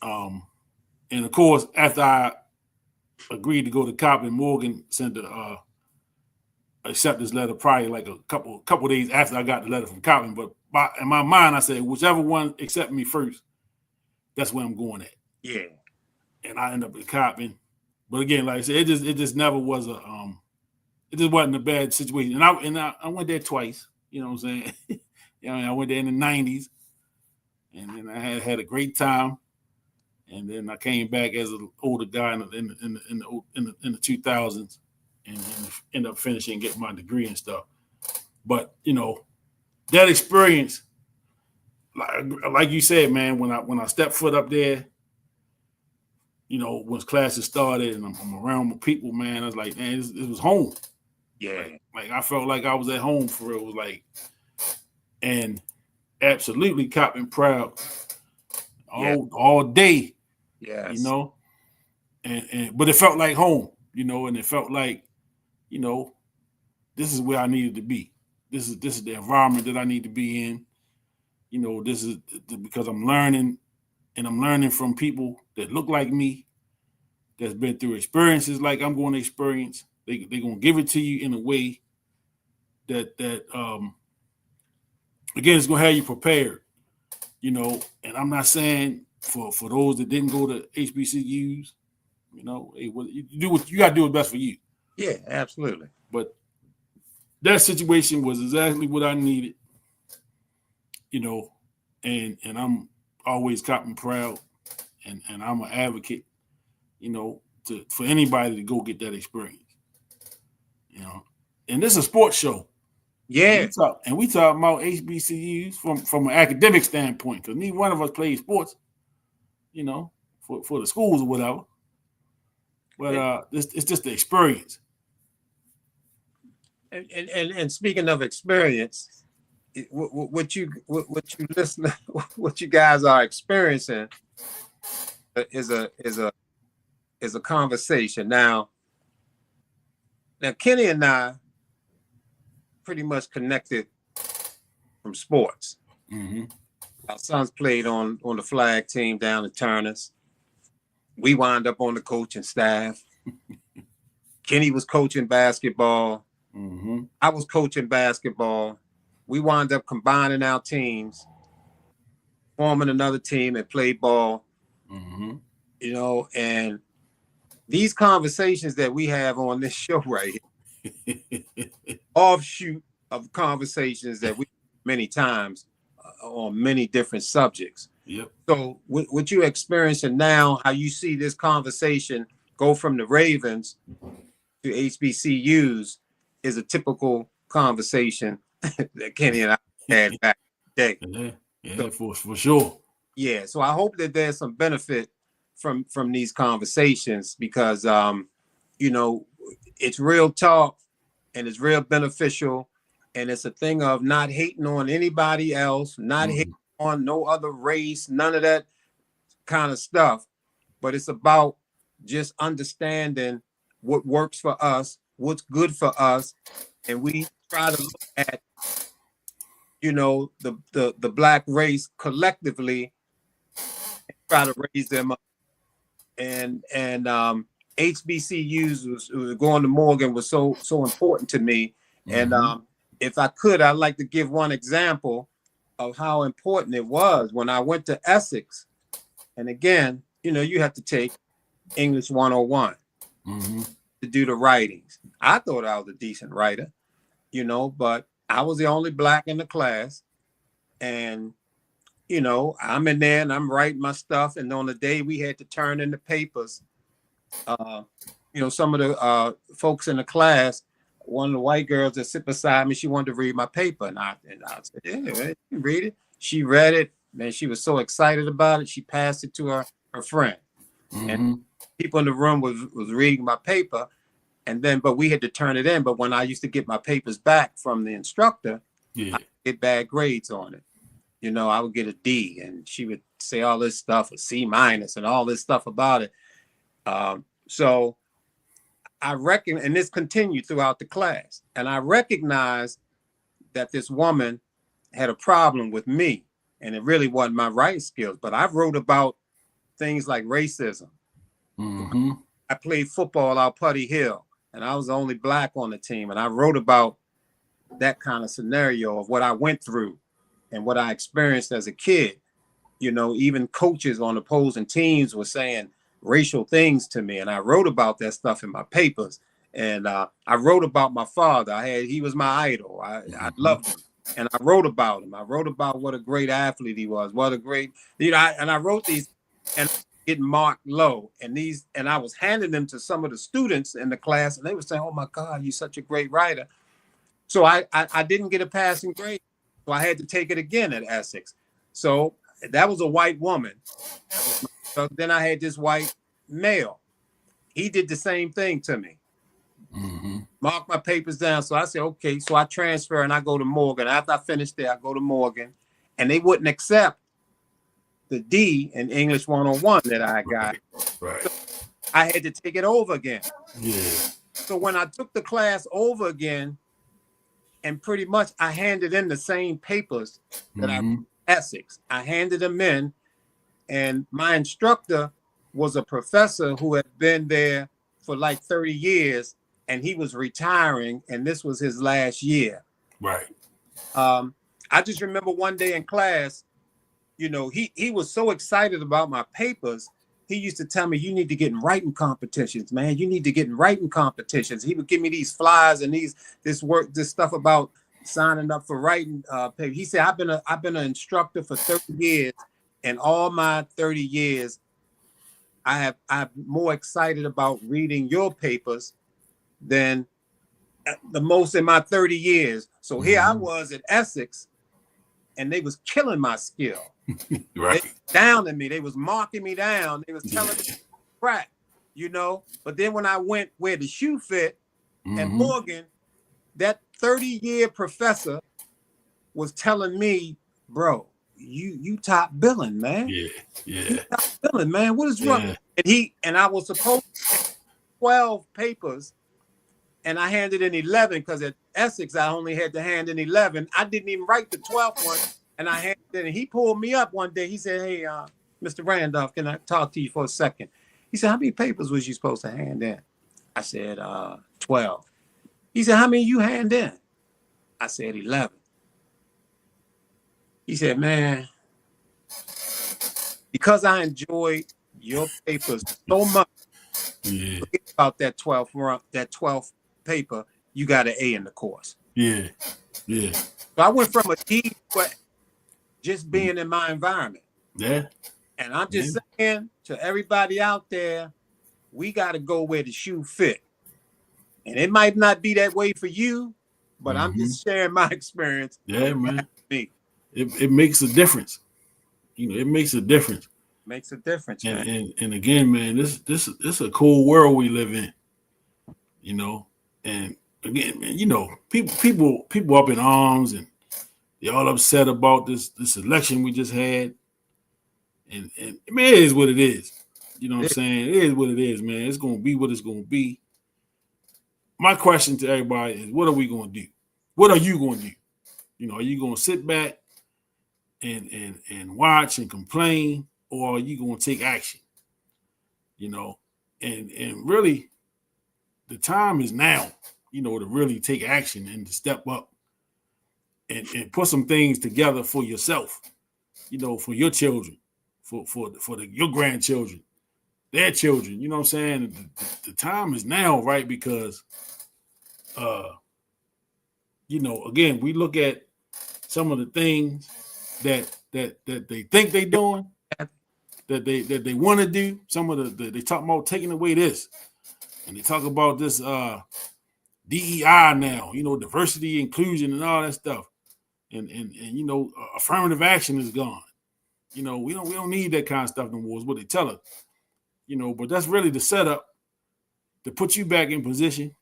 And of course, after I agreed to go to Coppin, Morgan sent a acceptance letter probably like a couple days after I got the letter from Coppin. But in my mind, I said, whichever one accept me first, that's where I'm going at. Yeah. And I ended up at Coppin. But again, like I said, it just never was it just wasn't a bad situation. And I went there twice. You know what I'm saying? I went there in the 90s, and then I had a great time. And then I came back as an older guy in the 2000s, and ended up finishing, getting my degree and stuff. But that experience, like you said, man, when I stepped foot up there, once classes started and I'm around my people, man, I was like, man, it was home. Yeah. Like I felt like I was at home for real. It was like, and absolutely Coppin proud all day. Yes. But it felt like home, and it felt like, this is where I needed to be. This is the environment that I need to be in. This is because I'm learning, and I'm learning from people that look like me, that's been through experiences like I'm going to experience. They're going to give it to you in a way that again, it's going to have you prepared, and I'm not saying for those that didn't go to HBCUs, you do what you got to do what's best for you. Yeah, absolutely. But that situation was exactly what I needed, and I'm always Coppin proud, and I'm an advocate, for anybody to go get that experience, and this is a sports show, Yeah. We talk about HBCUs from an academic standpoint, because neither one of us played sports, for the schools or whatever. But it's just the experience. And speaking of experience, what you listen, what you guys are experiencing is a conversation. Now Kenny and I pretty much connected from sports. Mm-hmm. Our sons played on the flag team down at Turner's. We wound up on the coaching staff. Kenny was coaching basketball. Mm-hmm. I was coaching basketball. We wound up combining our teams, forming another team and played ball. Mm-hmm. And these conversations that we have on this show right here, offshoot of conversations that we many times on many different subjects. Yep. So what you're experiencing now, how you see this conversation go from the Ravens to HBCUs is a typical conversation that Kenny and I had back in the day. Yeah, for sure. Yeah, so I hope that there's some benefit from these conversations because it's real talk and it's real beneficial, and it's a thing of not hating on anybody else, not hating on no other race, none of that kind of stuff, but it's about just understanding what works for us, what's good for us, and we try to look at the Black race collectively and try to raise them up. And HBCUs was going to Morgan was so important to me. Mm-hmm. And if I could, I'd like to give one example of how important it was when I went to Essex. And again, you have to take English 101 to do the writings. I thought I was a decent writer, but I was the only Black in the class. And, I'm in there and I'm writing my stuff. And on the day we had to turn in the papers, some of the folks in the class, one of the white girls that sit beside me, she wanted to read my paper. And I said, yeah, you can read it. She read it. Man, she was so excited about it. She passed it to her friend. Mm-hmm. And people in the room was reading my paper. And then, but we had to turn it in. But when I used to get my papers back from the instructor, I get bad grades on it. I would get a D, and she would say all this stuff, a C- and all this stuff about it. So I reckon, and this continued throughout the class, and I recognized that this woman had a problem with me, and it really wasn't my writing skills, but I wrote about things like racism. Mm-hmm. I played football out Putty Hill, and I was the only Black on the team, and I wrote about that kind of scenario of what I went through and what I experienced as a kid. Even coaches on opposing teams were saying racial things to me, and I wrote about that stuff in my papers. And I wrote about my father. He was my idol. I loved him, and I wrote about him. I wrote about what a great athlete he was. What a great, and I wrote these, and getting marked low, and I was handing them to some of the students in the class, and they were saying, "Oh my God, you're such a great writer." So I didn't get a passing grade, so I had to take it again at Essex. So that was a white woman. So then I had this white male. He did the same thing to me. Mm-hmm. Mark my papers down. So I said, okay. So I transfer and I go to Morgan. After I finished there, I go to Morgan, and they wouldn't accept the D in English 101 that I got. Right. So I had to take it over again. Yeah. So when I took the class over again, and pretty much I handed in the same papers that I Essex. I handed them in, and my instructor was a professor who had been there for like 30 years, and he was retiring, and this was his last year. Right. I just remember one day in class, he was so excited about my papers. He used to tell me, you need to get in writing competitions, man. You need to get in writing competitions. He would give me these flyers and this stuff about signing up for writing paper. He said, I've been an instructor for 30 years, and all my 30 years, I'm more excited about reading your papers than the most in my 30 years. So here I was at Essex, and they was killing my skill. Right. They down at me. They was marking me down. They was telling me crap, you know. But then when I went where the shoe fit and Morgan, that 30-year professor was telling me, bro, you top billing, man. Yeah. You top billing, man. What is wrong? And I was supposed to have 12 papers, and I handed in 11 because at Essex I only had to hand in 11. I didn't even write the 12th one, and I handed it. And he pulled me up one day. He said, "Hey, Mr. Randolph, can I talk to you for a second?" He said, "How many papers was you supposed to hand in?" I said, 12. He said, "How many you hand in?" I said, 11. He said, "Man, because I enjoyed your papers so much, forget about that 12th paper, you got an A in the course." Yeah. So I went from a D to just being in my environment. Yeah. And I'm just saying to everybody out there, we got to go where the shoe fit. And it might not be that way for you, but I'm just sharing my experience. Yeah, man. Me. It makes a difference. You know, it makes a difference. Makes a difference, man. And again, man, this is a cool world we live in. You know, and again, man, you know, people up in arms and they're all upset about this election we just had. And man, it is what it is. You know what I'm saying? It is what it is, man. It's gonna be what it's gonna be. My question to everybody is, what are we gonna do? What are you gonna do? You know, are you gonna sit back and watch and complain, or are you gonna take action? You know, and really the time is now, you know, to really take action and to step up and put some things together for yourself, you know, for your children, for your grandchildren, their children. You know what I'm saying? The time is now, right? Because you know, again, we look at some of the things that they think they're doing, that they want to do. Some of they talk about taking away this, and they talk about this DEI now, you know, diversity, inclusion, and all that stuff. And you know, affirmative action is gone. You know, we don't need that kind of stuff no more, is what they tell us. You know, but that's really the setup to put you back in position,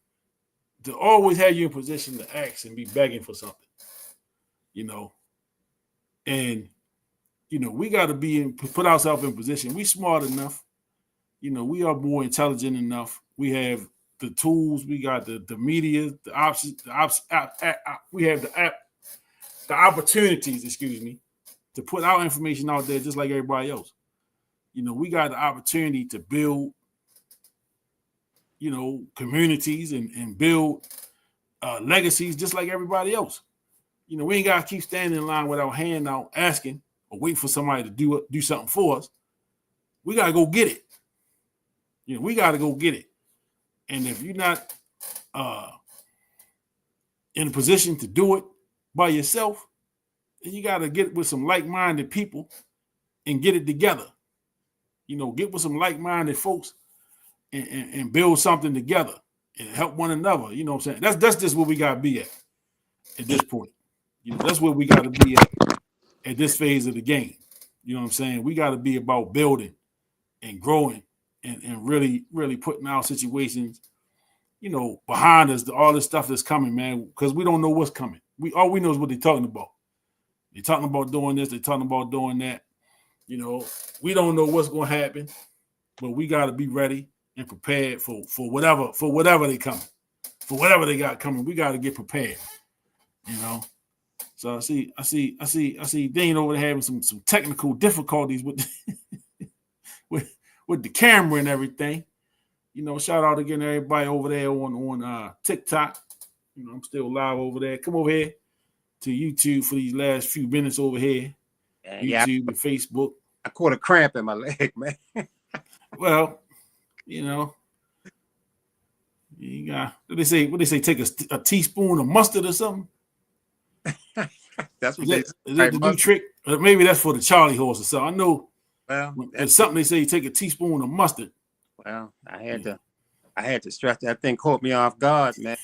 to always have you in position to ask and be begging for something. You know, and you know, we got to put ourselves in position. We smart enough. You know, we are more intelligent enough. We have the tools. We got the media, the options. We have the opportunities. Excuse me, to put our information out there just like everybody else. You know, we got the opportunity to build, you know, communities and build legacies just like everybody else. You know, we ain't got to keep standing in line with our hand out asking or waiting for somebody to do something for us. We got to go get it. You know, we got to go get it. And if you're not in a position to do it by yourself, then you got to get with some like-minded people and get it together. You know, get with some like-minded folks and build something together and help one another. You know what I'm saying? That's just where we got to be at this point. You know, that's where we got to be at this phase of the game. You know what I'm saying? We got to be about building and growing and really, really putting our situations, you know, behind us, all this stuff that's coming, man, because we don't know what's coming. All we know is what they're talking about. They're talking about doing this. They're talking about doing that. You know, we don't know what's going to happen, but we got to be ready and prepared for whatever they coming, for whatever they got coming. We got to get prepared, you know. So I see Dean over there having some technical difficulties with with the camera and everything. You know, shout out again to everybody over there on TikTok. You know, I'm still live over there. Come over here to YouTube for these last few minutes over here. YouTube and Facebook. I caught a cramp in my leg, man. Well, you know, you got what they say. Take a teaspoon of mustard or something. That's what is that the new trick? Or maybe that's for the Charlie horse or something. I know. Well, it's something they say. You take a teaspoon of mustard. Well, I had to stress that thing. Caught me off guard, man.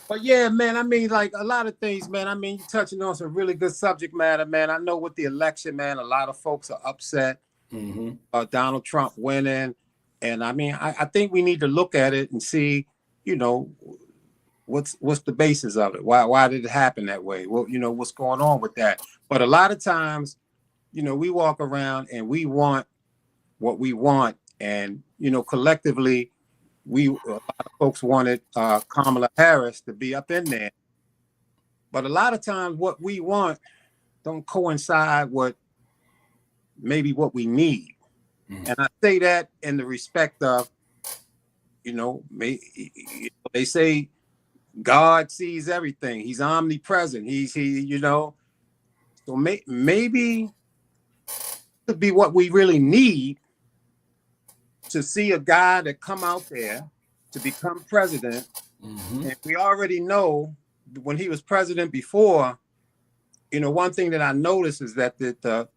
But yeah, man, I mean, like a lot of things, man. I mean, you're touching on some really good subject matter, man. I know with the election, man, a lot of folks are upset. Donald Trump winning. And I mean, I think we need to look at it and see, you know, what's the basis of it? Why did it happen that way? Well, you know, what's going on with that? But a lot of times, you know, we walk around and we want what we want. And, you know, collectively, a lot of folks wanted Kamala Harris to be up in there. But a lot of times what we want don't coincide with maybe what we need. And I say that in the respect of, you know, they say God sees everything. He's omnipresent. He you know, so maybe to be what we really need, to see a guy that come out there to become president. And we already know when he was president before, you know, one thing that I noticed is that the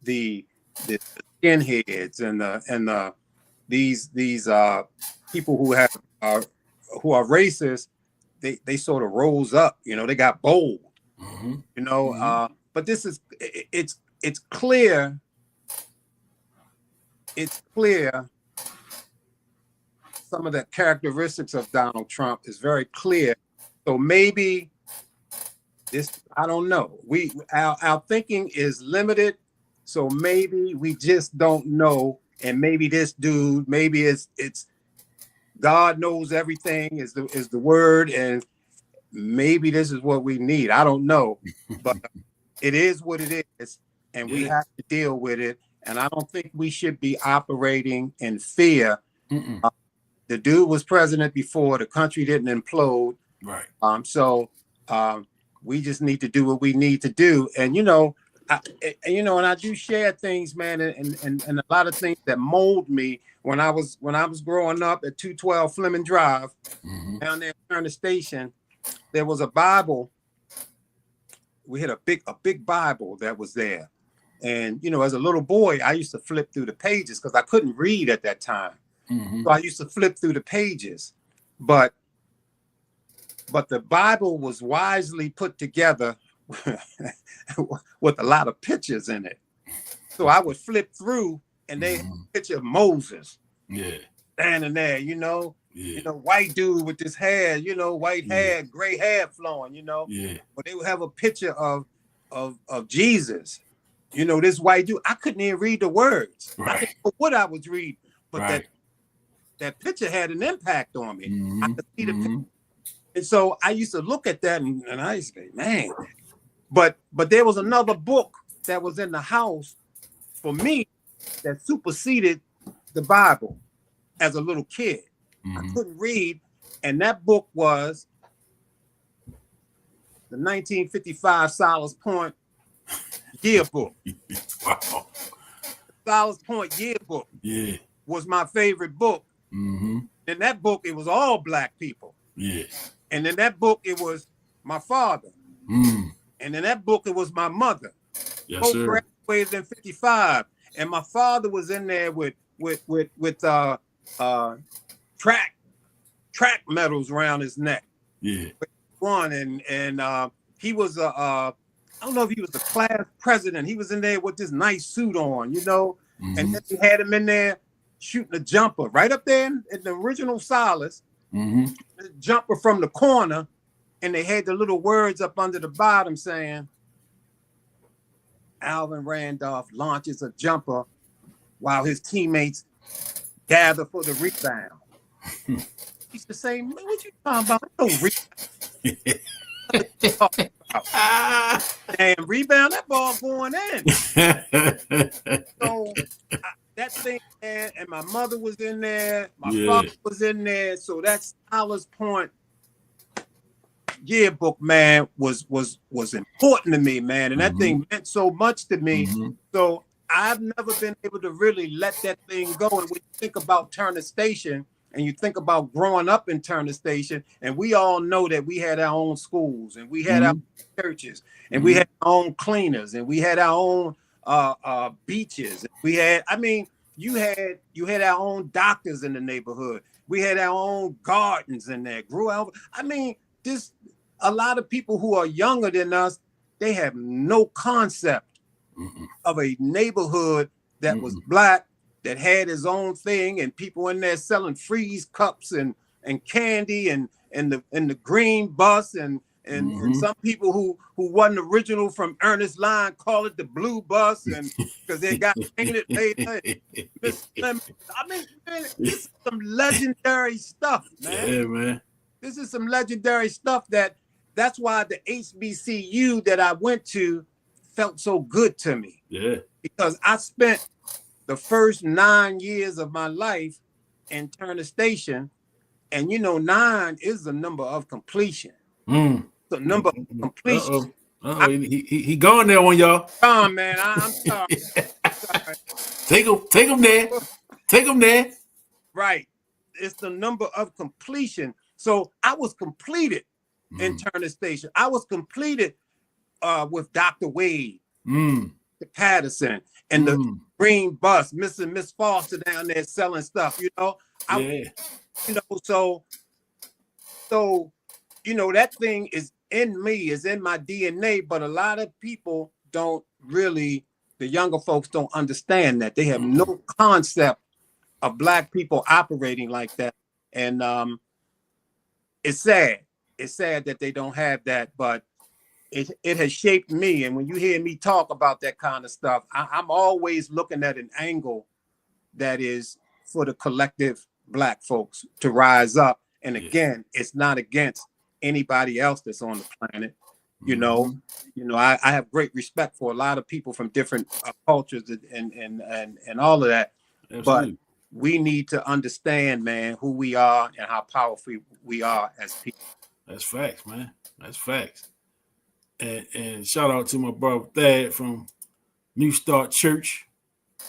skinheads and these people who are racist, they sort of rose up, you know, they got bold, you know, but this is it's clear. It's clear. Some of the characteristics of Donald Trump is very clear. So maybe this, I don't know. Our thinking is limited. So maybe we just don't know. And maybe this dude, maybe it's God knows everything is the word. And maybe this is what we need. I don't know. But it is what it is. And we have to deal with it. And I don't think we should be operating in fear. The dude was president before. The country didn't implode. Right. So we just need to do what we need to do. And, you know, and I do share things, man, and a lot of things that mold me when I was growing up at 212 Fleming Drive, down there in the station. There was a Bible. We had a big Bible that was there. And, you know, as a little boy, I used to flip through the pages because I couldn't read at that time. So I used to flip through the pages, but the Bible was wisely put together with a lot of pictures in it. So I would flip through and they had a picture of Moses. Standing there, you know, white dude with his hair, you know, white hair, gray hair flowing, you know. But they would have a picture of Jesus. You know, this white dude, I couldn't even read the words. I didn't know what I was reading, but that picture had an impact on me. I could see the picture. And so I used to look at that and I used to say, man. But there was another book that was in the house for me that superseded the Bible as a little kid. I couldn't read. And that book was the 1955 Silas Point yearbook. Wow. Silas Point yearbook was my favorite book. In that book, it was all black people. And in that book, it was my father. And in that book, it was my mother. Both graduated in 55. And my father was in there with track medals around his neck. One and he was I don't know if he was the class president. He was in there with this nice suit on, you know, and then he had him in there shooting a jumper right up there in the original Silas, the jumper from the corner, and they had the little words up under the bottom saying, Alvin Randolph launches a jumper while his teammates gather for the rebound. He used to say, man, what you talking about? No rebound. And rebound, that ball going in. So that thing, man, and my mother was in there, my father was in there. So that Silas Point yearbook, man, was important to me, man. And that thing meant so much to me. So I've never been able to really let that thing go. And when you think about Turner Station, and you think about growing up in Turner Station, and we all know that we had our own schools, and we had our churches, and we had our own cleaners, and we had our own beaches. We had, I mean, you had our own doctors in the neighborhood. We had our own gardens in there. Grew out. I mean, this a lot of people who are younger than us, they have no concept of a neighborhood that was black, that had his own thing, and people in there selling freeze cups and candy and the green bus and some people who wasn't original from Ernest Line call it the blue bus, and because they got painted later. I mean, man, this is some legendary stuff, man. Yeah, man. This is some legendary stuff that's why the HBCU that I went to felt so good to me. Yeah. Because I spent the first 9 years of my life in Turner Station, and 9 is the number of completion. The number of completion. He gone there on y'all. Oh man, I'm sorry. Take him there. Take him there. Right. It's the number of completion. So I was completed in Turner Station. I was completed with Dr. Wade, Patterson, and the green bus, Miss and Miss Foster down there selling stuff. So that thing is in me, is in my DNA, but a lot of people don't really, the younger folks don't understand that. They have no concept of black people operating like that. And it's sad. It's sad that they don't have that, but it has shaped me. And when you hear me talk about that kind of stuff, I'm always looking at an angle that is for the collective black folks to rise up. And again, it's not against anybody else that's on the planet. I have great respect for a lot of people from different cultures and all of that. Absolutely. But we need to understand, man, who we are and how powerful we are as people. That's facts, man. That's facts. And shout out to my brother Thad from New Start Church,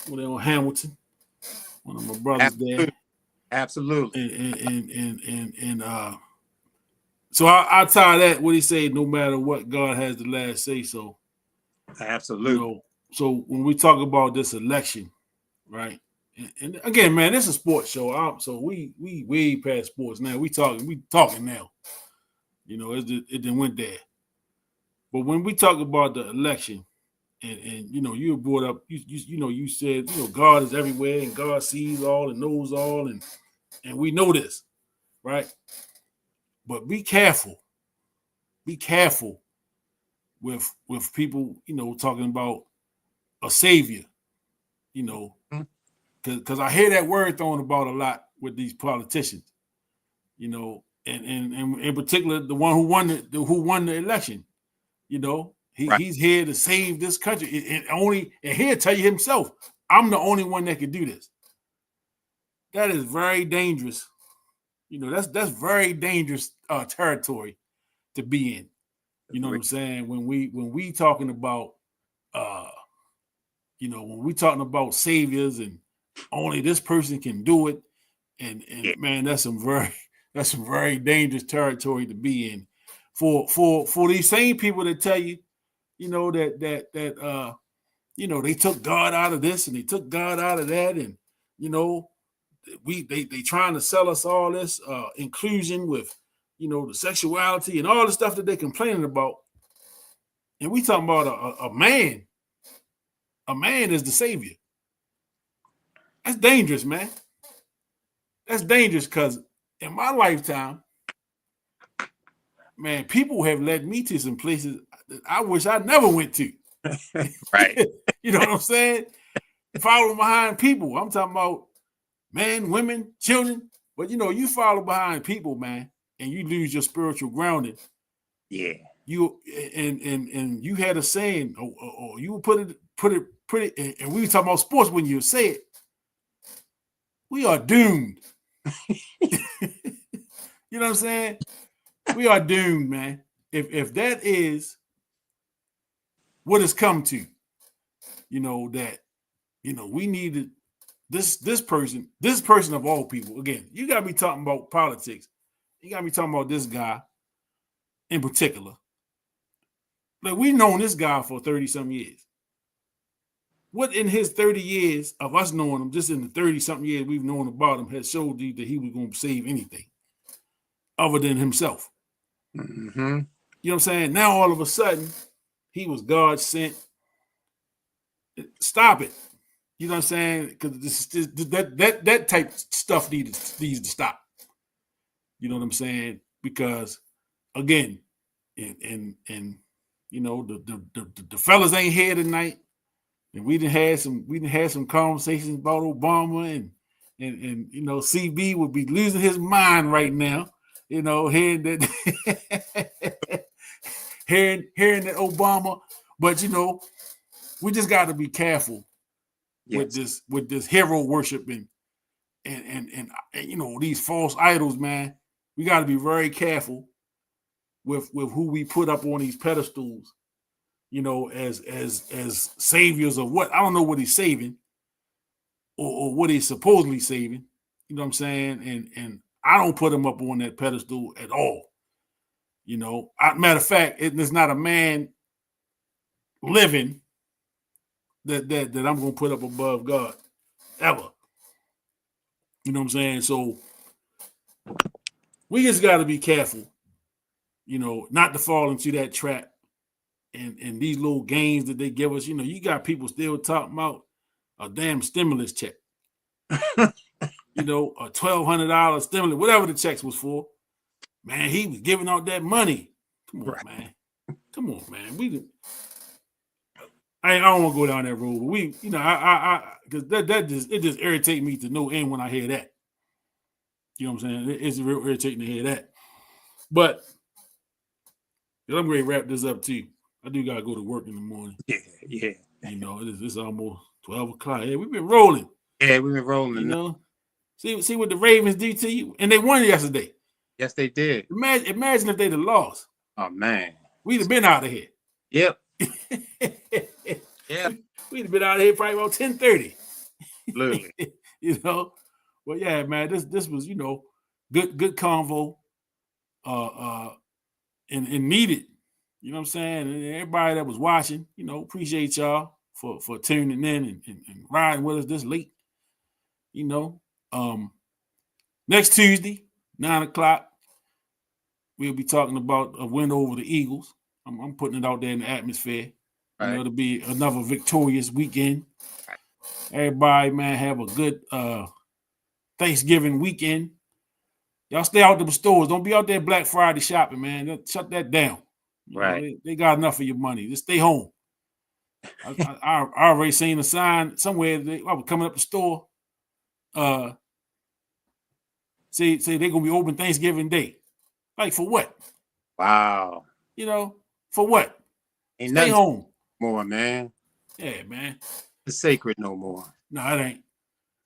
over there on Hamilton. One of my brothers there. Absolutely. And so I tie that what he said, no matter what, God has the last say so. Absolutely. So when we talk about this election, right? And again, man, this is a sports show. So we way past sports now. We talking now. It didn't went there. But when we talk about the election, and you brought up, you said, God is everywhere and God sees all and knows all, and we know this, right? But be careful. Be careful with people, talking about a savior, because I hear that word thrown about a lot with these politicians, and in particular the one who won the election. He's here to save this country, and he'll tell you himself, I'm the only one that can do this. That is very dangerous. That's very dangerous territory to be in. You know what I'm saying? When we talking about when we talking about saviors and only this person can do it, and man, that's some very dangerous territory to be in for these same people that tell you, that they took God out of this and they took God out of that, and they trying to sell us all this inclusion with the sexuality and all the stuff that they're complaining about. And we talking about a man. A man is the savior. That's dangerous, man. That's dangerous because in my lifetime, man, people have led me to some places that I wish I never went to. Right. You know what I'm saying? Following behind people. I'm talking about men, women, children. But you follow behind people, man, and you lose your spiritual grounding. Yeah. You and you had a saying, or you put it, and we were talking about sports when you say it. We are doomed. You know what I'm saying? We are doomed, man. If that is what it's come to, that we needed this person of all people. Again, you gotta be talking about politics. You gotta be talking about this guy in particular. Like, we've known this guy for 30-something years. What in his 30 years of us knowing him, just in the 30-something years we've known about him, has showed you that he was going to save anything other than himself? Mm-hmm. You know what I'm saying? Now all of a sudden, he was God sent. Stop it. You know what I'm saying? Because that type of stuff needs to stop. You know what I'm saying? Because again, and you know, the fellas ain't here tonight. And we done had some conversations about Obama and you know, CB would be losing his mind right now, you know, hearing that hearing that Obama, but you know, we just got to be careful with this hero worshiping and you know, these false idols, man. We got to be very careful with who we put up on these pedestals, you know, as saviors of what. I don't know what he's saving or what he's supposedly saving. You know what I'm saying? And I don't put him up on that pedestal at all. You know, matter of fact, there's not a man living that I'm going to put up above God ever. You know what I'm saying? So we just got to be careful, you know, not to fall into that trap. And these little gains that they give us, you know, you got people still talking about a damn stimulus check. You know, a $1,200 stimulus, whatever the checks was for. Man, he was giving out that money. Come on, man. Come on, man. I don't want to go down that road, but we, you know, I because that just irritates me to no end when I hear that. You know what I'm saying? It's real irritating to hear that. But I'm ready to wrap this up too. I do gotta go to work in the morning. Yeah. You know, it's almost 12 o'clock. Yeah, we've been rolling. Yeah, we've been rolling. You know, see what the Ravens do to you, and they won yesterday. Yes, they did. Imagine if they'd have lost. Oh man, we'd have been out of here. Yep. Yeah, we'd have been out of here probably about 10:30. Literally. You know, well, yeah, man. This was, you know, good convo, and needed. You know what I'm saying? And everybody that was watching, you know, appreciate y'all for tuning in and riding with us this late. You know, next Tuesday, 9 o'clock, we'll be talking about a win over the Eagles. I'm putting it out there in the atmosphere. Right. You know, it'll be another victorious weekend. Right. Everybody, man, have a good Thanksgiving weekend. Y'all stay out the stores. Don't be out there Black Friday shopping, man. Shut that down. Right. You know, they got enough of your money. Just stay home. I already seen a sign somewhere. I was coming up the store. Say they're gonna be open Thanksgiving Day. Like for what? Wow. You know, for what? Ain't stay home more, man. Yeah, man. It's sacred no more. No, it ain't.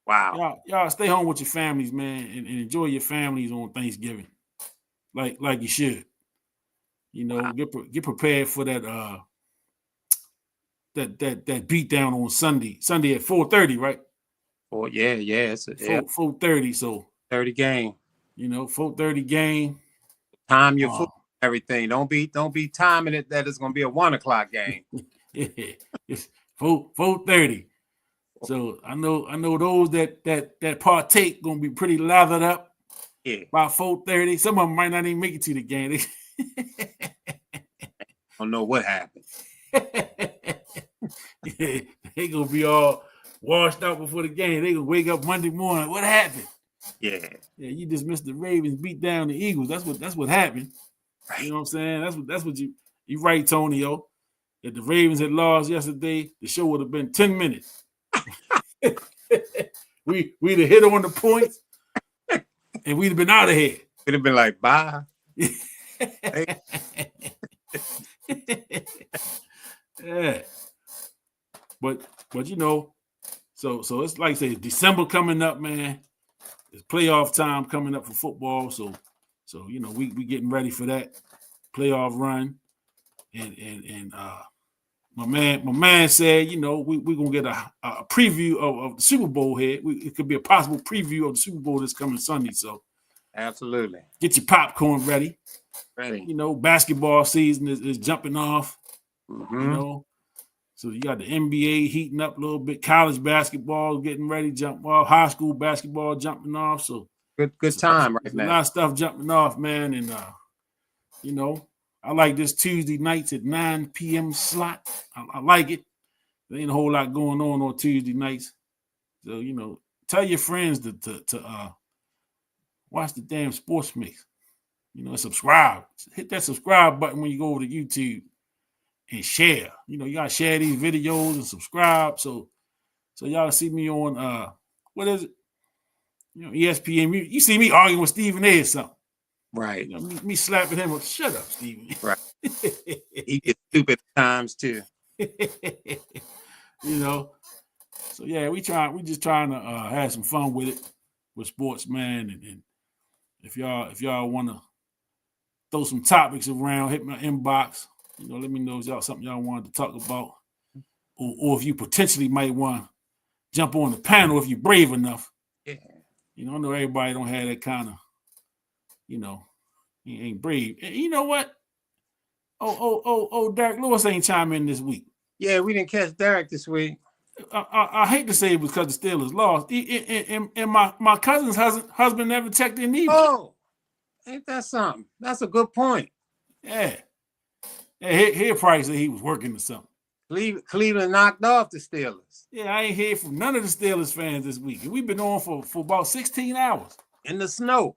Wow. Y'all stay home with your families, man, and enjoy your families on Thanksgiving. Like you should. You know, wow. Get prepared for that that beat down on Sunday at 4:30, right? Oh yeah, it's 4:30. So 30 game. You know, 4:30 game. Time your foot, everything. Don't be timing it that it's gonna be a 1 o'clock game. Yeah, it's 4:30. So I know those that partake gonna be pretty lathered up. Yeah. By 4:30. Some of them might not even make it to the game. Don't know what happened. Yeah, they gonna be all washed out before the game. They gonna wake up Monday morning. What happened? Yeah, you just missed the Ravens beat down the Eagles. That's what happened. Right. You know what I'm saying? That's what you right, Tonio. If the Ravens had lost yesterday, the show would have been 10 minutes. we'd have hit on the points and we'd have been out of here. It'd have been like, bye. Yeah. But you know, so it's like I say, December coming up, man. It's playoff time coming up for football. So you know, we getting ready for that playoff run. And my man said, you know, we're gonna get a preview of the Super Bowl here. It could be a possible preview of the Super Bowl this coming Sunday. So absolutely. Get your popcorn ready. You know, basketball season is jumping off. Mm-hmm. You know, so you got the NBA heating up a little bit, college basketball getting ready to jump off, high school basketball jumping off. So good time right now. A lot of stuff jumping off, man. And you know, I like this Tuesday nights at 9 p.m. slot. I like it. There ain't a whole lot going on Tuesday nights. So, tell your friends to watch the damn Sports Mix. Subscribe. Hit that subscribe button when you go over to YouTube and share. You gotta share these videos and subscribe. So y'all see me on what is it? ESPN. You see me arguing with Stephen A. or something. Right. Me slapping him. Shut up, Stephen. Right. He gets stupid times too. So yeah, we just trying to have some fun with it, with sports, man. And if y'all want to throw some topics around, hit my inbox. Let me know if y'all something y'all wanted to talk about, or if you potentially might want to jump on the panel if you're brave enough. Yeah. I know everybody don't have that kind of, he ain't brave. And you know what? Derek Lewis ain't chiming in this week. Yeah, we didn't catch Derek this week. I hate to say it because the Steelers lost. And my cousin's husband never checked in either. Oh, ain't that something? That's a good point. Yeah. He probably said he was working or something. Cleveland knocked off the Steelers. Yeah, I ain't heard from none of the Steelers fans this week. And we've been on for about 16 hours. In the snow.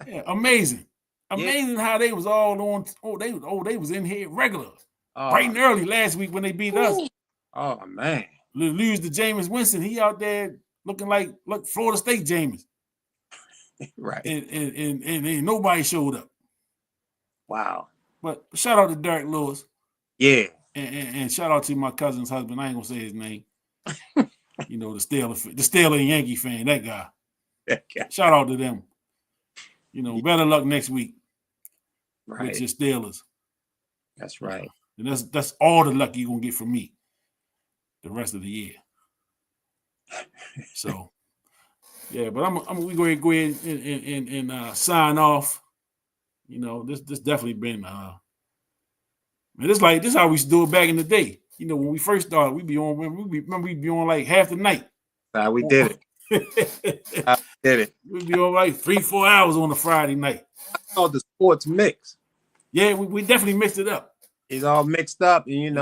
Yeah, amazing. Amazing how they was all on. They was in here regular. Bright and early last week when they beat us. Oh, man. Lose to Jameis Winston. He out there looking like Florida State Jameis. Right. And nobody showed up. Wow. But shout out to Derek Lewis. Yeah. And shout out to my cousin's husband. I ain't gonna say his name. The Steeler and Yankee fan, that guy. Shout out to them. Better luck next week. Right. With your Steelers. That's right. And that's all the luck you're gonna get from me the rest of the year. So yeah, but we go ahead and sign off. This definitely been man, this is how we used to do it back in the day. When we first started, we'd be on like half the night. How we did it. We'd be on like 3-4 hours on a Friday night. I called the Sports Mix. Yeah, we definitely mixed it up. It's all mixed up, and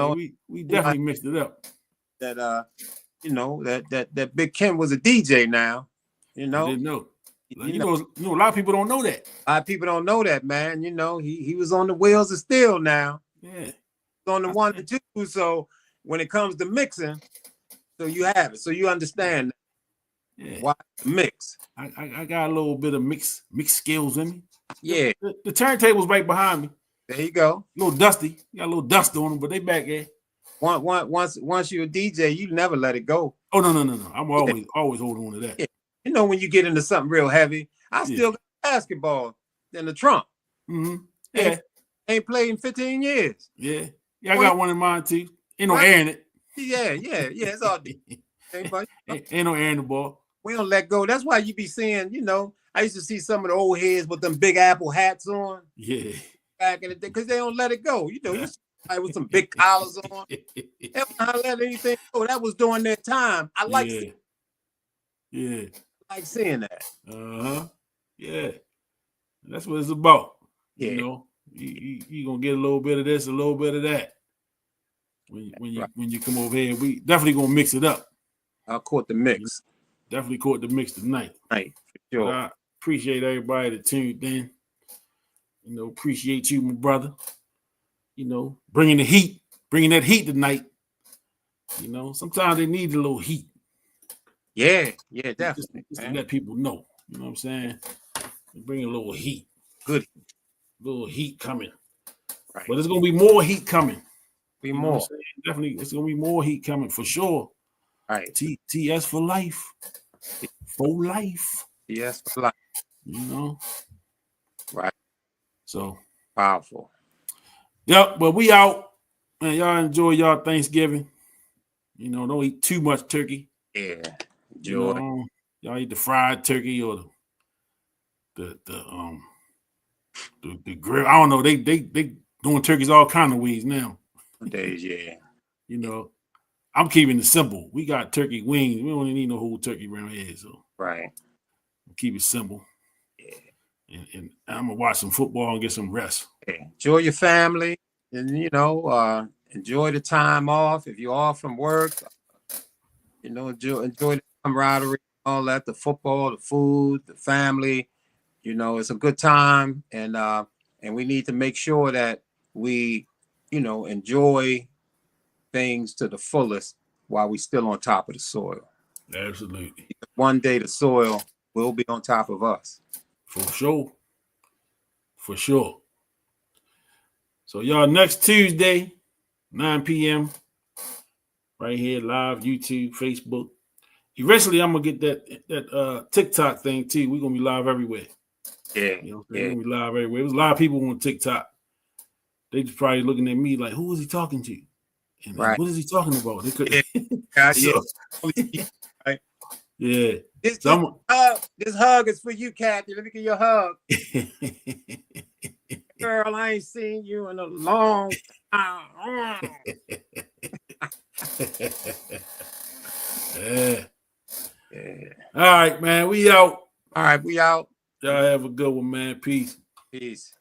we definitely mixed it up. That that Big Ken was a DJ now. I didn't know. A lot of people don't know that. A lot of people don't know that, man. He was on the wheels of steel now. Yeah. He's on the 1 and 2. So when it comes to mixing, so you have it. So you understand why mix. I got a little bit of mix skills in me. Yeah. The turntable's right behind me. There you go. A little dusty. Got a little dust on them, but they back there. Once you're a DJ, you never let it go. Oh no. I'm always holding on to that. Yeah. When you get into something real heavy, I still got basketball in the trunk. Mm-hmm. Yeah. Ain't played in 15 years. Yeah. I got one in mine too. Ain't no air in it. Yeah. It's all ain't no air in the ball. We don't let go. That's why you be seeing, I used to see some of the old heads with them big apple hats on. Yeah. Back in the day, because they don't let it go. You see somebody with some big collars on. They don't let anything go. That was during their time. I like seeing it. Yeah. I like seeing that. Yeah. That's what it's about. Yeah. You gonna get a little bit of this, a little bit of that. When you come over here, we definitely gonna mix it up. I'll caught the mix. Definitely caught the mix tonight. Right, for sure. But I appreciate everybody that tuned in. Appreciate you, my brother. Bringing the heat, bringing that heat tonight. Sometimes they need a little heat. Yeah, definitely. Just to let people know. You know what I'm saying? Bring a little heat. Good. A little heat coming. Right. But there's gonna be more heat coming. More. Definitely, it's gonna be more heat coming for sure. Right. TS for life. For life. TS for life. Right. So powerful. Yep, but we out. Man, y'all enjoy y'all Thanksgiving. Don't eat too much turkey. Yeah. Enjoy. Y'all eat the fried turkey or the grill. I don't know. They doing turkeys all kind of ways now. Days, yeah. I'm keeping it simple. We got turkey wings. We don't need no whole turkey around here, so right. Keep it simple. Yeah. And I'm gonna watch some football and get some rest. Enjoy your family, and enjoy the time off. If you're off from work, enjoy the camaraderie, all that, the football, the food, the family. It's a good time, and we need to make sure that we, enjoy things to the fullest while we're still on top of the soil. Absolutely. One day the soil will be on top of us. For sure. For sure. So y'all, next Tuesday, 9 p.m. right here, live, YouTube, Facebook. Eventually, I'm gonna get that TikTok thing too. We're gonna be live everywhere. Yeah. We're gonna be live everywhere. There's a lot of people on TikTok. They just probably looking at me like, who is he talking to? And right. What is he talking about? They could right. Yeah. This hug is for you, Kathy. Let me get your hug. Girl, I ain't seen you in a long time. Yeah. All right, man. We out. All right, we out. Y'all have a good one, man. Peace. Peace.